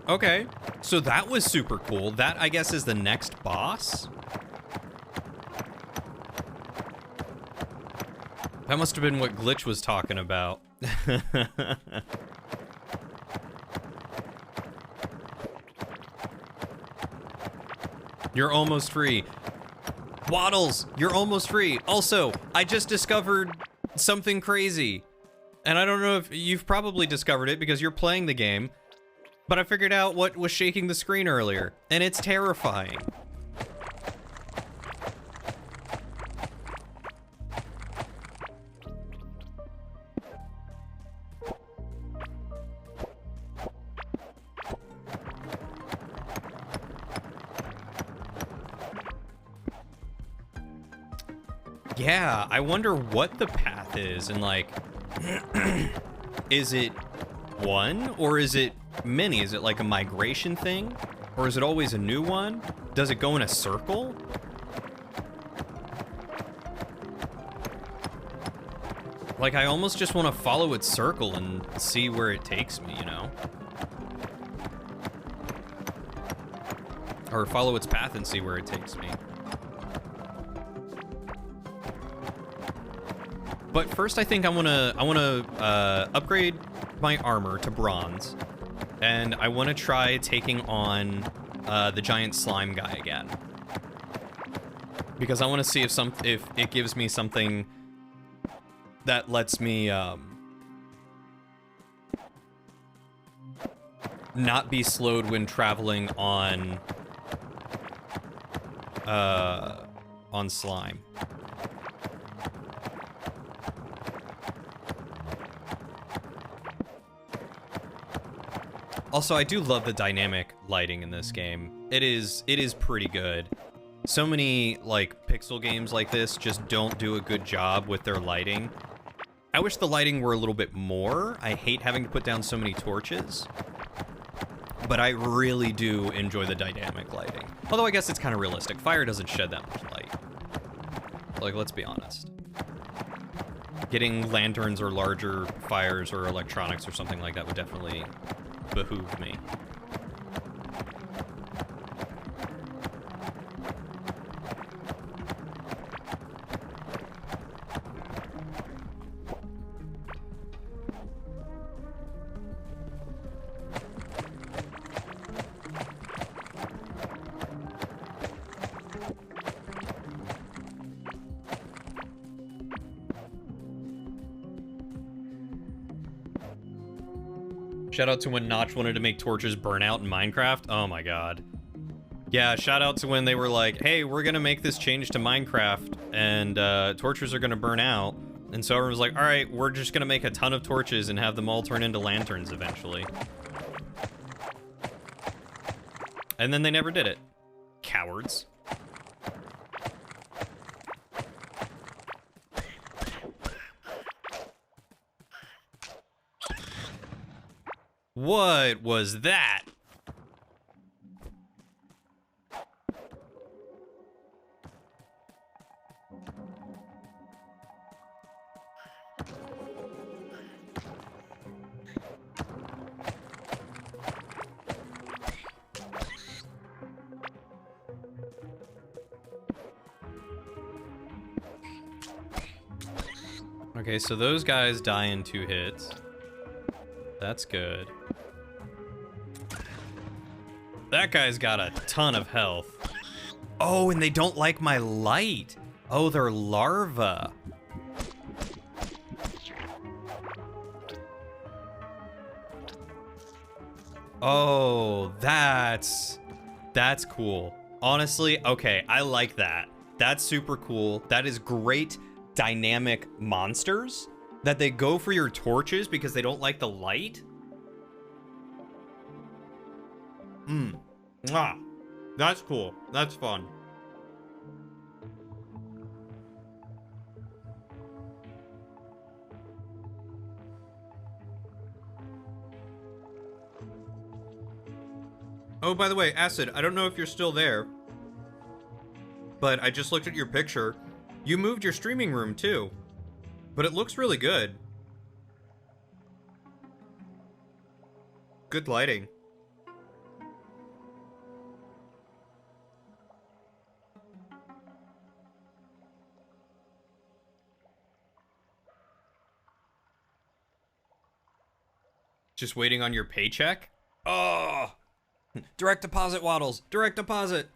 Okay. So that was super cool. That, I guess, is the next boss. That must have been what Glitch was talking about. You're almost free. Waddles, you're almost free. Also, I just discovered something crazy. And I don't know if you've probably discovered it because you're playing the game, but I figured out what was shaking the screen earlier, and it's terrifying. Yeah, I wonder what the path is, and like, is it one or is it many? Is it like a migration thing? Or is it always a new one? Does it go in a circle? Like, I almost just want to follow its circle and see where it takes me, you know? Or follow its path and see where it takes me. But first, I think I wanna upgrade my armor to bronze, and I wanna try taking on the giant slime guy again, because I wanna see if it gives me something that lets me not be slowed when traveling on slime. Also, I do love the dynamic lighting in this game. It is pretty good. So many, like, pixel games like this just don't do a good job with their lighting. I wish the lighting were a little bit more. I hate having to put down so many torches. But I really do enjoy the dynamic lighting. Although I guess it's kind of realistic. Fire doesn't shed that much light. Like, let's be honest. Getting lanterns or larger fires or electronics or something like that would definitely behoove me. Shout out to when Notch wanted to make torches burn out in Minecraft. Oh my god. Yeah, shout out to when they were like, hey, we're gonna make this change to Minecraft, and torches are gonna burn out. And so everyone was like, all right, we're just gonna make a ton of torches and have them all turn into lanterns eventually. And then they never did it. Cowards. What was that? Okay, so those guys die in 2 hits. That's good. That guy's got a ton of health. Oh, and they don't like my light. Oh, they're larvae. Oh, that's cool. Honestly, okay, I like that. That's super cool. That is great dynamic monsters that they go for your torches because they don't like the light. That's cool. That's fun. Oh, by the way, Acid, I don't know if you're still there, but I just looked at your picture. You moved your streaming room too, but it looks really good. Good lighting. Just waiting on your paycheck? Oh! Direct deposit, Waddles. Direct deposit.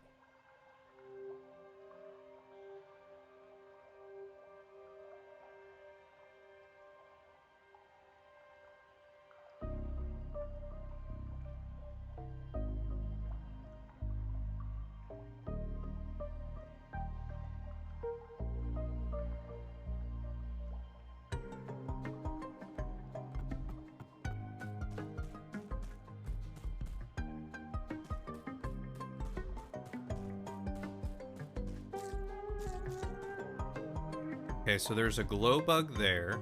Okay, so there's a glow bug there.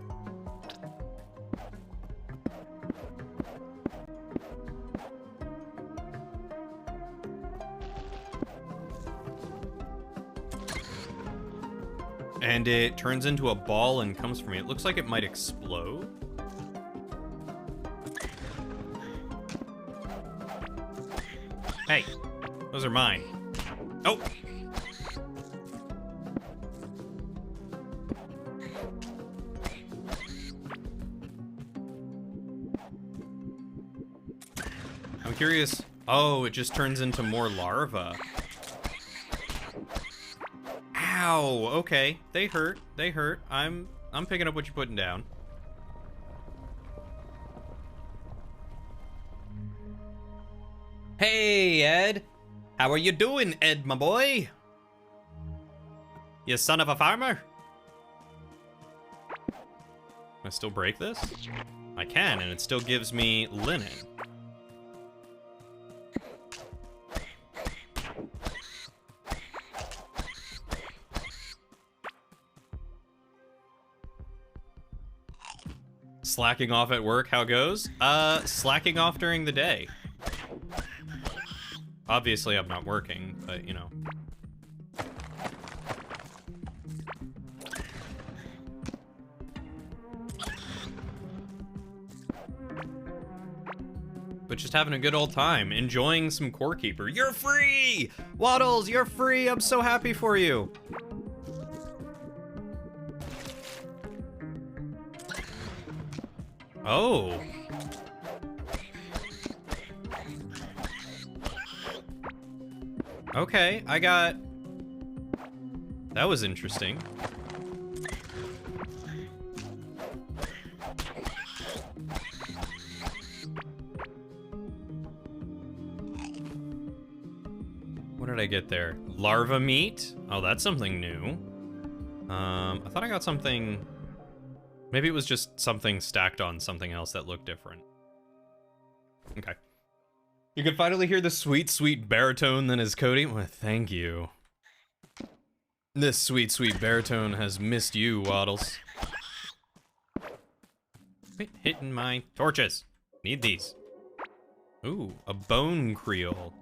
And it turns into a ball and comes for me. It looks like it might explode. Hey, those are mine. Oh! I'm curious. Oh, it just turns into more larvae. Ow, okay. They hurt. They hurt. I'm picking up what you're putting down. Hey, Ed. How are you doing, Ed, my boy? You son of a farmer? Can I still break this? I can, and it still gives me linen. Slacking off at work, how goes? Slacking off during the day. Obviously, I'm not working, but, you know. But just having a good old time, enjoying some Core Keeper. You're free! Waddles, you're free! I'm so happy for you! Oh. Okay, I got... That was interesting. What I get there? Larva meat? Oh, that's something new. I thought I got something... Maybe it was just something stacked on something else that looked different. Okay. You can finally hear the sweet, sweet baritone that is Cody. Well, thank you. This sweet, sweet baritone has missed you, Waddles. Quit hitting my torches. Need these. Ooh, a bone creole.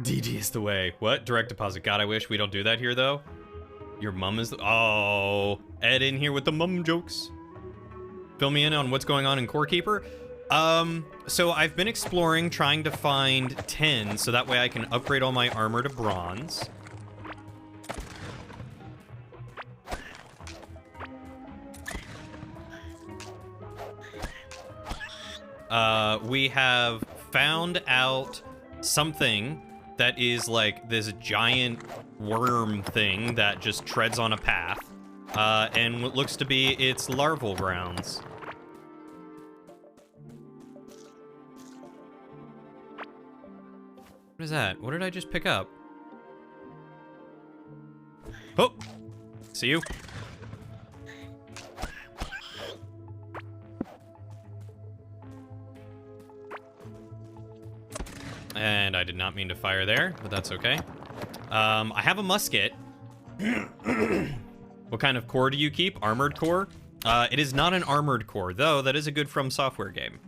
DD is the way. What? Direct deposit. God, I wish we don't do that here, though. Your mum is the... Oh, Ed in here with the mum jokes. Fill me in on what's going on in Core Keeper. So I've been exploring, trying to find 10, so that way I can upgrade all my armor to bronze. We have found out something that is like this giant worm thing that just treads on a path, and what looks to be its larval grounds. What is that? What did I just pick up? Oh! See you. And I did not mean to fire there, but that's okay. I have a musket. What kind of core do you keep? Armored core? It is not an armored core, though that is a good From Software game.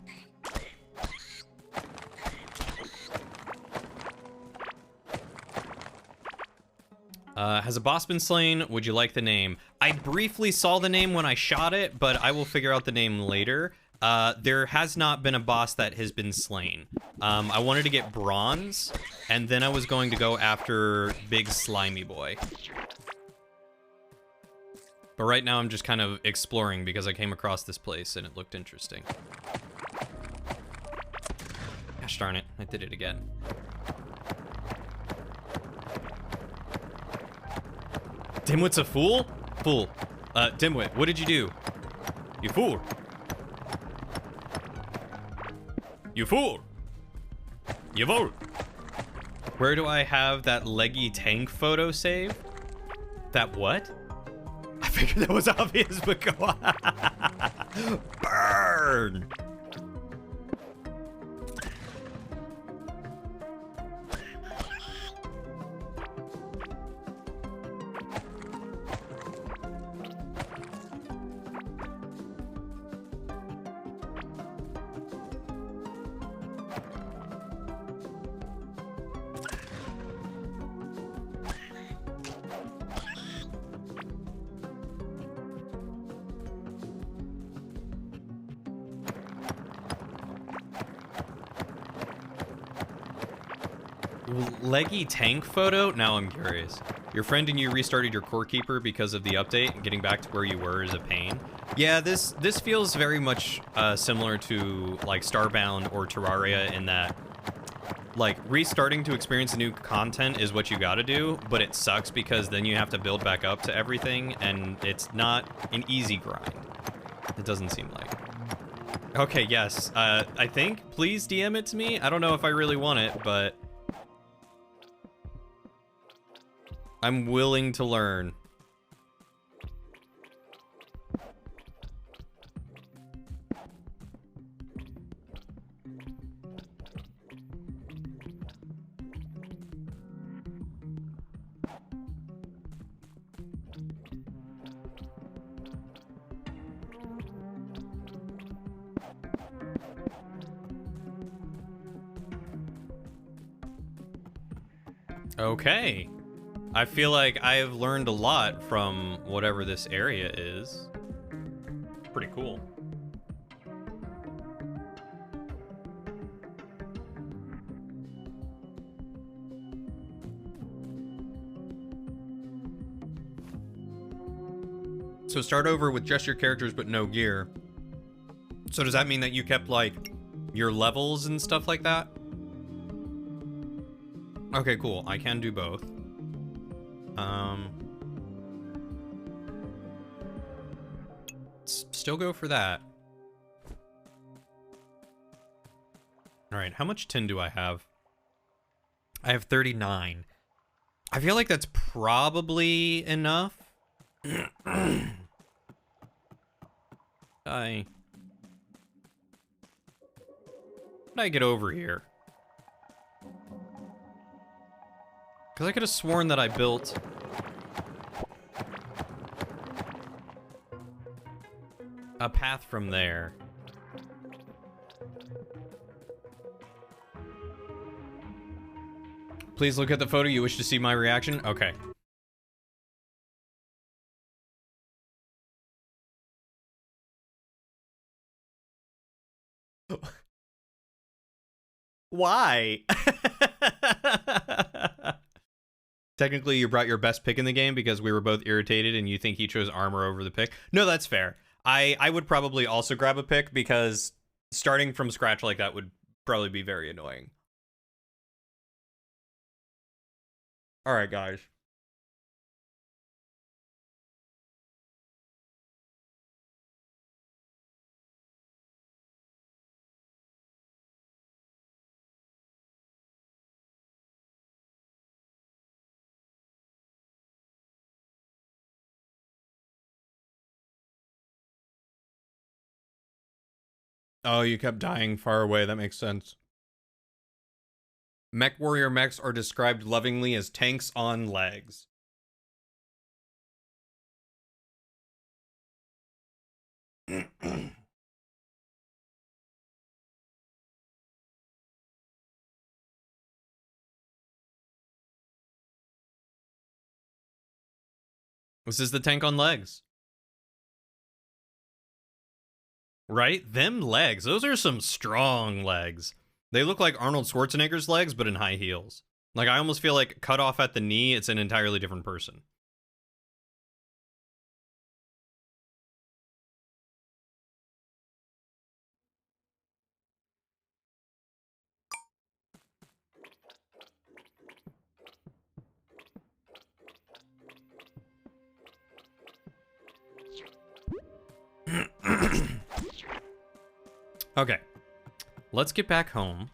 Has a boss been slain? Would you like the name? I briefly saw the name when I shot it, but I will figure out the name later. There has not been a boss that has been slain. I wanted to get bronze, and then I was going to go after Big Slimy Boy. But right now I'm just kind of exploring because I came across this place and it looked interesting. Gosh darn it, I did it again. Dimwit's a fool? Fool. Dimwit, what did you do? You fool. You fool! You fool! Where do I have that leggy tank photo saved? That what? I figured that was obvious, but go on. Burn! Leggy tank photo? Now I'm curious. Your friend and you restarted your Core Keeper because of the update, and getting back to where you were is a pain. Yeah, this feels very much similar to like Starbound or Terraria in that like restarting to experience the new content is what you gotta do, but it sucks because then you have to build back up to everything, and it's not an easy grind. It doesn't seem like. Okay, yes. I think please DM it to me. I don't know if I really want it, but I'm willing to learn. Okay. I feel like I have learned a lot from whatever this area is. Pretty cool. So start over with just your characters but no gear. So does that mean that you kept like your levels and stuff like that? Okay, cool. I can do both. still go for that. All right, how much tin do I have? I have 39. I feel like that's probably enough. How'd I get over here? Because I could have sworn that I built a path from there. Please look at the photo. You wish to see my reaction? Okay. Why? Technically, you brought your best pick in the game because we were both irritated and you think he chose armor over the pick. No, that's fair. I would probably also grab a pick because starting from scratch like that would probably be very annoying. All right, guys. Oh, you kept dying far away. That makes sense. Mech warrior mechs are described lovingly as tanks on legs. This is the tank on legs. Right? Them legs. Those are some strong legs. They look like Arnold Schwarzenegger's legs, but in high heels. Like, I almost feel like cut off at the knee, it's an entirely different person. Okay. Let's get back home.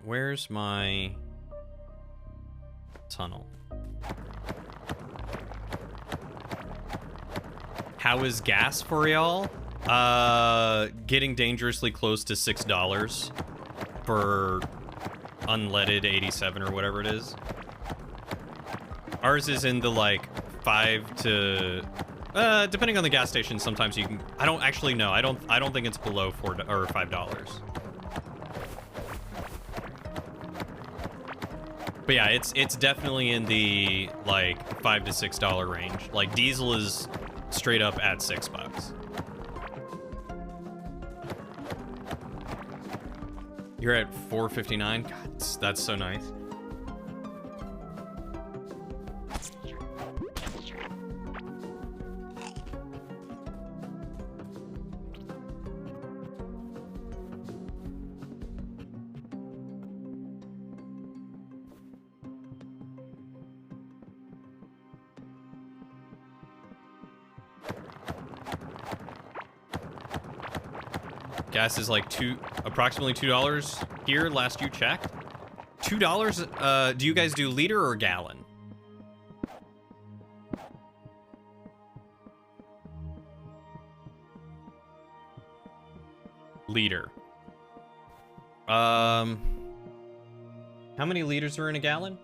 Where's my tunnel? How is gas for y'all? Getting dangerously close to $6 for unleaded 87 or whatever it is. Ours is in the like 5 to depending on the gas station, sometimes you can. I don't actually know. I don't think it's below $4 or $5. But yeah, it's definitely in the like $5 to $6 range. Like diesel is straight up at $6. You're at $4.59. God, that's so nice. Gas is like approximately $2 here last you checked. $2? Do you guys do liter or gallon? Liter. How many liters are in a gallon?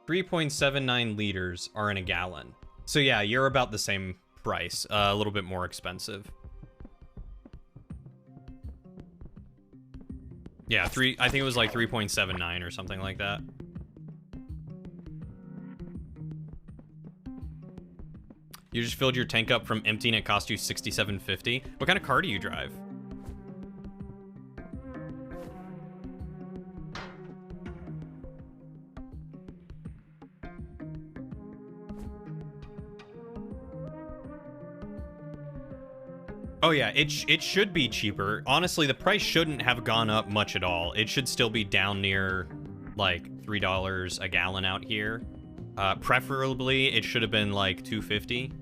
3.79 liters are in a gallon. So yeah, you're about the same price, a little bit more expensive. Yeah, I think it was like 3.79 or something like that. You just filled your tank up from empty and it cost you $67.50. What kind of car do you drive? Oh yeah, it should be cheaper. Honestly, the price shouldn't have gone up much at all. It should still be down near like $3 a gallon out here. Preferably, it should have been like $2.50.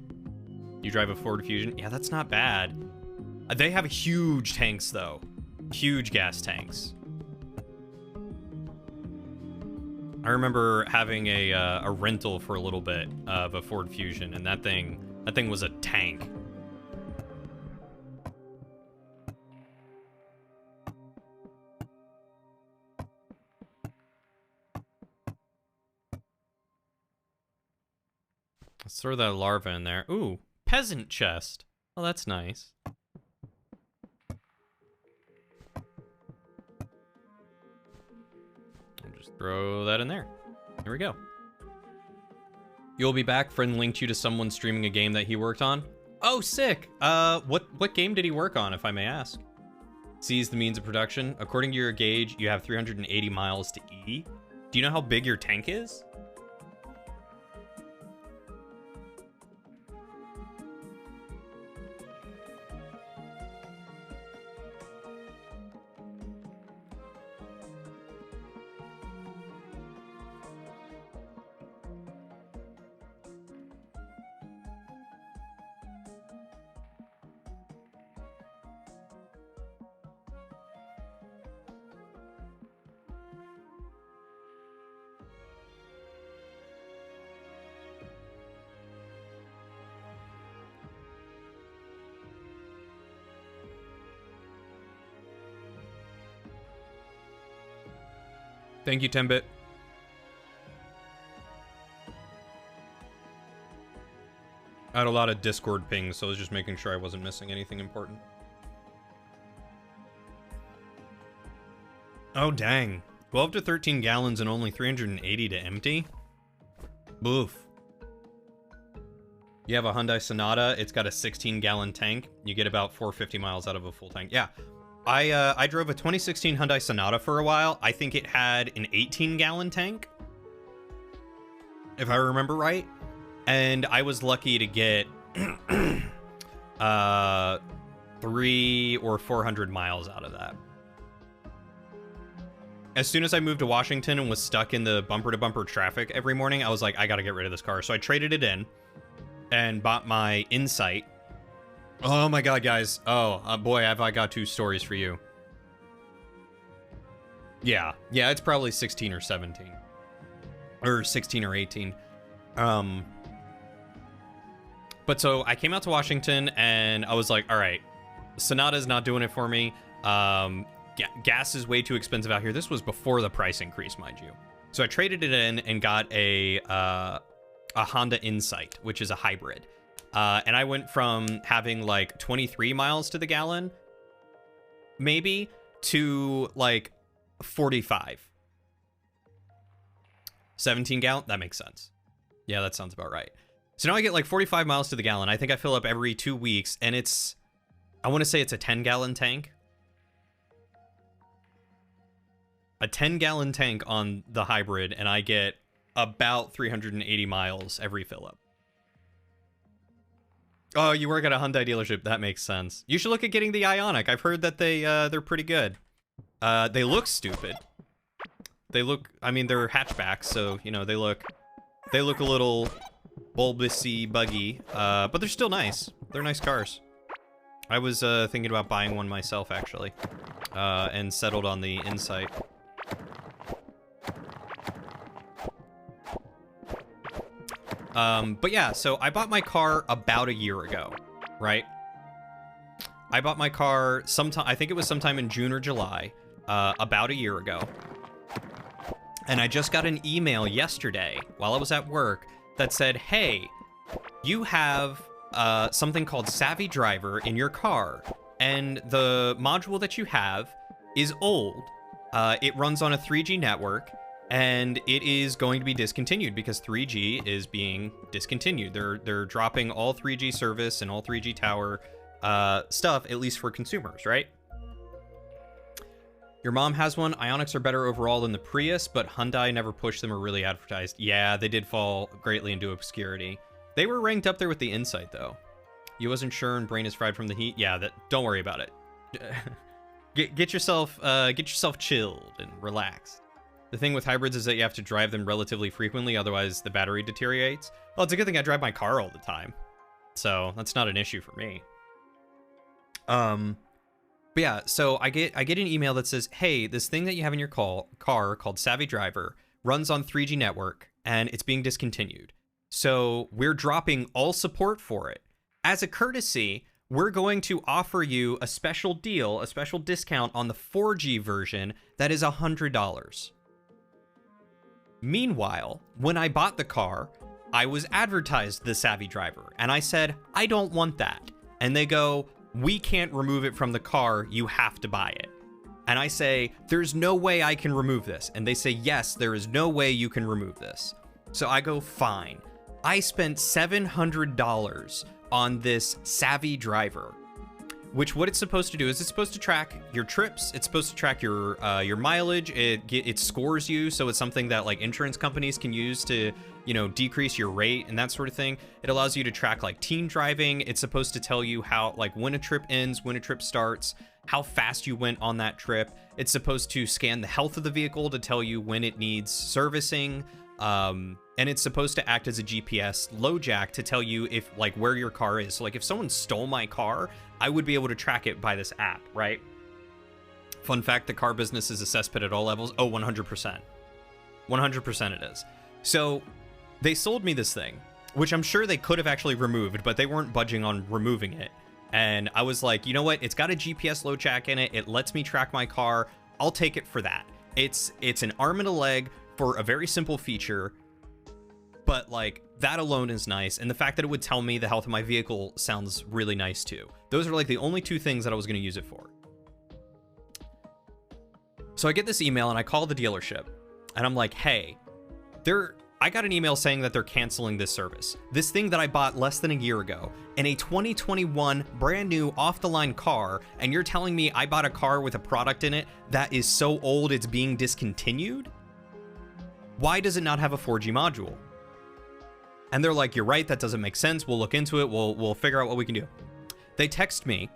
You drive a Ford Fusion? Yeah, that's not bad. They have huge tanks, though. Huge gas tanks. I remember having a rental for a little bit of a Ford Fusion, and that thing was a tank. Let's throw that larva in there. Ooh, peasant chest. Oh, that's nice. I'll just throw that in there. Here we go. You'll be back. Friend linked you to someone streaming a game that he worked on. Oh, sick. What game did he work on, if I may ask? Seize the means of production. According to your gauge, you have 380 miles to E. Do you know how big your tank is? Thank you, 10-bit. I had a lot of Discord pings, so I was just making sure I wasn't missing anything important. Oh, dang. 12 to 13 gallons and only 380 to empty? Boof. You have a Hyundai Sonata. It's got a 16-gallon tank. You get about 450 miles out of a full tank. Yeah. I drove a 2016 Hyundai Sonata for a while. I think it had an 18-gallon tank, if I remember right. And I was lucky to get 300 or 400 miles out of that. As soon as I moved to Washington and was stuck in the bumper-to-bumper traffic every morning, I was like, I gotta get rid of this car. So I traded it in and bought my Insight. Oh my god, guys. Oh, boy, have I got two stories for you. Yeah, it's probably 16 or 17. Or 16 or 18. But so I came out to Washington and I was like, all right, Sonata's not doing it for me. Gas is way too expensive out here. This was before the price increase, mind you. So I traded it in and got a Honda Insight, which is a hybrid. And I went from having like 23 miles to the gallon, maybe, to like 45. 17 gallon? That makes sense. Yeah, that sounds about right. So now I get like 45 miles to the gallon. I think I fill up every 2 weeks, and it's, I want to say it's a 10-gallon tank. A 10-gallon tank on the hybrid, and I get about 380 miles every fill up. Oh, you work at a Hyundai dealership. That makes sense. You should look at getting the Ioniq. I've heard that they're pretty good. They look stupid. They look, I mean, they're hatchbacks, so, you know, they look a little bulbousy, buggy, but they're still nice. They're nice cars. I was thinking about buying one myself, actually, and settled on the Insight. But yeah, so I bought my car about a year ago, right? I bought my car sometime, I think it was sometime in June or July, about a year ago. And I just got an email yesterday while I was at work that said, hey, you have something called Savvy Driver in your car, and the module that you have is old. It runs on a 3G network, and it is going to be discontinued because 3G is being discontinued. They're dropping all 3G service and all 3G tower stuff, at least for consumers, right? Your mom has one. Ioniqs are better overall than the Prius, but Hyundai never pushed them or really advertised. Yeah, they did fall greatly into obscurity. They were ranked up there with the Insight, though. You wasn't sure and brain is fried from the heat? Yeah, don't worry about it. Get yourself chilled and relaxed. The thing with hybrids is that you have to drive them relatively frequently, otherwise the battery deteriorates. Well, it's a good thing I drive my car all the time. So that's not an issue for me. But yeah, so I get an email that says, hey, this thing that you have in your car called Savvy Driver runs on 3G network and it's being discontinued. So we're dropping all support for it. As a courtesy, we're going to offer you a special deal, a special discount on the 4G version that is $100. Meanwhile, when I bought the car, I was advertised the Savvy Driver, and I said, I don't want that. And they go, we can't remove it from the car, you have to buy it. And I say, there's no way I can remove this. And they say, yes, there is no way you can remove this. So I go, fine. I spent $700 on this Savvy Driver, which what it's supposed to do is it's supposed to track your trips. It's supposed to track your mileage. It scores you. So it's something that like insurance companies can use to, you know, decrease your rate and that sort of thing. It allows you to track like teen driving. It's supposed to tell you how, like when a trip ends, when a trip starts, how fast you went on that trip. It's supposed to scan the health of the vehicle to tell you when it needs servicing. And it's supposed to act as a GPS LoJack to tell you if like where your car is. So like if someone stole my car, I would be able to track it by this app, right? Fun fact, the car business is a cesspit at all levels. Oh, 100%. 100% it is. So they sold me this thing, which I'm sure they could have actually removed, but they weren't budging on removing it. And I was like, you know what? It's got a GPS LoJack in it. It lets me track my car. I'll take it for that. It's an arm and a leg for a very simple feature, but like that alone is nice. And the fact that it would tell me the health of my vehicle sounds really nice too. Those are like the only two things that I was going to use it for. So I get this email and I call the dealership and I'm like, hey, I got an email saying that they're canceling this service. This thing that I bought less than a year ago in a 2021 brand new off the line car. And you're telling me I bought a car with a product in it that is so old it's being discontinued? Why does it not have a 4G module? And they're like, you're right, that doesn't make sense. We'll look into it. We'll figure out what we can do. They text me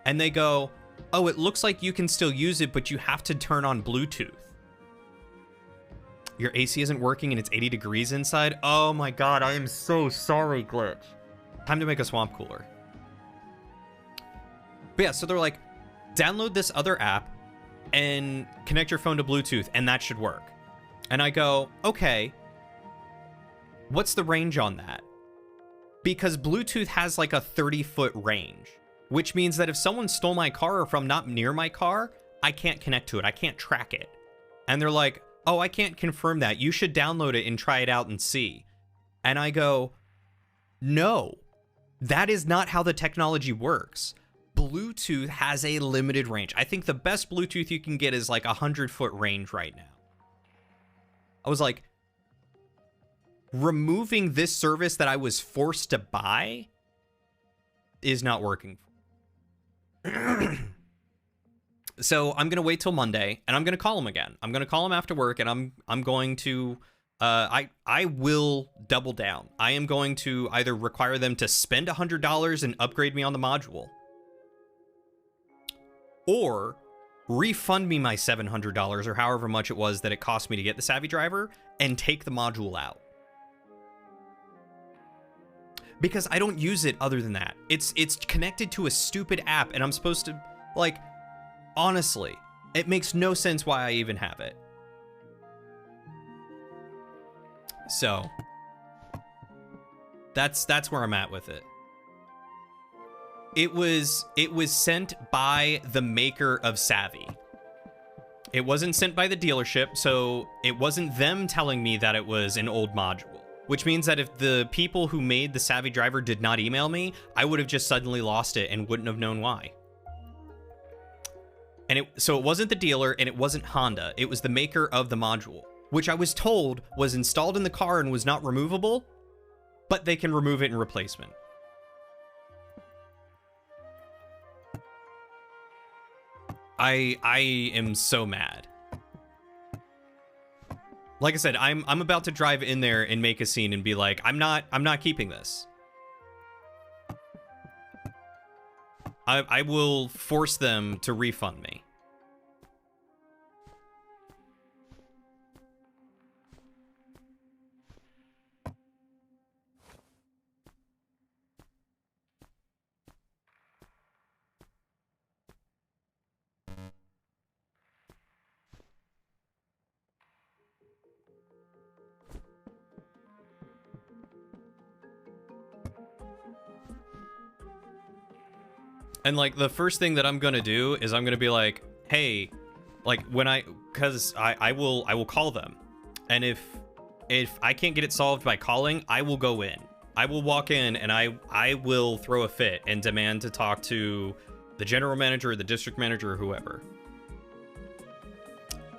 and they go, oh, it looks like you can still use it, but you have to turn on Bluetooth. Your AC isn't working and it's 80 degrees inside. Oh my God, I am so sorry, Glitch. Time to make a swamp cooler. But yeah, so they're like, download this other app and connect your phone to Bluetooth and that should work. And I go, okay, what's the range on that? Because Bluetooth has like a 30-foot range, which means that if someone stole my car or from not near my car, I can't connect to it. I can't track it. And they're like, oh, I can't confirm that. You should download it and try it out and see. And I go, no, that is not how the technology works. Bluetooth has a limited range. I think the best Bluetooth you can get is like 100-foot range right now. I was like, removing this service that I was forced to buy is not working. So I'm going to wait till Monday and I'm going to call him again. I'm going to call him after work and I'm going to, I will double down. I am going to either require them to spend $100 and upgrade me on the module, or refund me my $700 or however much it was that it cost me to get the Savvy Driver and take the module out. Because I don't use it other than that. It's connected to a stupid app and I'm supposed to, like, honestly, it makes no sense why I even have it. So that's where I'm at with it. It was sent by the maker of Savvy. It wasn't sent by the dealership, so it wasn't them telling me that it was an old module. Which means that if the people who made the Savvy Driver did not email me, I would have just suddenly lost it and wouldn't have known why. And so it wasn't the dealer and it wasn't Honda. It was the maker of the module, which I was told was installed in the car and was not removable, but they can remove it in replacement. I am so mad. Like I said, I'm about to drive in there and make a scene and be like, I'm not keeping this. I will force them to refund me. And like the first thing that I'm gonna do is I'm gonna be like, hey, like because I will call them, and if I can't get it solved by calling, I will go in. I will walk in and I will throw a fit and demand to talk to the general manager or the district manager or whoever.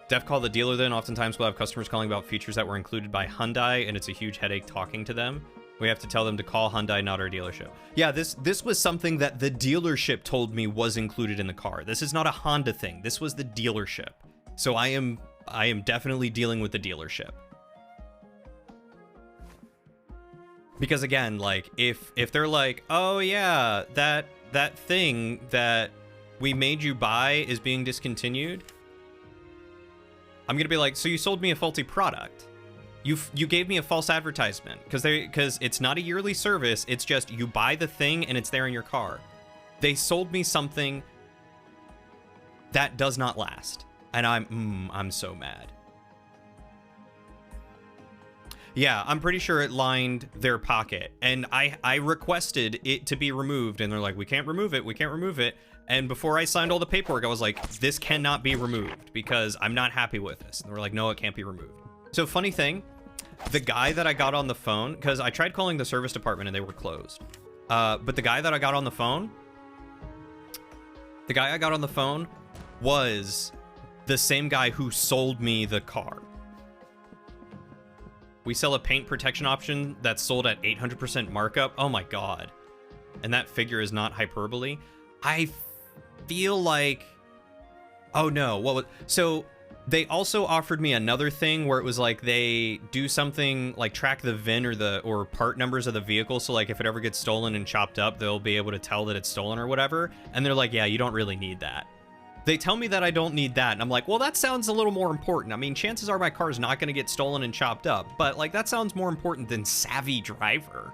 Def call the dealer then. Oftentimes we'll have customers calling about features that were included by Hyundai, and it's a huge headache talking to them. We have to tell them to call Hyundai, not our dealership. Yeah, this was something that the dealership told me was included in the car. This is not a Honda thing. This was the dealership. So I am definitely dealing with the dealership. Because again, like if they're like, "Oh yeah, that thing that we made you buy is being discontinued," I'm going to be like, "So you sold me a faulty product. You gave me a false advertisement because it's not a yearly service. It's just you buy the thing and it's there in your car. They sold me something that does not last, and I'm so mad." Yeah, I'm pretty sure it lined their pocket, and I requested it to be removed, and they're like, we can't remove it, we can't remove it. And before I signed all the paperwork, I was like, this cannot be removed because I'm not happy with this. And they were like, no, it can't be removed. So funny thing, the guy that I got on the phone, because I tried calling the service department and they were closed. But the guy that I got on the phone, was the same guy who sold me the car. We sell a paint protection option that's sold at 800% markup. Oh my God. And that figure is not hyperbole. I feel like, oh no, so they also offered me another thing where it was like they do something like track the VIN or part numbers of the vehicle. So like if it ever gets stolen and chopped up, they'll be able to tell that it's stolen or whatever. And they're like, yeah, you don't really need that. They tell me that I don't need that, and I'm like, well, that sounds a little more important. I mean, chances are my car is not going to get stolen and chopped up, but like that sounds more important than savvy driver.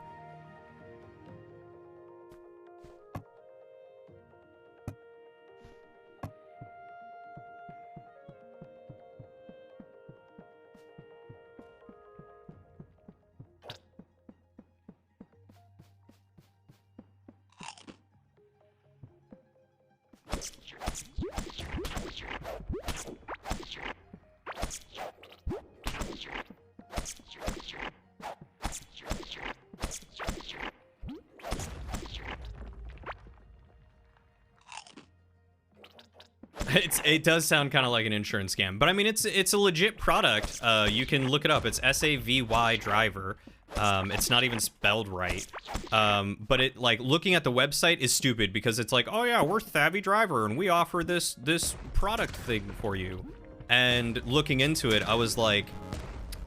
It does sound kind of like an insurance scam, but I mean, it's a legit product. You can look it up. It's SAVY driver. It's not even spelled right. But it, like, looking at the website is stupid because it's like, oh yeah, we're Savvy Driver and we offer this product thing for you. And looking into it, I was like,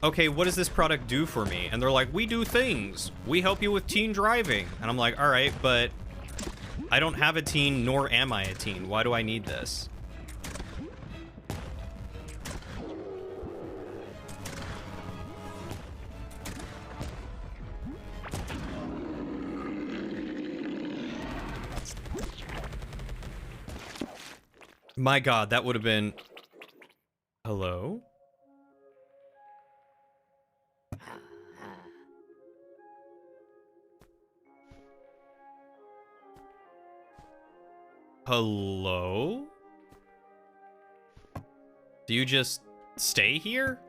okay, what does this product do for me? And they're like, we do things. We help you with teen driving. And I'm like, all right, but I don't have a teen, nor am I a teen. Why do I need this? My God, that would have been... Hello? Hello? Do you just stay here?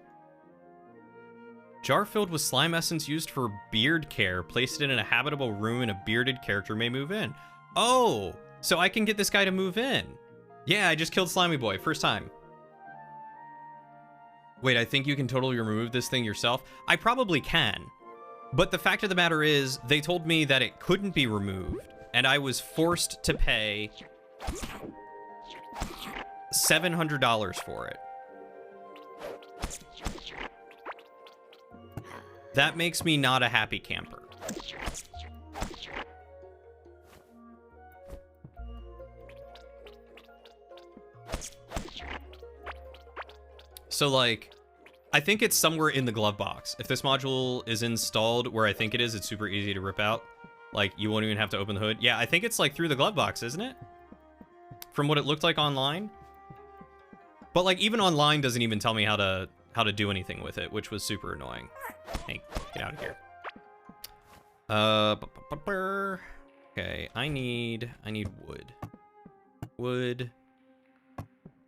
Jar filled with slime essence used for beard care. Place it in a habitable room and a bearded character may move in. Oh, so I can get this guy to move in. Yeah, I just killed Slimy Boy, first time. Wait, I think you can totally remove this thing yourself. I probably can. But the fact of the matter is, they told me that it couldn't be removed, and I was forced to pay $700 for it. That makes me not a happy camper. So, like, I think it's somewhere in the glove box. If this module is installed where I think it is, it's super easy to rip out. Like, you won't even have to open the hood. Yeah, I think it's, like, through the glove box, isn't it? From what it looked like online. But, like, even online doesn't even tell me how to do anything with it, which was super annoying. Hey, get out of here. Okay, I need wood. Wood.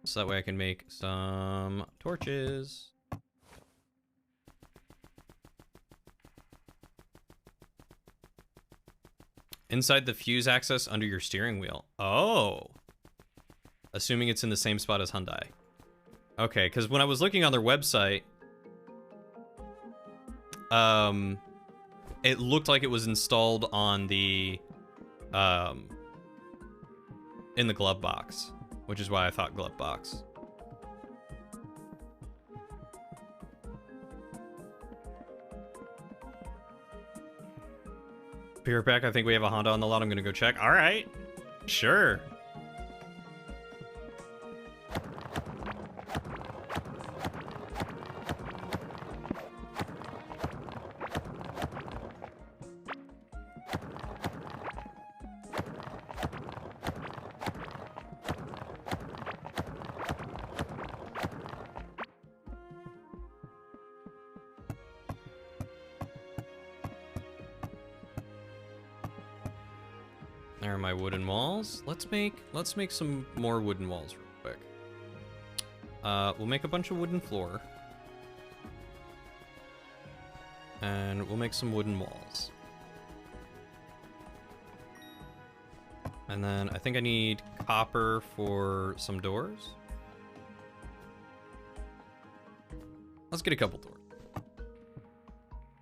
So that way I can make some torches. Inside the fuse access under your steering wheel. Oh. Assuming it's in the same spot as Hyundai. Okay, because when I was looking on their website, it looked like it was installed on the, in the glove box, which is why I thought glove box. Be right back. I think we have a Honda on the lot. I'm gonna go check. All right, sure. There are my wooden walls. Let's make some more wooden walls real quick. We'll make a bunch of wooden floor. And we'll make some wooden walls. And then I think I need copper for some doors. Let's get a couple doors.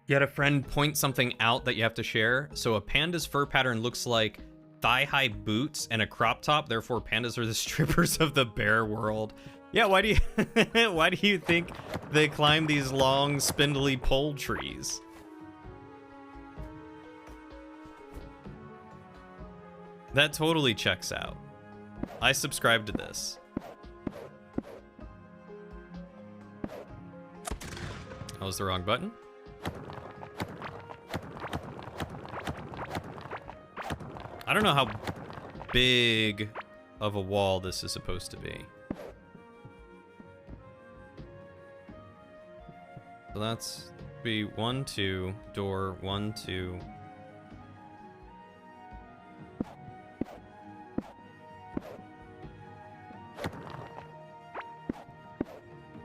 You had a friend point something out that you have to share. So a panda's fur pattern looks like thigh-high boots and a crop top. Therefore, pandas are the strippers of the bear world. Yeah, why do you why do you think they climb these long, spindly pole trees? That totally checks out. I subscribe to this. That was the wrong button. I don't know how big of a wall this is supposed to be. So that's be 1, 2, door, 1, 2.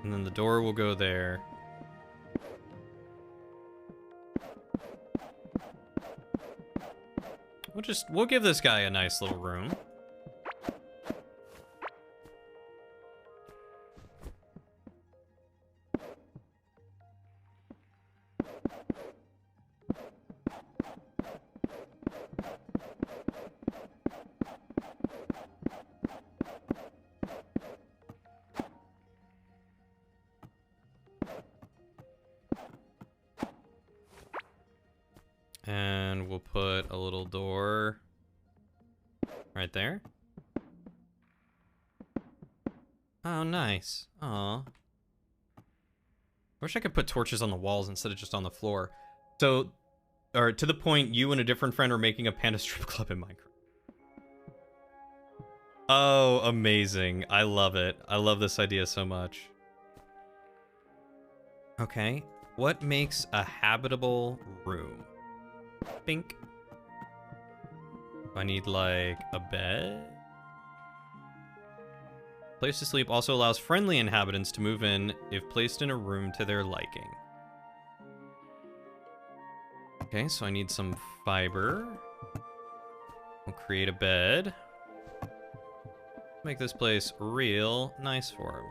And then the door will go there. We'll give this guy a nice little room. And we'll put a little door right there. Oh, nice. Aw. I wish I could put torches on the walls instead of just on the floor. So, or to the point, you and a different friend are making a panda strip club in Minecraft. Oh, amazing. I love it. I love this idea so much. Okay. What makes a habitable room? Bink. I need, like, a bed? Place to sleep also allows friendly inhabitants to move in if placed in a room to their liking. Okay, so I need some fiber. We'll create a bed. Make this place real nice for him.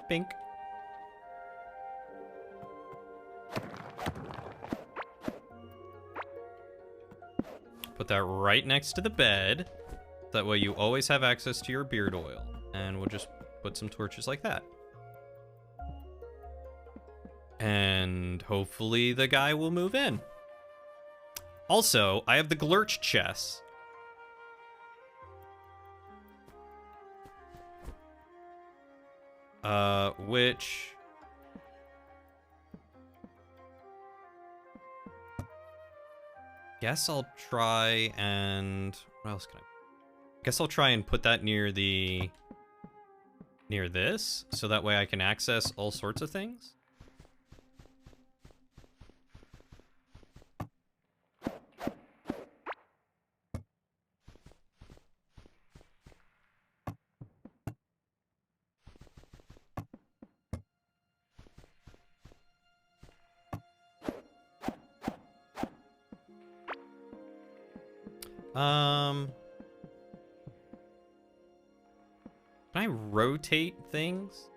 Bink. Put that right next to the bed. That way you always have access to your beard oil. And we'll just put some torches like that. And hopefully the guy will move in. Also, I have the Glurch chest. Which... guess I'll try and... what else can I... guess I'll try and put that near the... near this, so that way I can access all sorts of things. Can I rotate things?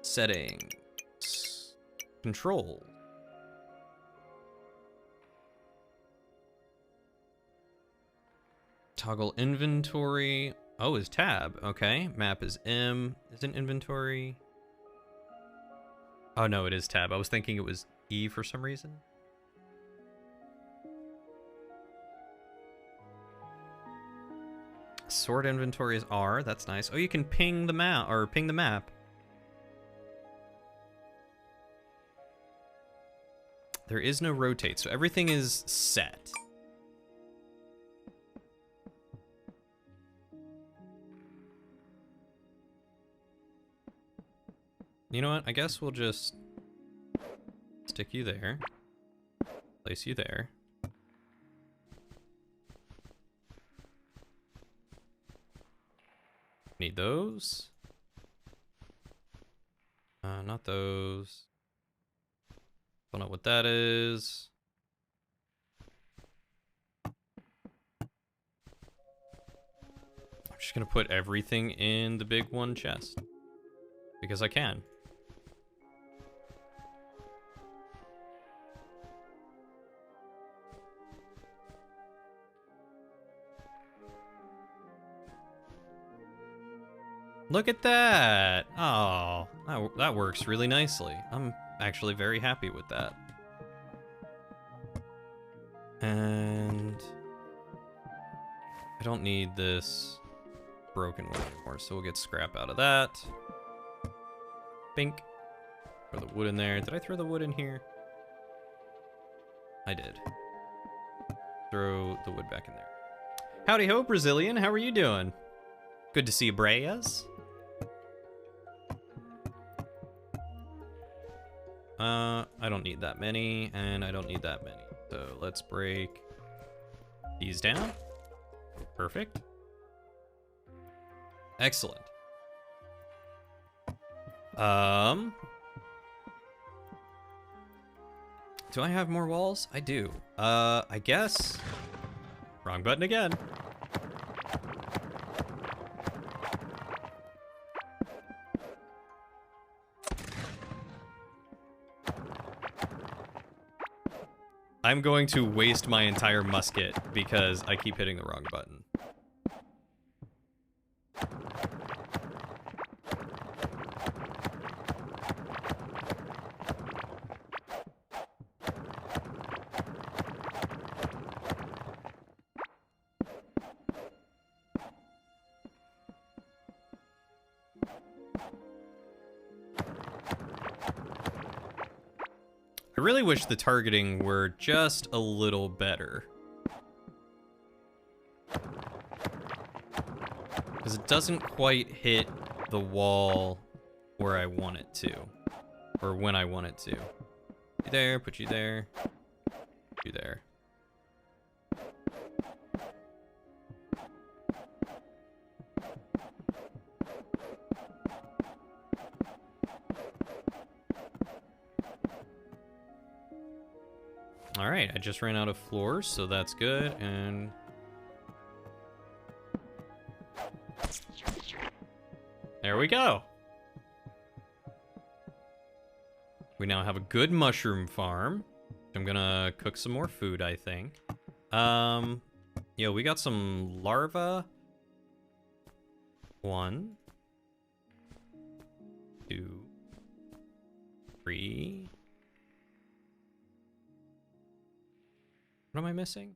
Settings. Control. Toggle inventory. Oh, is tab. Okay. Map is M. Isn't inventory? Oh, no, it is tab. I was thinking it was E for some reason. Sort inventory is R. That's nice. Oh, you can ping the map, or ping the map. There is no rotate, so everything is set. You know what? I guess we'll just stick you there. Place you there. Need those. Not those. Don't know what that is. I'm just gonna put everything in the big one chest. Because I can. Look at that! Oh, that works really nicely. I'm actually very happy with that. And I don't need this broken wood anymore, so we'll get scrap out of that. Bink. Throw the wood in there. Did I throw the wood in here? I did. Throw the wood back in there. Howdy ho, Brazilian. How are you doing? Good to see you, Breas. I don't need that many, and I don't need that many. So let's break these down. Perfect. Excellent. Do I have more walls? I do. I guess. Wrong button again. I'm going to waste my entire musket because I keep hitting the wrong button. I really wish the targeting were just a little better. Because it doesn't quite hit the wall where I want it to. Or when I want it to. Put you there, put you there. Put you there. Alright, I just ran out of floors, so that's good, and... there we go! We now have a good mushroom farm. I'm gonna cook some more food, I think. Yeah, we got some larvae. 1, 2, 3... What am I missing?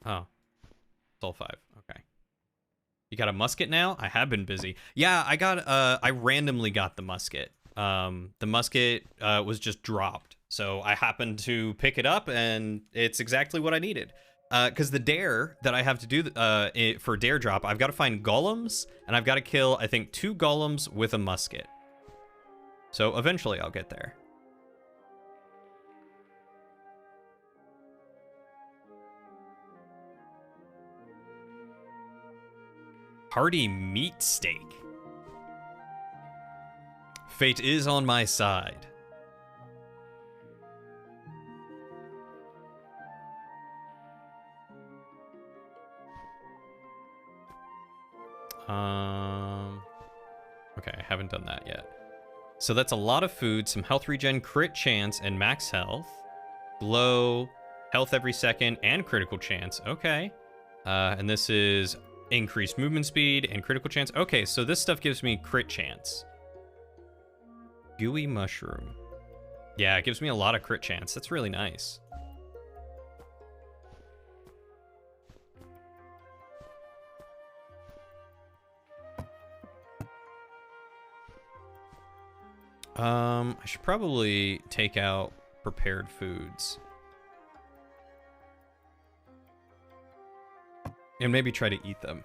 Oh, it's all 5. Okay. You got a musket now? I have been busy. Yeah, I randomly got the musket. The musket was just dropped. So I happened to pick it up, and it's exactly what I needed. Because the dare that I have to do for dare drop, I've got to find golems, and I've got to kill, I think, 2 golems with a musket. So eventually I'll get there. Hearty meat steak. Fate is on my side. Okay, I haven't done that yet. So that's a lot of food, some health regen, crit chance, and max health. Glow, health every second, and critical chance. Okay. And this is increased movement speed and critical chance. Okay, so this stuff gives me crit chance. Gooey mushroom. Yeah, it gives me a lot of crit chance. That's really nice. I should probably take out prepared foods. And maybe try to eat them.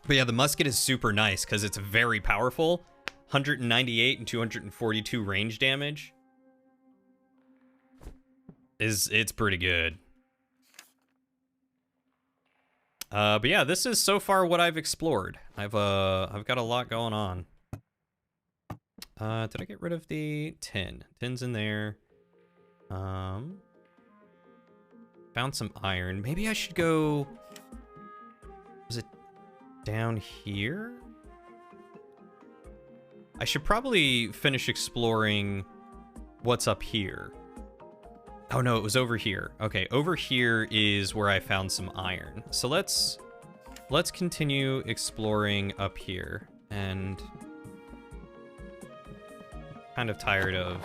But yeah, the musket is super nice because it's very powerful. 198 and 242 range damage. It's pretty good. But yeah, this is so far what I've explored. I've got a lot going on. Did I get rid of the tin? Tin's in there. Found some iron. Maybe I should go... Was it down here? I should probably finish exploring what's up here. Oh no, it was over here. Okay, over here is where I found some iron. So let's continue exploring up here. And kind of tired of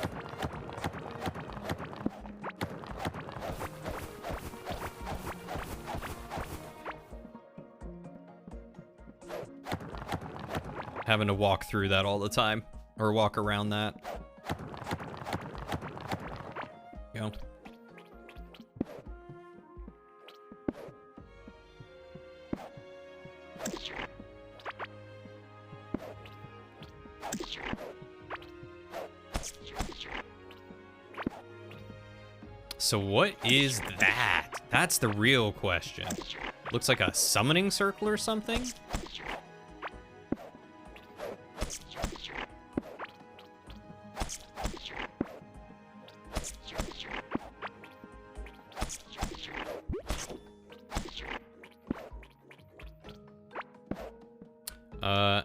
having to walk through that all the time, or walk around that. Go. So what is that? That's the real question. Looks like a summoning circle or something?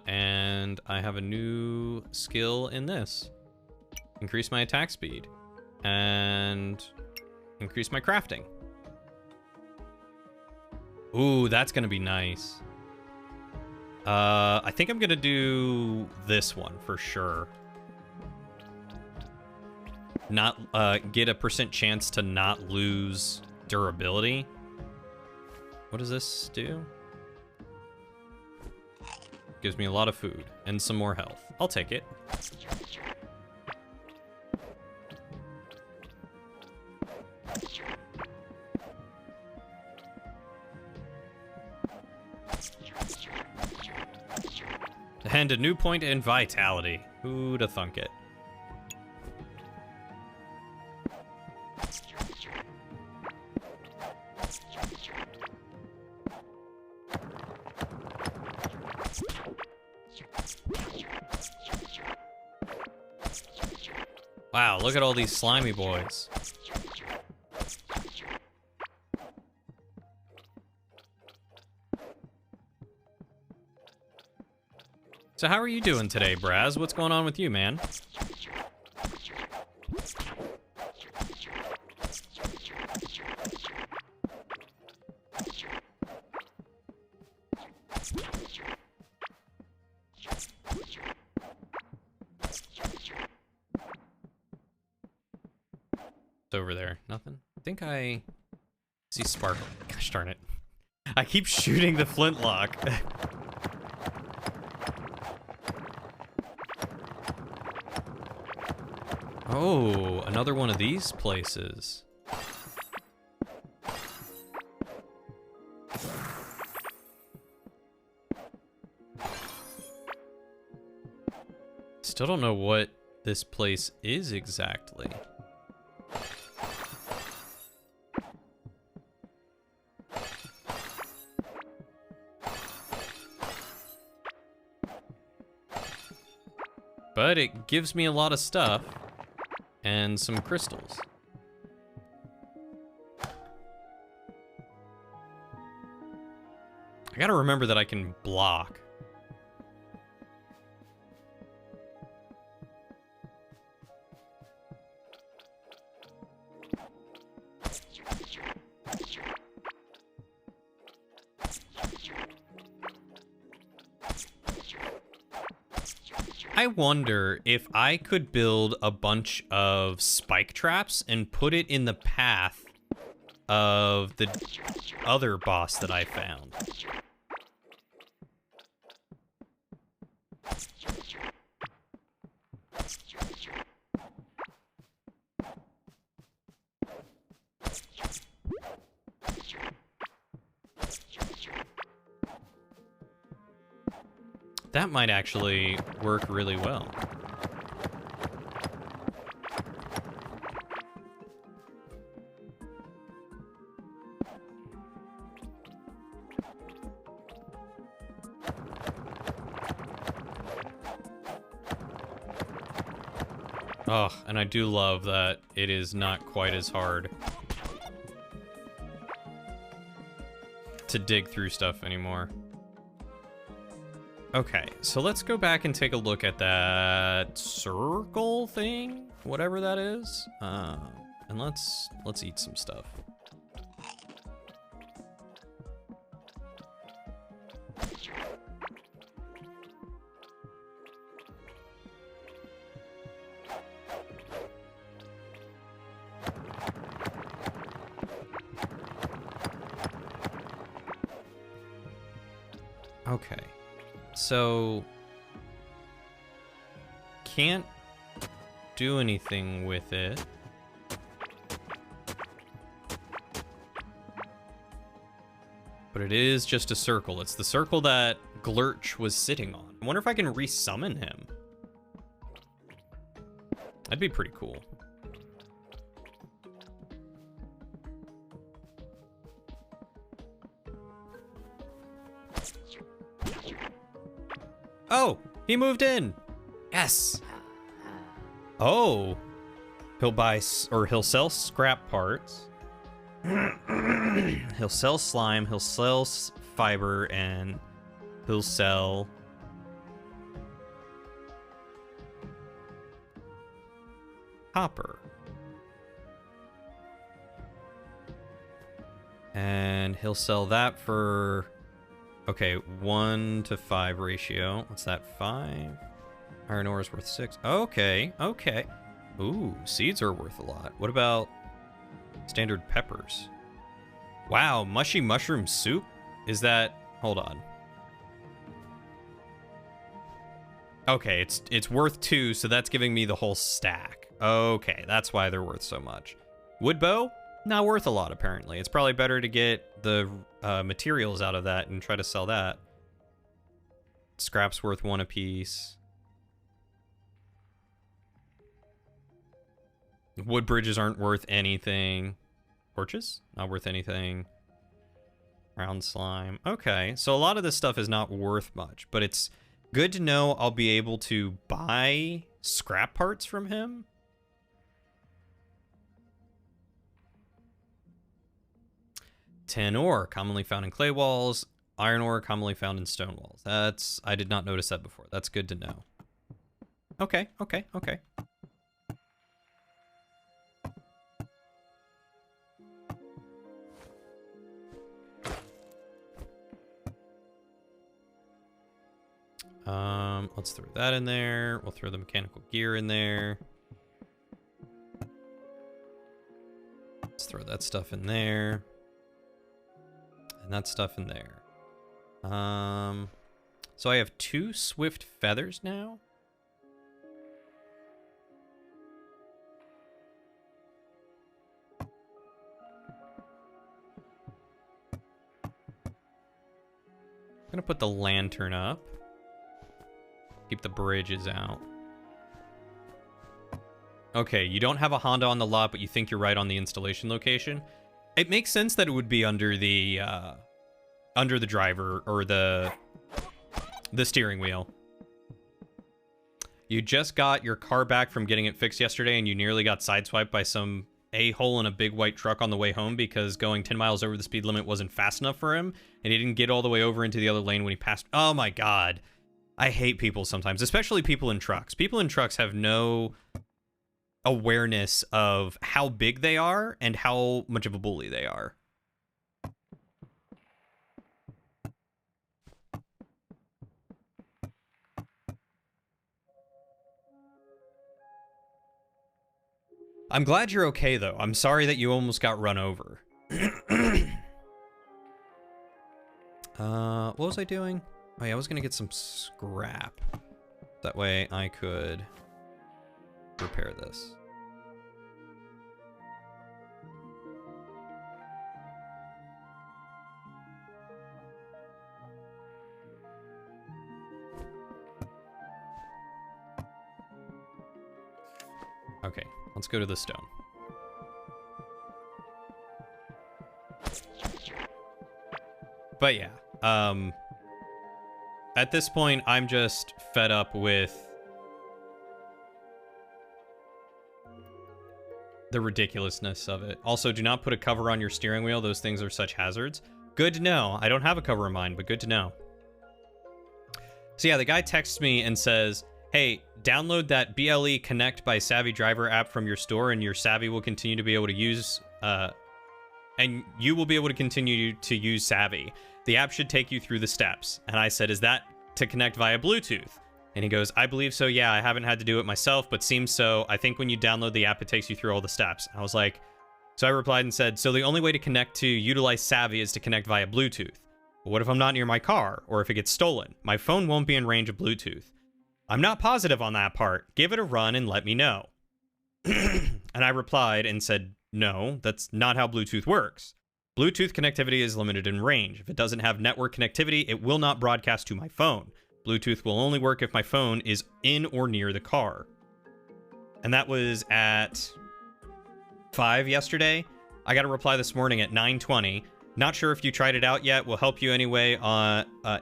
And I have a new skill in this. Increase my attack speed. And increase my crafting. Ooh, that's gonna be nice. I think I'm gonna do this one for sure. Not, get a % chance to not lose durability. What does this do? Gives me a lot of food and some more health. I'll take it. And a new point in vitality. Who'd have thunk it? Wow, look at all these slimy boys. So how are you doing today, Braz? What's going on with you, man? It's over there. Nothing? I think I see sparkle. Gosh darn it. I keep shooting the flintlock. Oh, another one of these places. Still don't know what this place is exactly. But it gives me a lot of stuff. And some crystals. I I gotta remember that I can block. I wonder if I could build a bunch of spike traps and put it in the path of the other boss that I found. That might actually work really well. Oh, and I do love that it is not quite as hard to dig through stuff anymore. Okay, so let's go back and take a look at that circle thing, whatever that is. And let's eat some stuff. Okay. So, can't do anything with it. But it is just a circle. It's the circle that Glurch was sitting on. I wonder if I can resummon him. That'd be pretty cool. Oh, he moved in. Yes. Oh, he'll sell scrap parts. He'll sell slime. He'll sell fiber, and he'll sell copper. And he'll sell that for. Okay, 1 to 5 ratio. What's that? 5? Iron ore is worth 6. Okay, okay. Ooh, seeds are worth a lot. What about standard peppers? Wow, mushy mushroom soup? Is that... Hold on. Okay, it's worth 2, so that's giving me the whole stack. Okay, that's why they're worth so much. Wood bow? Not worth a lot, apparently. It's probably better to get the materials out of that and try to sell that. Scrap's worth 1 apiece. Wood bridges aren't worth anything. Torches? Not worth anything. Round slime. Okay, so a lot of this stuff is not worth much, but it's good to know I'll be able to buy scrap parts from him. Tin ore, commonly found in clay walls. Iron ore, commonly found in stone walls. I did not notice that before. That's good to know. Okay, okay, okay. Let's throw that in there. We'll throw the mechanical gear in there. Let's throw that stuff in there. And that stuff in there. So I have 2 swift feathers now. I'm gonna put the lantern up. Keep the bridges out. Okay, you don't have a Honda on the lot, but you think you're right on the installation location. It makes sense that it would be under the driver or the steering wheel. You just got your car back from getting it fixed yesterday, and you nearly got sideswiped by some a hole in a big white truck on the way home because going 10 miles over the speed limit wasn't fast enough for him, and he didn't get all the way over into the other lane when he passed. Oh my god. I hate people sometimes, especially people in trucks. People in trucks have no awareness of how big they are and how much of a bully they are. I'm glad you're okay, though. I'm sorry that you almost got run over. What was I doing? Oh yeah, I was gonna get some scrap. That way I could repair this. Okay, let's go to the stone. But yeah, at this point, I'm just fed up with the ridiculousness of it. Also, do not put a cover on your steering wheel. Those things are such hazards. Good to know. I don't have a cover in mine, but good to know. So yeah, the guy texts me and says, hey, download that BLE Connect by Savvy Driver app from your store, and your Savvy will continue to be able to use, and you will be able to continue to use Savvy. The app should take you through the steps. And I said, is that to connect via Bluetooth? And he goes, I believe so, yeah. I haven't had to do it myself, but seems so. I think when you download the app, it takes you through all the steps. I was like, so I replied and said, so the only way to connect to utilize Savvy is to connect via Bluetooth. But what if I'm not near my car, or if it gets stolen? My phone won't be in range of Bluetooth. I'm not positive on that part. Give it a run and let me know. And I replied and said, no, that's not how Bluetooth works. Bluetooth connectivity is limited in range. If it doesn't have network connectivity, it will not broadcast to my phone. Bluetooth will only work if my phone is in or near the car. And that was at 5 yesterday. I got a reply this morning at 9:20. Not sure if you tried it out yet. We'll help you anyway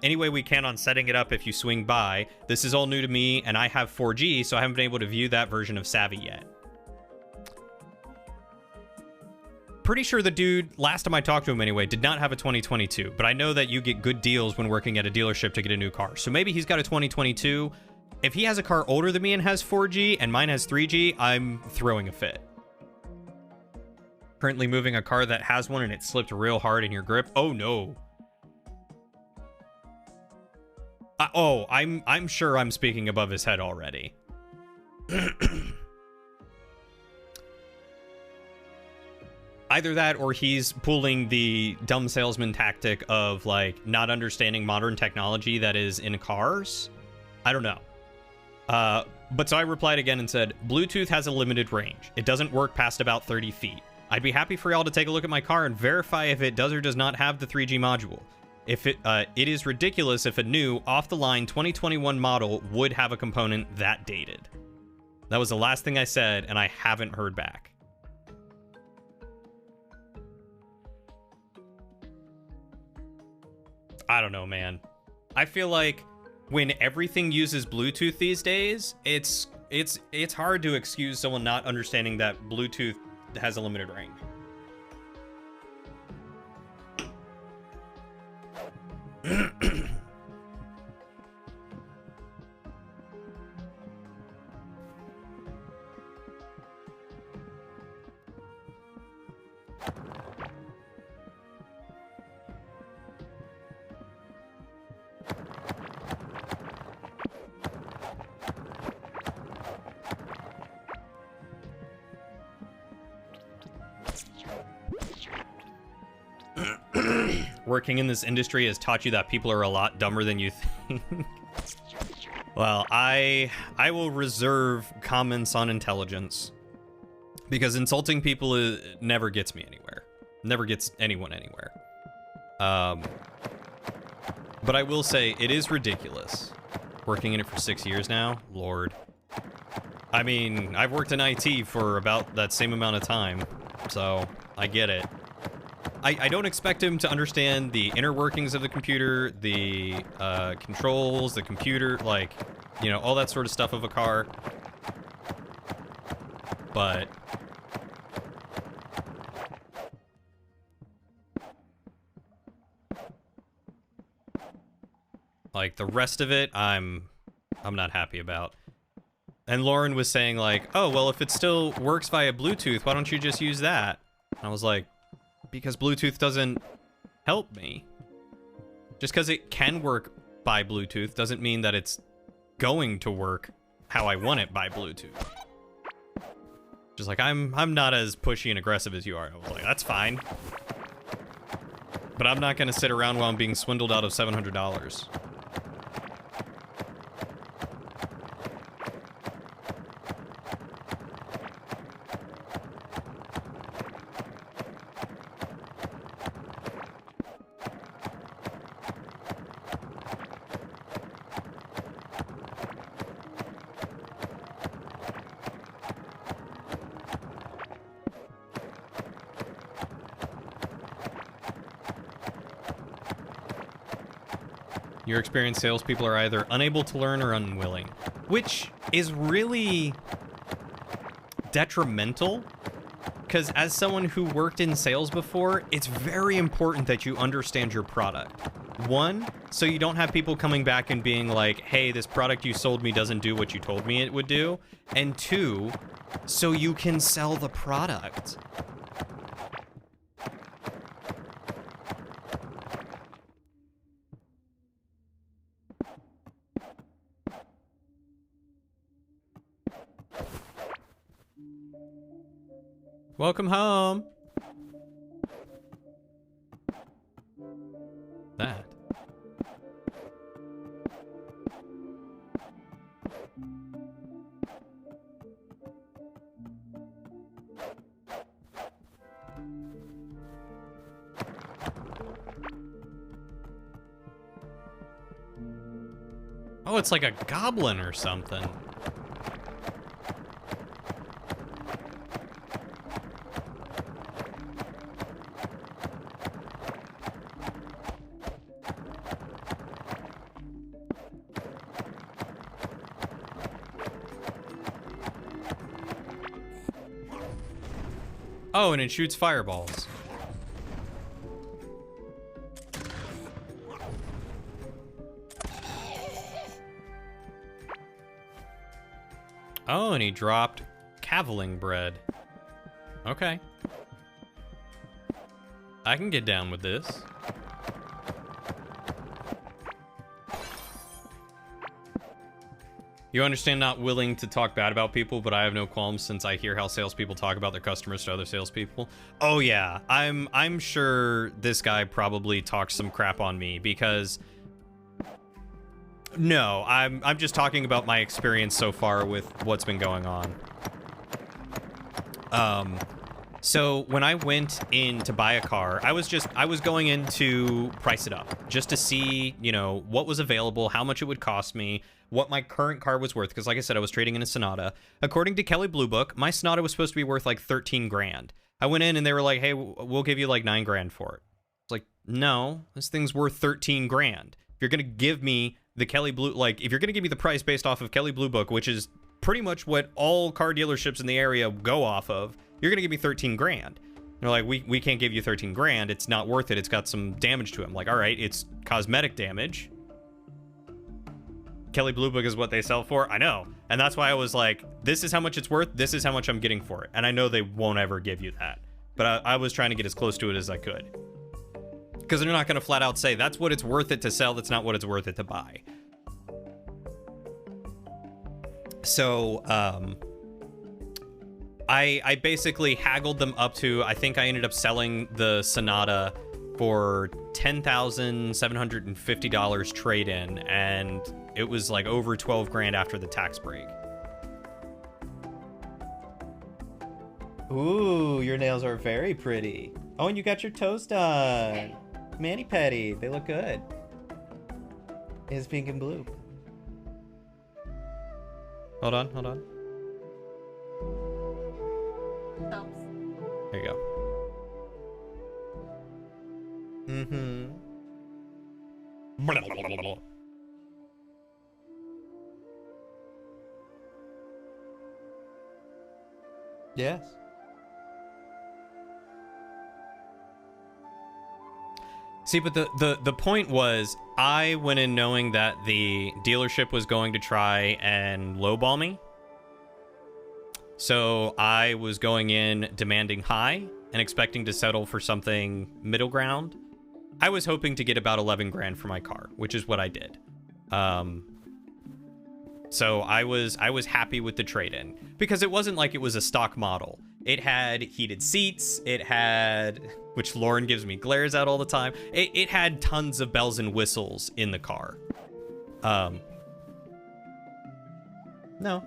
any way we can on setting it up if you swing by. This is all new to me, and I have 4G, so I haven't been able to view that version of Savvy yet. Pretty sure the dude, last time I talked to him anyway, did not have a 2022, but I know that you get good deals when working at a dealership to get a new car. So maybe he's got a 2022. If he has a car older than me and has 4G and mine has 3G, I'm throwing a fit. Currently moving a car that has one and it slipped real hard in your grip. Oh no. I'm sure I'm speaking above his head already. Either that or he's pulling the dumb salesman tactic of like not understanding modern technology that is in cars. I don't know. But so I replied again and said, Bluetooth has a limited range. It doesn't work past about 30 feet. I'd be happy for y'all to take a look at my car and verify if it does or does not have the 3G module. If it is ridiculous if a new off-the-line 2021 model would have a component that dated. That was the last thing I said, and I haven't heard back. I don't know, man. I feel like when everything uses Bluetooth these days, it's hard to excuse someone not understanding that Bluetooth has a limited range. Working in this industry has taught you that people are a lot dumber than you think. Well, I will reserve comments on intelligence because insulting people never gets me anywhere. Never gets anyone anywhere. But I will say it is ridiculous. Working in it for 6 years now, Lord. I mean, I've worked in IT for about that same amount of time, so I get it. I don't expect him to understand the inner workings of the computer, the controls, the computer, like, you know, all that sort of stuff of a car. But Like, the rest of it, I'm not happy about. And Lauren was saying, like, oh, well, if it still works via Bluetooth, why don't you just use that? And I was like, because Bluetooth doesn't help me. Just because it can work by Bluetooth doesn't mean that it's going to work how I want it by Bluetooth. Just like, I'm not as pushy and aggressive as you are. I was like, that's fine. But I'm not going to sit around while I'm being swindled out of $700. Your experienced salespeople are either unable to learn or unwilling, which is really detrimental, because as someone who worked in sales before, it's very important that you understand your product. One, so you don't have people coming back and being like, hey, this product you sold me doesn't do what you told me it would do. And two, so you can sell the product. Welcome home. That. Oh, it's like a goblin or something. Oh, and it shoots fireballs. Oh, and he dropped caviling bread. Okay. I can get down with this. You understand not willing to talk bad about people, but I have no qualms since I hear how salespeople talk about their customers to other salespeople. Oh yeah, I'm sure this guy probably talks some crap on me because... No, I'm just talking about my experience so far with what's been going on. So when I went in to buy a car, I was going in to price it up just to see, you know, what was available, how much it would cost me, what my current car was worth. Because like I said, I was trading in a Sonata. According to Kelley Blue Book, my Sonata was supposed to be worth like 13 grand. I went in and they were like, hey, we'll give you like 9 grand for it. It's like, no, this thing's worth 13 grand. If you're going to give me the Kelley Blue, like if you're going to give me the price based off of Kelley Blue Book, which is pretty much what all car dealerships in the area go off of, you're going to give me 13 grand. They're like, we can't give you 13 grand. It's not worth it. It's got some damage to it. I'm like, all right, it's cosmetic damage. Kelley Blue Book is what they sell for. I know. And that's why I was like, this is how much it's worth. This is how much I'm getting for it. And I know they won't ever give you that. But I was trying to get as close to it as I could. Because they're not going to flat out say, that's what it's worth it to sell. That's not what it's worth it to buy. So, I basically haggled them up to, I think I ended up selling the Sonata for $10,750 trade-in, and it was like over 12 grand after the tax break. Ooh, your nails are very pretty. Oh, and you got your toes done. Mani-pedi, they look good. It's pink and blue. Hold on. There you go. Mm-hmm. Yes. See, but the point was, I went in knowing that the dealership was going to try and lowball me. So I was going in demanding high and expecting to settle for something middle ground. I was hoping to get about 11 grand for my car, which is what I did. So I was happy with the trade-in because it wasn't like it was a stock model. It had heated seats. It had, which Lauren gives me glares at all the time. It had tons of bells and whistles in the car. No.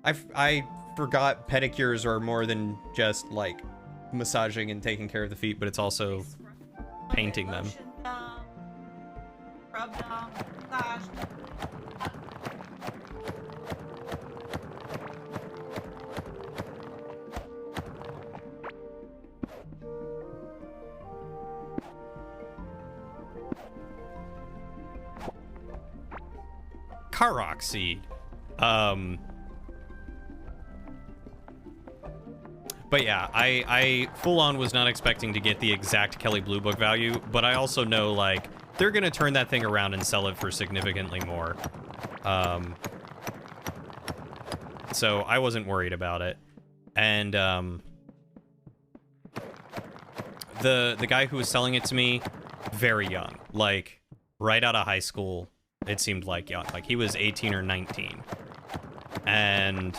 I forgot pedicures are more than just like massaging and taking care of the feet, but it's also painting them. Rub them, massage. Karok seed. But yeah, I full on was not expecting to get the exact Kelly Blue Book value, but I also know like they're gonna turn that thing around and sell it for significantly more. So I wasn't worried about it. And the guy who was selling it to me, very young, like right out of high school. It seemed like young, like he was 18 or 19. And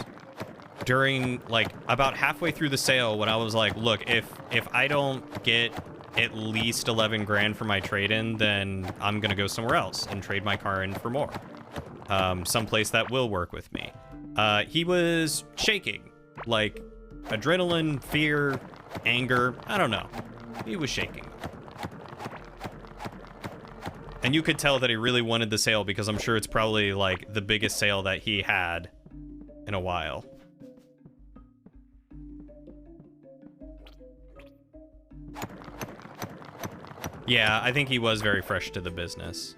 during like about halfway through the sale, when I was like, look, if I don't get at least 11 grand for my trade-in, then I'm gonna go somewhere else and trade my car in for more. Someplace that will work with me. He was shaking, like adrenaline, fear, anger, I don't know. He was shaking. And you could tell that he really wanted the sale because I'm sure it's probably like the biggest sale that he had in a while. Yeah, I think he was very fresh to the business.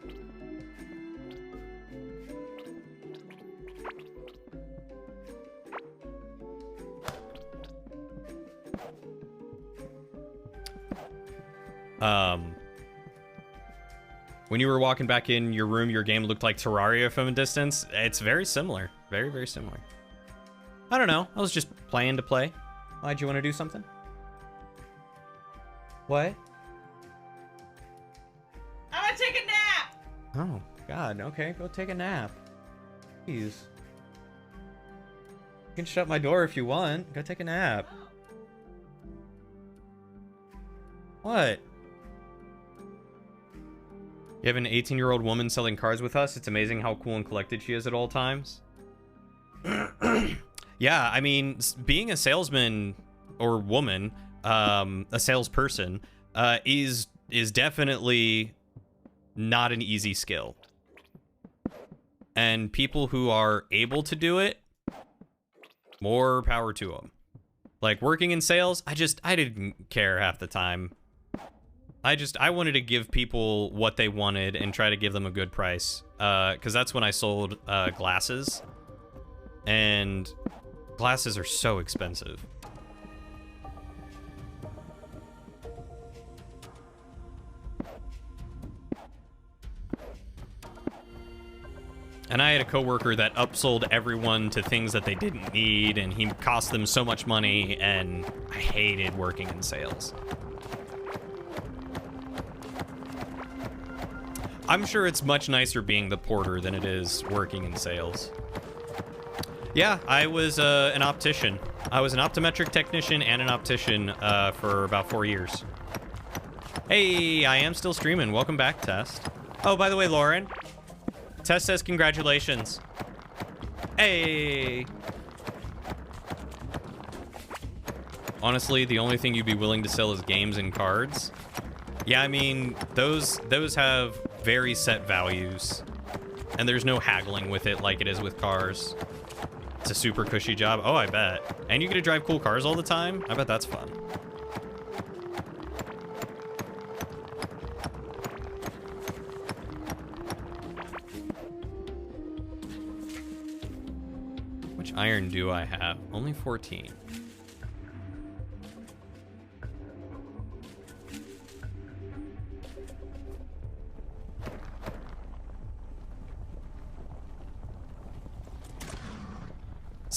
When you were walking back in your room, your game looked like Terraria from a distance. It's very similar. Very, very similar. I don't know. I was just playing to play. Why'd you want to do something? What? I want to take a nap! Oh, God. Okay, go take a nap. Jeez. You can shut my door if you want. Go take a nap. What? You have an 18-year-old woman selling cars with us. It's amazing how cool and collected she is at all times. Yeah, I mean, being a salesman or woman, a salesperson, is definitely not an easy skill. And people who are able to do it, more power to them. Like working in sales, I didn't care half the time. I wanted to give people what they wanted and try to give them a good price. Because that's when I sold glasses. And glasses are so expensive. And I had a coworker that upsold everyone to things that they didn't need, and he cost them so much money, and I hated working in sales. I'm sure it's much nicer being the porter than it is working in sales. Yeah, I was an optician. I was an optometric technician and an optician for about 4 years. Hey, I am still streaming. Welcome back, Test. Oh, by the way, Lauren, Test says congratulations. Hey. Honestly, the only thing you'd be willing to sell is games and cards. Yeah, I mean, those have very set values, and there's no haggling with it like it is with cars. It's a super cushy job. Oh, I bet. And you get to drive cool cars all the time? I bet that's fun. Which iron do I have? Only 14.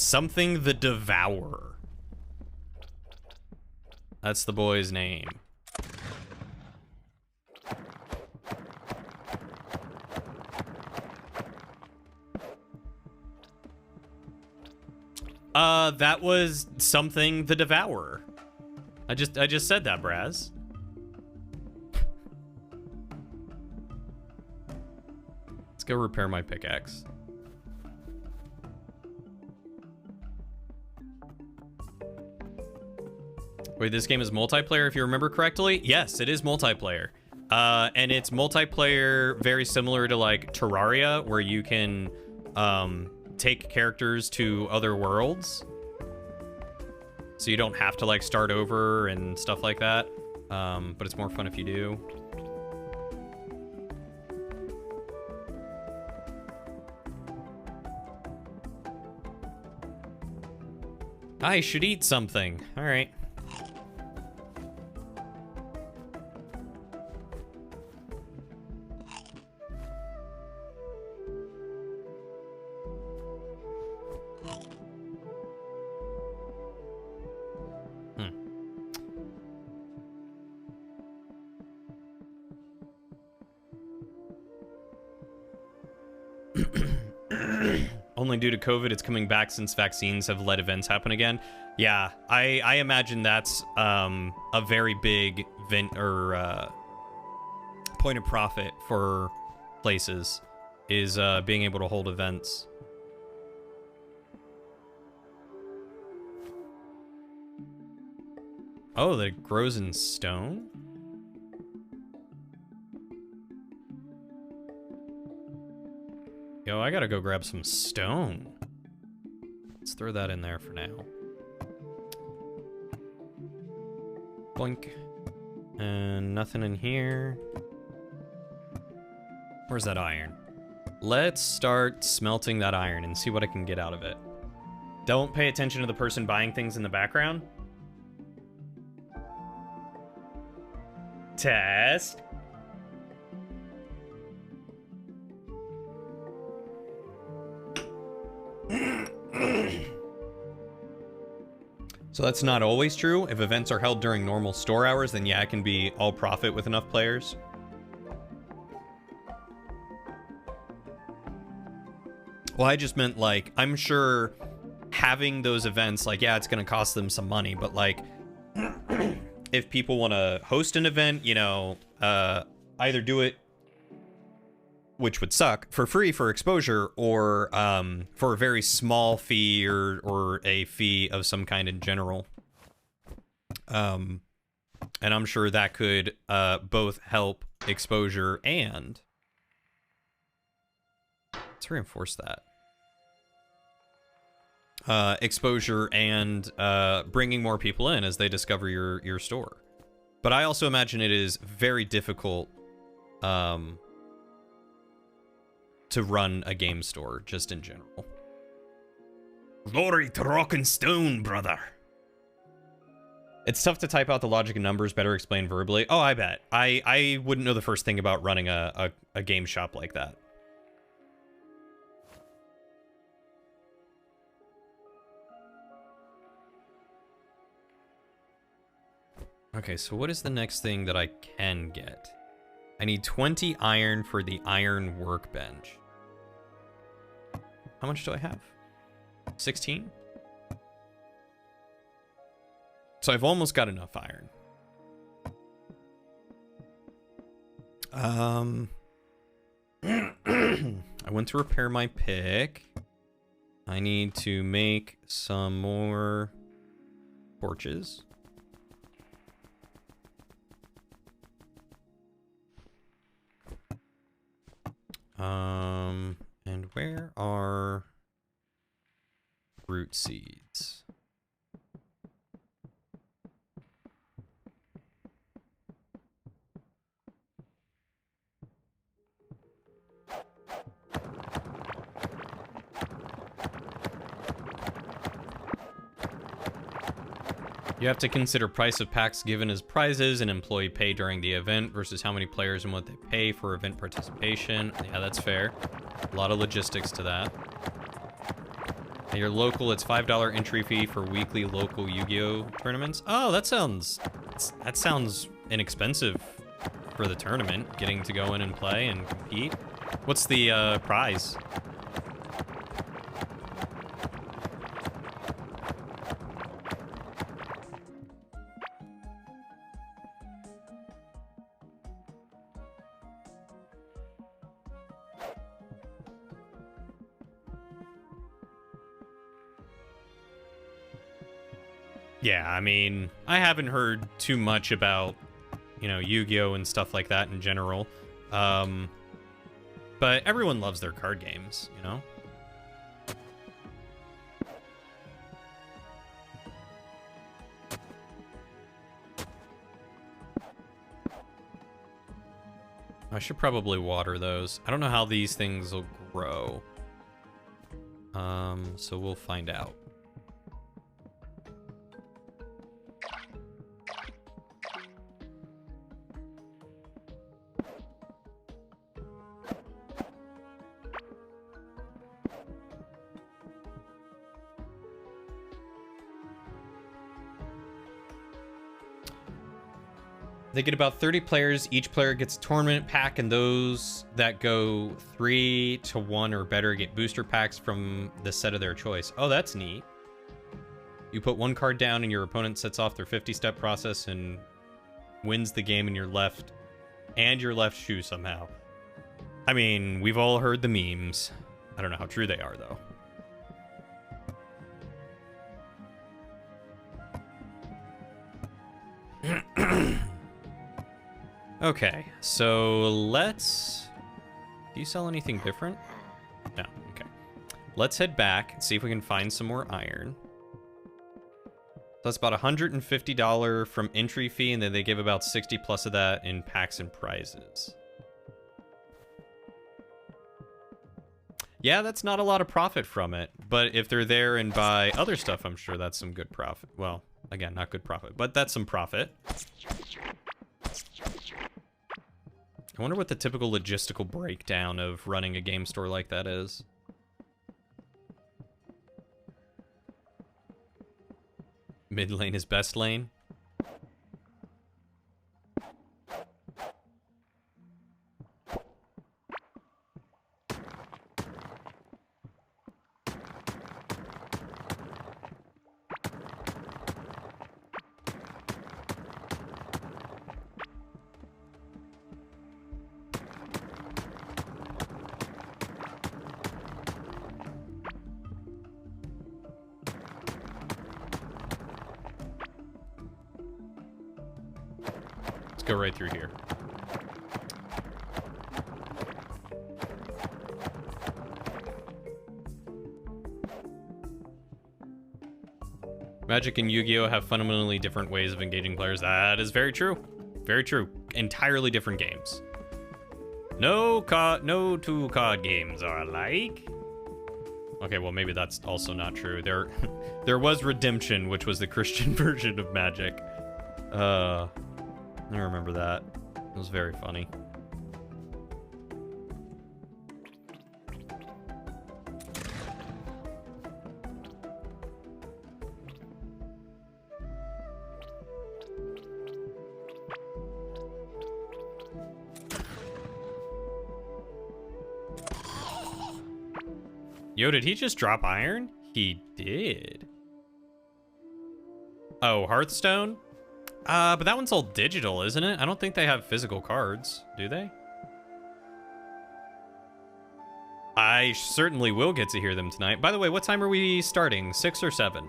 Something the Devourer. That's the boy's name. That was something the Devourer. I just said that, Braz. Let's go repair my pickaxe. Wait, this game is multiplayer if you remember correctly? Yes, it is multiplayer. And it's multiplayer very similar to like Terraria, where you can take characters to other worlds. So you don't have to like start over and stuff like that. But it's more fun if you do. I should eat something. All right. Only due to COVID, it's coming back since vaccines have let events happen again. Yeah, I imagine that's a very big point of profit for places is being able to hold events. Oh, that it grows in stone? Yo, I gotta go grab some stone. Let's throw that in there for now. Boink. And nothing in here. Where's that iron? Let's start smelting that iron and see what I can get out of it. Don't pay attention to the person buying things in the background. Test. So that's not always true. If events are held during normal store hours, then yeah, it can be all profit with enough players. Well, I just meant like, I'm sure having those events, like, yeah, it's going to cost them some money, but like, if people want to host an event, you know, either do it, which would suck, for free for exposure, or for a very small fee or a fee of some kind in general. And I'm sure that could both help exposure and... Let's reinforce that. Exposure and bringing more people in as they discover your store. But I also imagine it is very difficult to run a game store, just in general. Glory to rock and stone, brother. It's tough to type out the logic and numbers, better explained verbally. Oh, I bet. I wouldn't know the first thing about running a game shop like that. Okay, so what is the next thing that I can get? I need 20 iron for the iron workbench. How much do I have? 16? So I've almost got enough iron. I went to repair my pick. I need to make some more torches. And where are root seeds? You have to consider price of packs given as prizes and employee pay during the event versus how many players and what they pay for event participation. Yeah, that's fair. A lot of logistics to that. At your local, it's $5 entry fee for weekly local Yu-Gi-Oh tournaments. Oh, that sounds inexpensive for the tournament. Getting to go in and play and compete. What's the prize? Yeah, I mean, I haven't heard too much about, you know, Yu-Gi-Oh! And stuff like that in general. But everyone loves their card games, you know? I should probably water those. I don't know how these things will grow. So we'll find out. They get about 30 players. Each player gets a tournament pack, and those that go 3 to 1 or better get booster packs from the set of their choice. Oh, that's neat. You put one card down, and your opponent sets off their 50-step process and wins the game in your left shoe somehow. I mean, we've all heard the memes. I don't know how true they are, though. Okay, so let's... Do you sell anything different? No, okay. Let's head back and see if we can find some more iron. So that's about $150 from entry fee, and then they give about 60 plus of that in packs and prizes. Yeah, that's not a lot of profit from it, but if they're there and buy other stuff, I'm sure that's some good profit. Well, again, not good profit, but that's some profit. I wonder what the typical logistical breakdown of running a game store like that is. Mid lane is best lane. Go right through here. Magic and Yu-Gi-Oh! Have fundamentally different ways of engaging players. That is very true. Very true. Entirely different games. No two card games are alike. Okay, well maybe that's also not true. There was Redemption, which was the Christian version of Magic. I remember that. It was very funny. Yo, did he just drop iron? He did. Oh, Hearthstone? But that one's all digital, isn't it? I don't think they have physical cards, do they? I certainly will get to hear them tonight. By the way, what time are we starting? 6 or 7?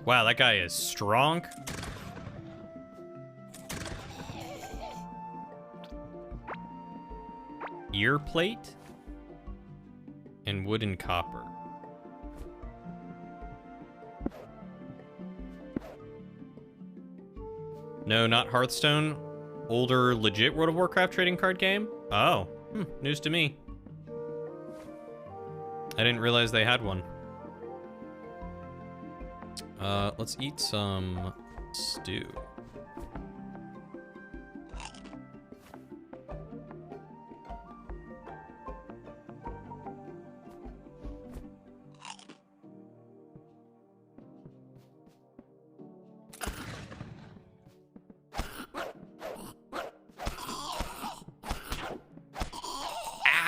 Wow, that guy is strong. Ear plate and wood and copper. No, not Hearthstone. Older, legit World of Warcraft trading card game? Oh, news to me. I didn't realize they had one. Let's eat some stew.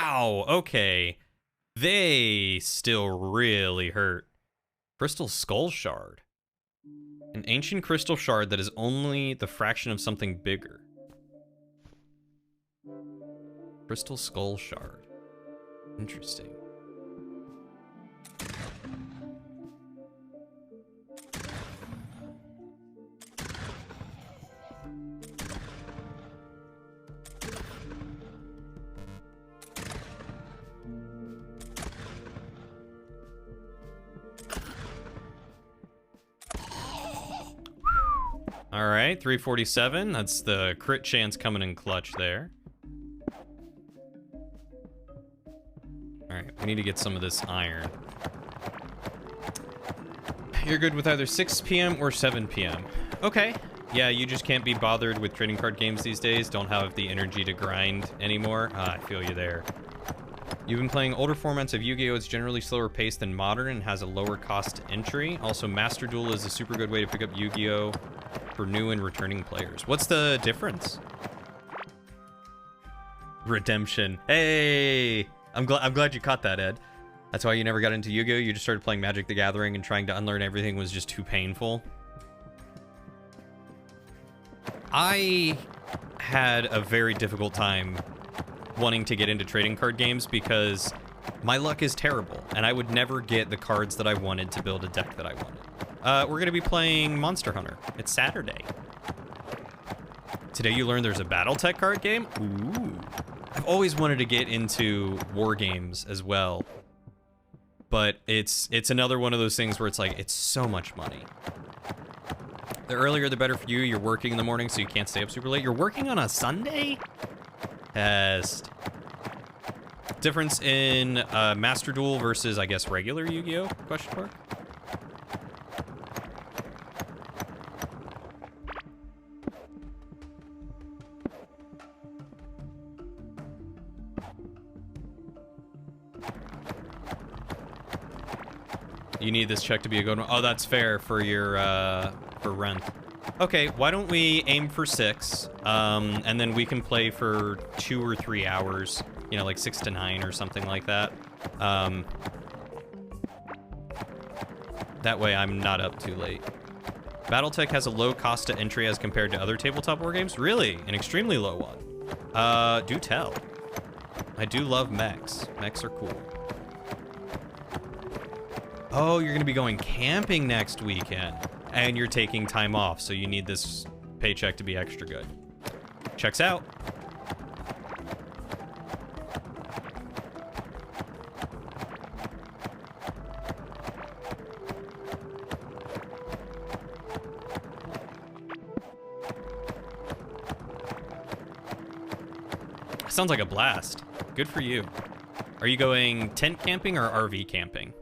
Ow, okay. They still really hurt. Crystal Skull Shard. An ancient crystal shard that is only the fraction of something bigger. Crystal Skull Shard. Interesting. All right, 347. That's the crit chance coming in clutch there. All right, we need to get some of this iron. You're good with either 6 p.m. or 7 p.m. Okay. Yeah, you just can't be bothered with trading card games these days. Don't have the energy to grind anymore. I feel you there. You've been playing older formats of Yu-Gi-Oh! It's generally slower paced than Modern and has a lower cost to entry. Also, Master Duel is a super good way to pick up Yu-Gi-Oh! For new and returning players. What's the difference? Redemption. Hey! I'm glad you caught that, Ed. That's why you never got into Yu-Gi-Oh! You just started playing Magic the Gathering and trying to unlearn everything was just too painful. I had a very difficult time wanting to get into trading card games because my luck is terrible and I would never get the cards that I wanted to build a deck that I wanted. We're gonna be playing Monster Hunter. It's Saturday. Today you learned there's a BattleTech card game? Ooh. I've always wanted to get into war games as well. But it's another one of those things where it's like, it's so much money. The earlier the better for you. You're working in the morning, so you can't stay up super late. You're working on a Sunday? Test. Difference in Master Duel versus, I guess, regular Yu-Gi-Oh? Question mark? You need this check to be a good one. Oh, that's fair for your, for rent. Okay, why don't we aim for 6, and then we can play for 2 or 3 hours, you know, like 6 to 9 or something like that. That way I'm not up too late. BattleTech has a low cost to entry as compared to other tabletop war games? Really? An extremely low one. Do tell. I do love mechs. Mechs are cool. Oh, you're gonna be going camping next weekend. And you're taking time off, so you need this paycheck to be extra good. Checks out. Sounds like a blast. Good for you. Are you going tent camping or RV camping?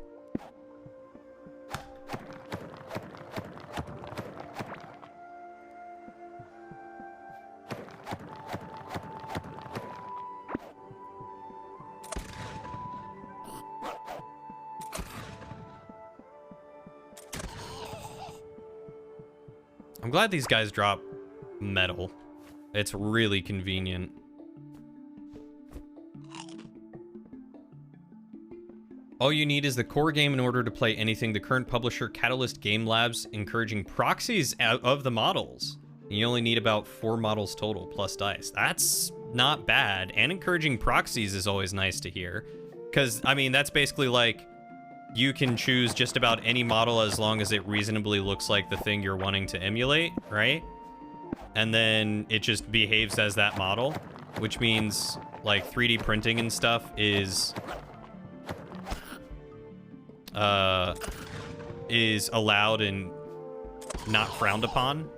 I'm glad these guys drop metal. It's really convenient. All you need is the core game in order to play anything. The current publisher, Catalyst Game Labs, encouraging proxies out of the models. You only need about 4 models total, plus dice. That's not bad. And encouraging proxies is always nice to hear. Because, I mean, that's basically like, you can choose just about any model as long as it reasonably looks like the thing you're wanting to emulate, right? And then it just behaves as that model, which means, like, 3D printing and stuff is allowed and not frowned upon.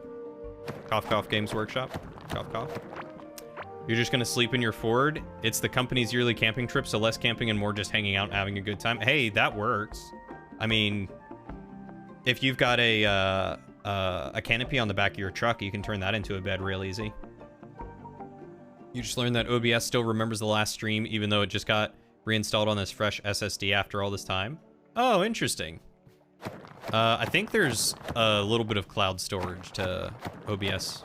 Cough, cough, Games Workshop. Cough, cough. You're just going to sleep in your Ford. It's the company's yearly camping trip, so less camping and more just hanging out and having a good time. Hey, that works. I mean, if you've got a canopy on the back of your truck, you can turn that into a bed real easy. You just learned that OBS still remembers the last stream, even though it just got reinstalled on this fresh SSD after all this time. Oh, interesting. I think there's a little bit of cloud storage to OBS.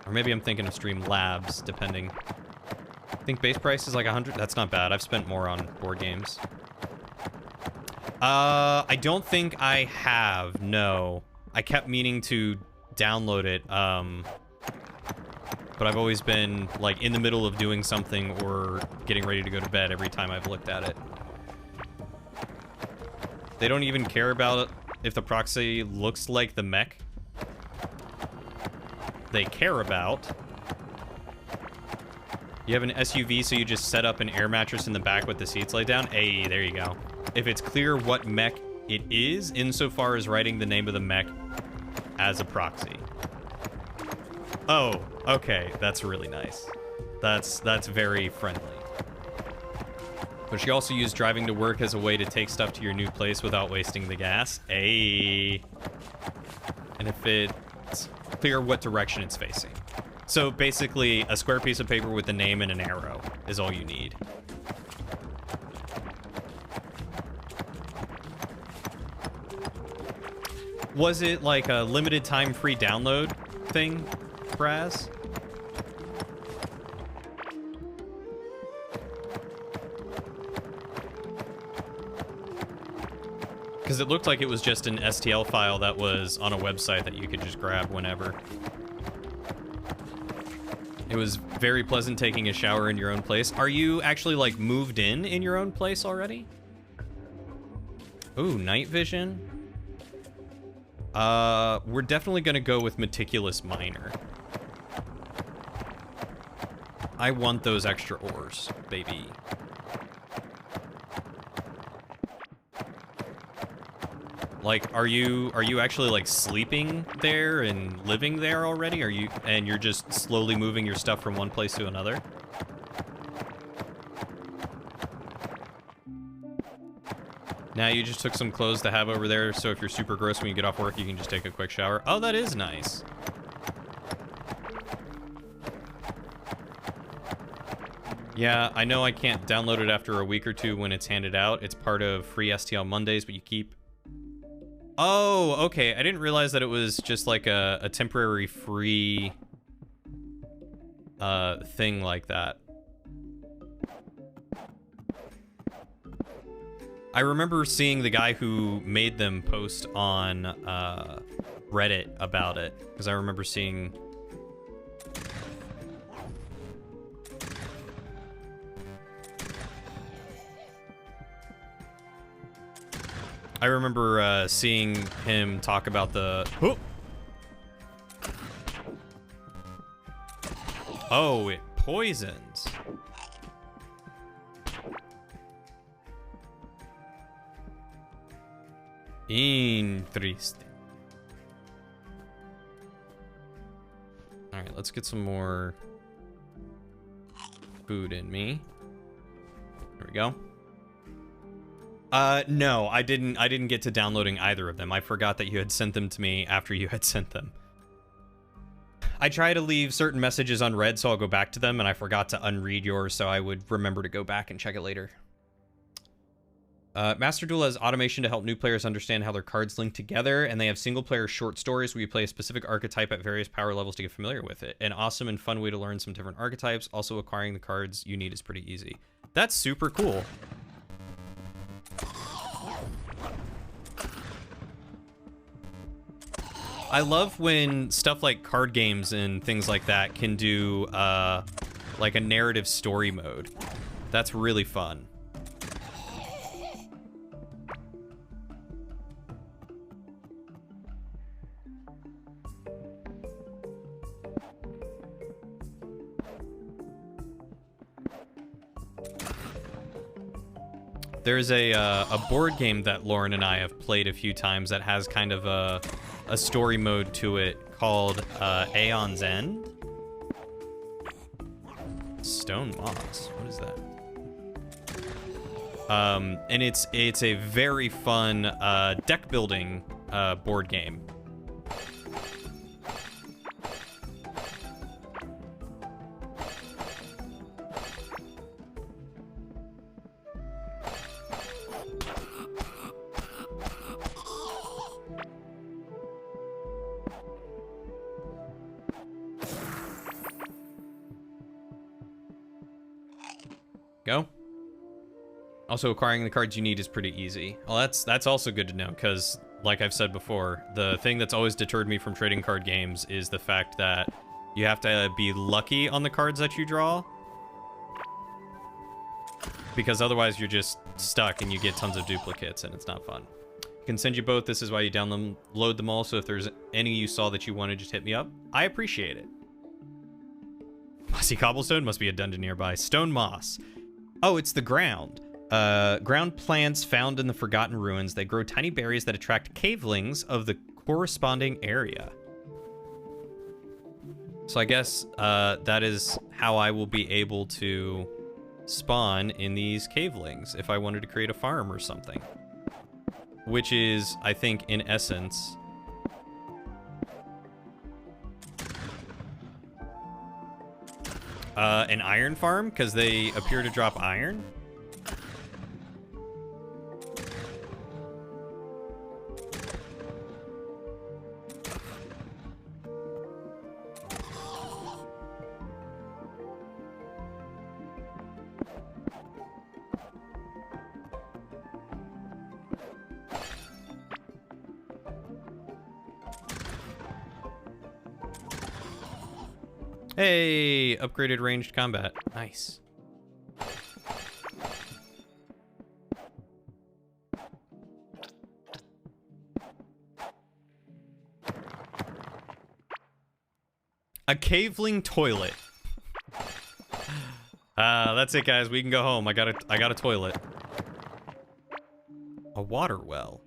Or maybe I'm thinking of Streamlabs, depending. I think base price is like 100. That's not bad. I've spent more on board games. I don't think I have, no. I kept meaning to download it, but I've always been, like, in the middle of doing something or getting ready to go to bed every time I've looked at it. They don't even care about if the proxy looks like the mech they care about. You have an SUV, so you just set up an air mattress in the back with the seats laid down? Hey, there you go. If it's clear what mech it is, insofar as writing the name of the mech as a proxy. Oh, okay, that's really nice. That's very friendly. But she also used driving to work as a way to take stuff to your new place without wasting the gas. Hey. And if it's clear what direction it's facing. So basically, a square piece of paper with a name and an arrow is all you need. Was it like a limited time free download thing, Braz? Because it looked like it was just an STL file that was on a website that you could just grab whenever. It was very pleasant taking a shower in your own place. Are you actually, like, moved in your own place already? Ooh, night vision. We're definitely gonna go with Meticulous Miner. I want those extra ores, baby. Like, are you actually, like, sleeping there and living there already? And you're just slowly moving your stuff from one place to another? Now you just took some clothes to have over there, so if you're super gross when you get off work, you can just take a quick shower. Oh, that is nice. Yeah, I know I can't download it after a week or two when it's handed out. It's part of free STL Mondays, but you keep... Oh, okay. I didn't realize that it was just like a temporary free thing like that. I remember seeing the guy who made them post on Reddit about it, because I remember seeing... seeing him talk about the... Oh, it poisons. Interesting. Alright, let's get some more food in me. There we go. No, I didn't get to downloading either of them. I forgot that you had sent them to me after you had sent them. I try to leave certain messages unread, so I'll go back to them, and I forgot to unread yours, so I would remember to go back and check it later. Master Duel has automation to help new players understand how their cards link together, and they have single-player short stories where you play a specific archetype at various power levels to get familiar with it. An awesome and fun way to learn some different archetypes. Also, acquiring the cards you need is pretty easy. That's super cool. I love when stuff like card games and things like that can do, like a narrative story mode. That's really fun. There's a board game that Lauren and I have played a few times that has kind of a story mode to it called Aeon's End. Stone moss. What is that? And it's a very fun deck building board game. Go. Also, acquiring the cards you need is pretty easy. Well, that's also good to know, because, like I've said before, the thing that's always deterred me from trading card games is the fact that you have to be lucky on the cards that you draw, because otherwise you're just stuck and you get tons of duplicates, and it's not fun. I can send you both. This is why you download them all, so if there's any you saw that you wanted, just hit me up. I appreciate it. Mossy cobblestone must be a dungeon nearby. Stone moss. Oh, it's the ground. Ground plants found in the Forgotten Ruins. They grow tiny berries that attract cavelings of the corresponding area. So I guess that is how I will be able to spawn in these cavelings if I wanted to create a farm or something. Which is, I think, in essence... an iron farm, because they appear to drop iron. Hey, upgraded ranged combat. Nice. A caveling toilet. That's it, guys. We can go home. I got a toilet. A water well.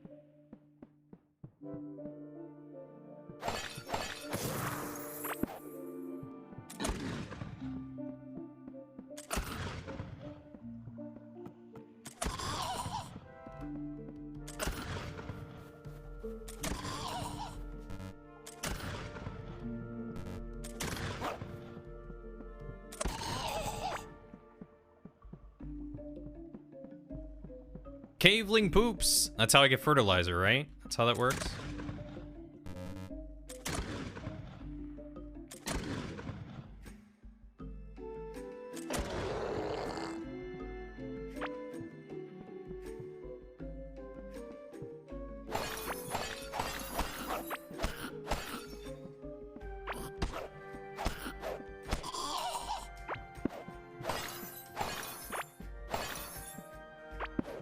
Caveling poops. That's how I get fertilizer, right? That's how that works.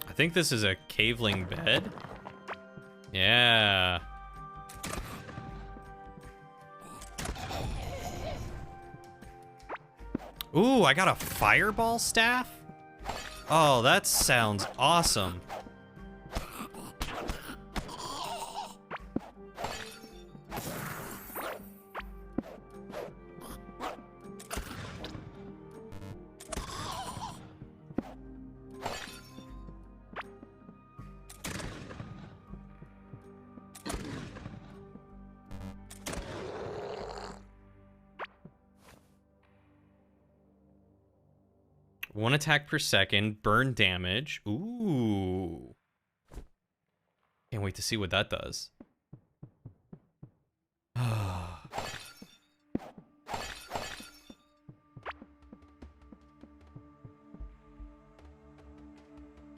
I think this is a caveling bed. Yeah. Ooh, I got a fireball staff? Oh, that sounds awesome. One attack per second, burn damage. Ooh. Can't wait to see what that does.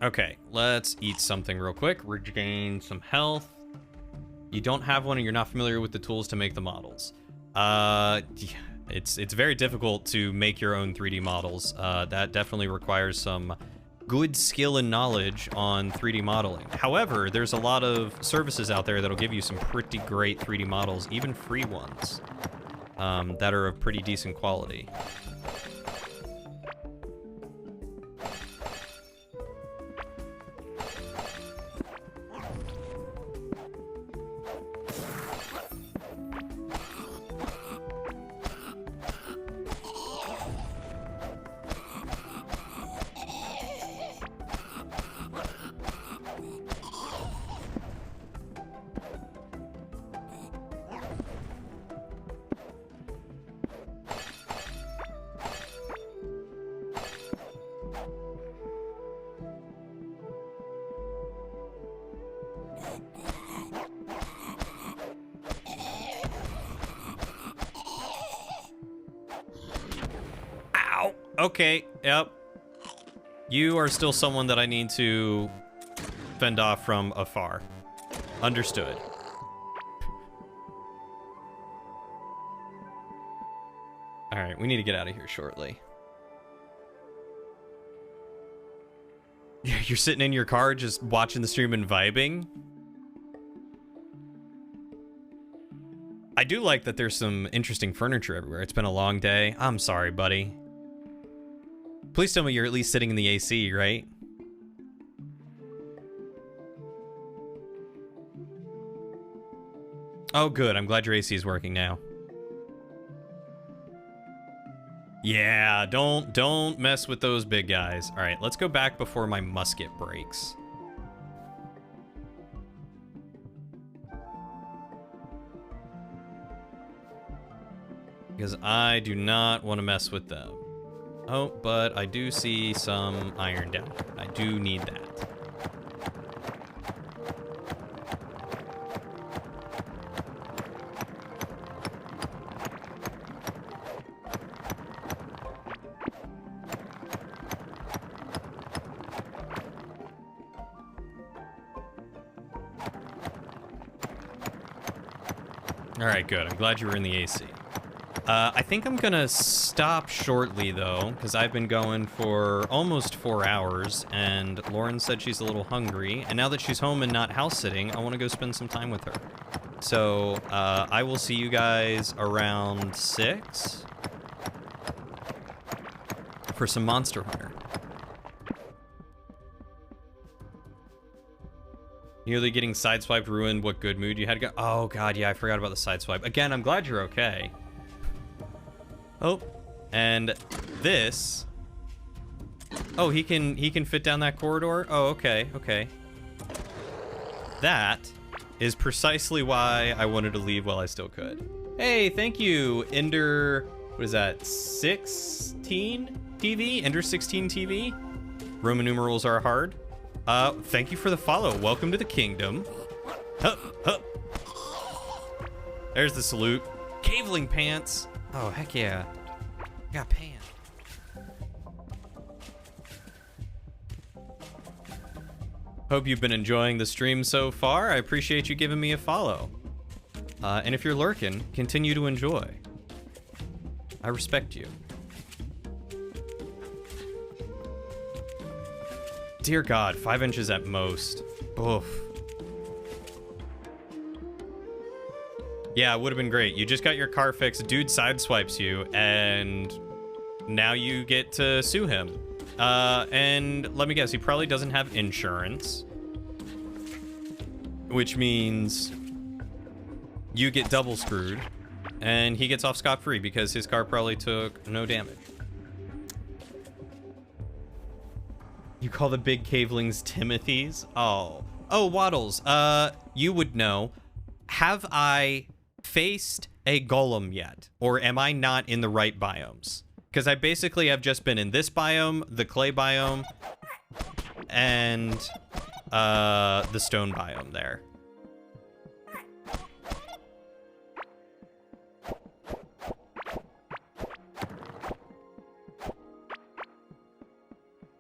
Okay, let's eat something real quick. Regain some health. You don't have one and you're not familiar with the tools to make the models. It's very difficult to make your own 3D models. That definitely requires some good skill and knowledge on 3D modeling. However, there's a lot of services out there that'll give you some pretty great 3D models, even free ones, that are of pretty decent quality. Okay, yep. You are still someone that I need to fend off from afar. Understood. Alright, we need to get out of here shortly. You're sitting in your car just watching the stream and vibing? I do like that there's some interesting furniture everywhere. It's been a long day. I'm sorry, buddy. Please tell me you're at least sitting in the AC, right? Oh, good. I'm glad your AC is working now. Yeah, don't mess with those big guys. All right, let's go back before my musket breaks. Because I do not want to mess with them. Oh, but I do see some iron down here. I do need that. All right, good. I'm glad you were in the AC. I think I'm gonna stop shortly, though, because I've been going for almost 4 hours, and Lauren said she's a little hungry, and now that she's home and not house-sitting, I want to go spend some time with her. So, I will see you guys around 6 for some Monster Hunter. Nearly getting sideswiped ruined what good mood you had to go. Oh, God, yeah, I forgot about the sideswipe. Again, I'm glad you're okay. Oh, and this. Oh, he can fit down that corridor? Oh, okay, okay. That is precisely why I wanted to leave while I still could. Hey, thank you, Ender, what is that, 16 TV? Ender 16 TV? Roman numerals are hard. Thank you for the follow. Welcome to the kingdom. Hup, hup. There's the salute. Caveling pants. Oh, heck yeah. I got pants. Hope you've been enjoying the stream so far. I appreciate you giving me a follow. And if you're lurking, continue to enjoy. I respect you. Dear God, 5 inches at most. Oof. Yeah, it would have been great. You just got your car fixed, dude sideswipes you, and now you get to sue him. And let me guess, he probably doesn't have insurance. Which means you get double screwed, and he gets off scot-free because his car probably took no damage. You call the big cavelings Timothys? Oh. Oh, Waddles, you would know. Have I faced a golem yet? Or am I not in the right biomes? Because I basically have just been in this biome, the clay biome, and the stone biome there.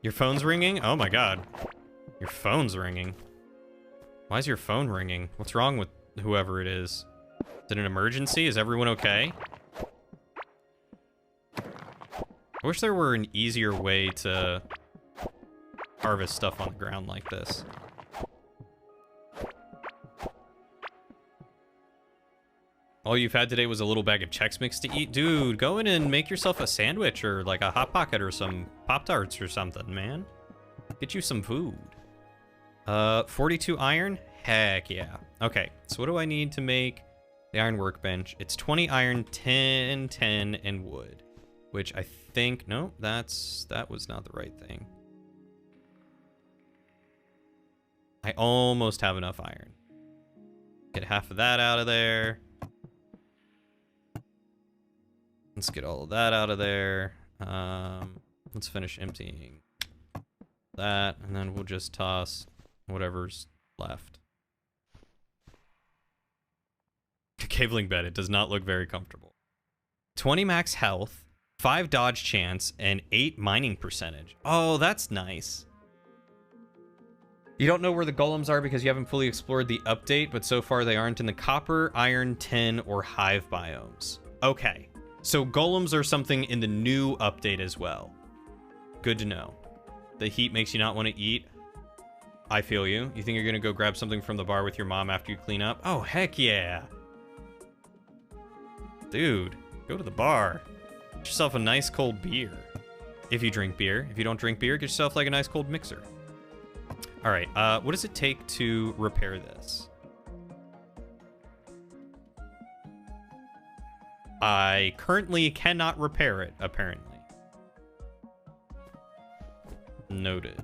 Your phone's ringing? Oh my God. Your phone's ringing. Why is your phone ringing? What's wrong with whoever it is? Is it an emergency? Is everyone okay? I wish there were an easier way to harvest stuff on the ground like this. All you've had today was a little bag of Chex Mix to eat? Dude, go in and make yourself a sandwich or like a Hot Pocket or some Pop-Tarts or something, man. Get you some food. 42 iron? Heck yeah. Okay, so what do I need to make the iron workbench? It's 20 iron, 10, and wood. Which I think, no, that was not the right thing. I almost have enough iron. Get half of that out of there. Let's get all of that out of there. Let's finish emptying that, and then we'll just toss whatever's left. Cabling bed, it does not look very comfortable. 20 max health, 5 dodge chance, and 8 mining percentage. Oh, that's nice. You don't know where the golems are because you haven't fully explored the update, but so far they aren't in the copper, iron, tin, or hive biomes. Okay, so golems are something in the new update as well. Good to know. The heat makes you not want to eat. I feel you. You think you're gonna go grab something from the bar with your mom after you clean up? Oh, heck yeah. Dude, go to the bar. Get yourself a nice cold beer. If you drink beer. If you don't drink beer, get yourself like a nice cold mixer. All right, what does it take to repair this? I currently cannot repair it, apparently. Noted.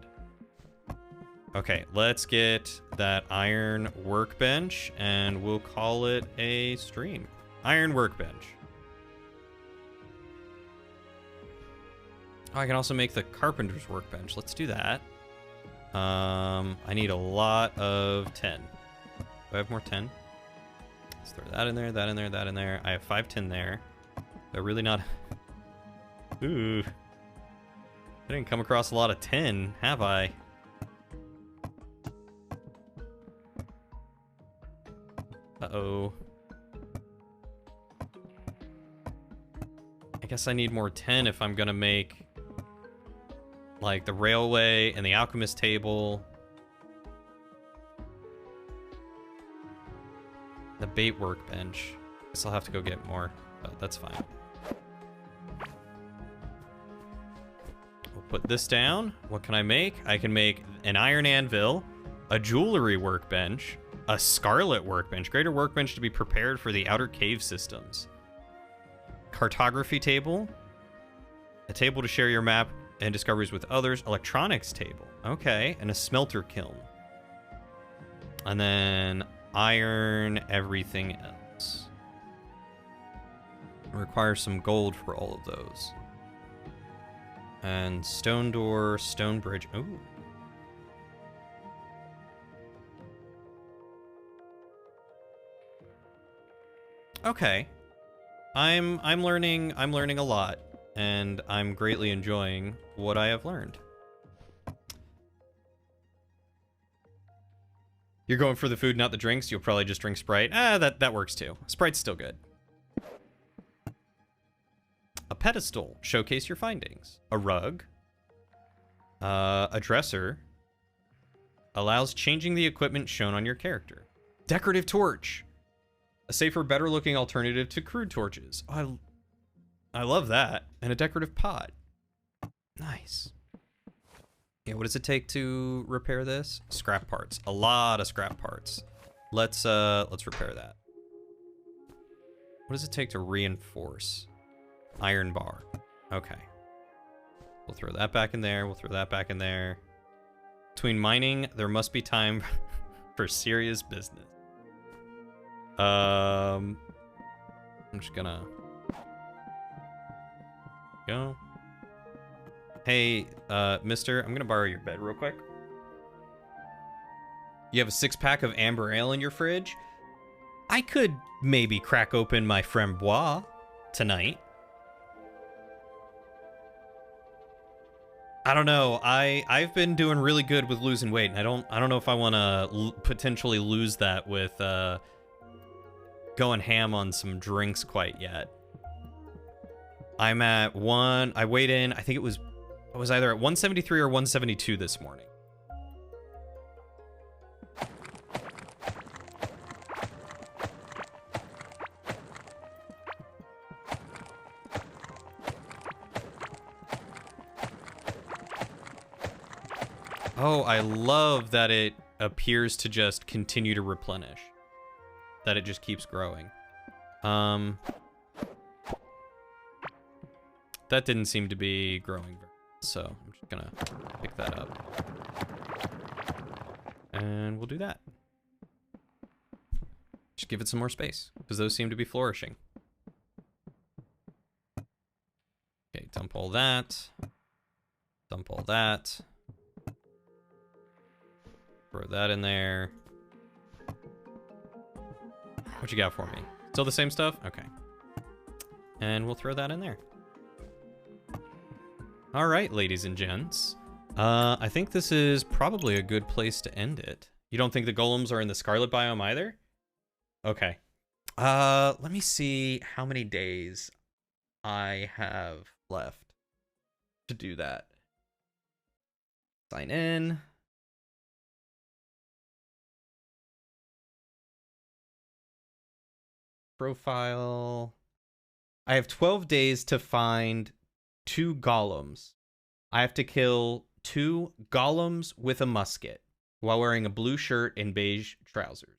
Okay, let's get that iron workbench, and we'll call it a stream. Iron workbench. Oh, I can also make the carpenter's workbench. Let's do that. I need a lot of 10. Do I have more 10? Let's throw that in there, that in there, that in there. I have 5 tin there. They're really not... Ooh. I didn't come across a lot of tin, have I? Uh-oh. I guess I need more 10 if I'm gonna make... like the railway and the alchemist table. The bait workbench. Guess I'll have to go get more, but that's fine. We'll put this down. What can I make? I can make an iron anvil, a jewelry workbench, a scarlet workbench, greater workbench to be prepared for the outer cave systems. Cartography table, a table to share your map and discoveries with others, electronics table, okay, and a smelter kiln. And then iron everything else. Requires some gold for all of those. And stone door, stone bridge. Ooh. Okay. I'm learning a lot, and I'm greatly enjoying what I have learned. You're going for the food, not the drinks. You'll probably just drink Sprite. That works too. Sprite's still good. A pedestal. Showcase your findings. A rug. A dresser. Allows changing the equipment shown on your character. Decorative torch. A safer, better-looking alternative to crude torches. Oh, I love that. And a decorative pot. Nice. Yeah, what does it take to repair this? Scrap parts. A lot of scrap parts. Let's repair that. What does it take to reinforce? Iron bar. Okay. We'll throw that back in there. We'll throw that back in there. Between mining, there must be time for serious business. I'm just gonna go. Hey, mister, I'm gonna borrow your bed real quick. You have a 6-pack of amber ale in your fridge? I could maybe crack open my framboise tonight. I don't know. I've been doing really good with losing weight, and I don't know if I want to potentially lose that with going ham on some drinks quite yet. I'm at I weighed in, I think I was either at 173 or 172 this morning. Oh, I love that it appears to just continue to replenish. That it just keeps growing. That didn't seem to be growing very well, so I'm just gonna pick that up. And we'll do that. Just give it some more space, because those seem to be flourishing. Okay, dump all that. Dump all that. Throw that in there. What you got for me? Still the same stuff? Okay. And we'll throw that in there. All right, ladies and gents. I think this is probably a good place to end it. You don't think the golems are in the Scarlet biome either? Okay. Let me see how many days I have left to do that. Sign in. Profile. I have 12 days to find 2 golems. I have to kill 2 golems with a musket while wearing a blue shirt and beige trousers.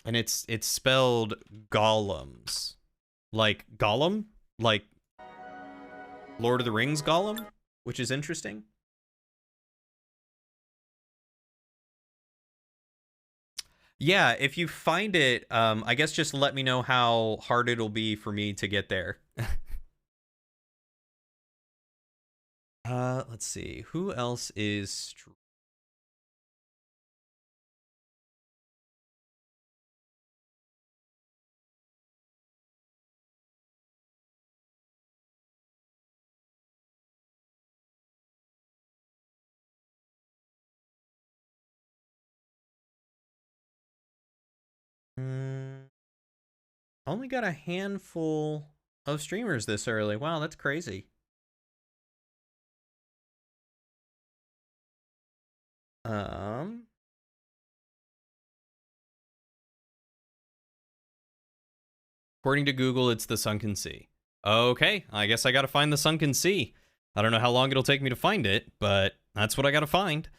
And it's spelled golems. Like Gollum? Like Lord of the Rings Gollum? Which is interesting. Yeah, if you find it, I guess just let me know how hard it'll be for me to get there. Let's see. Who else is... Only got a handful of streamers this early. Wow, that's crazy. According to Google, it's the Sunken Sea. Okay, I guess I gotta find the Sunken Sea. I don't know how long it'll take me to find it, but that's what I gotta find.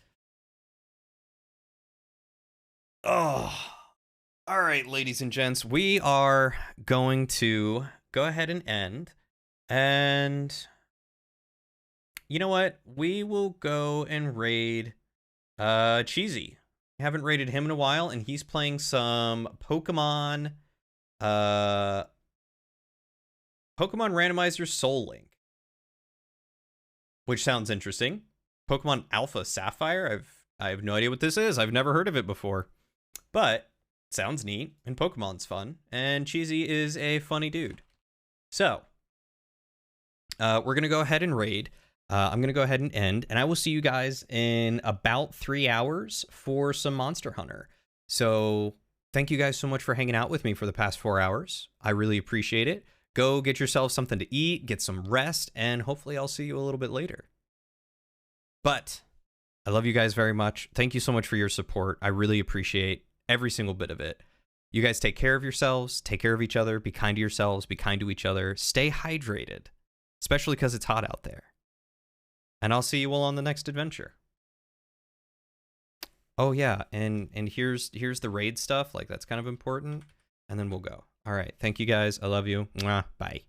Oh, all right, ladies and gents, we are going to go ahead and end. And you know what? We will go and raid Cheesy. I haven't raided him in a while, and he's playing some Pokemon Randomizer Soul Link, which sounds interesting. Pokemon Alpha Sapphire. I have no idea what this is. I've never heard of it before, but it sounds neat, and Pokemon's fun, and Cheesy is a funny dude. So we're gonna go ahead and raid. I'm gonna go ahead and end, and I will see you guys in about 3 hours for some Monster Hunter. So thank you guys so much for hanging out with me for the past 4 hours. I really appreciate it. Go get yourself something to eat, get some rest, and hopefully I'll see you a little bit later. But I love you guys very much. Thank you so much for your support. I really appreciate every single bit of it. You guys take care of yourselves, take care of each other, be kind to yourselves, be kind to each other, stay hydrated, especially because it's hot out there. And I'll see you all on the next adventure. Oh yeah, and here's the raid stuff, like that's kind of important, and then we'll go. All right, thank you guys. I love you. Mwah. Bye.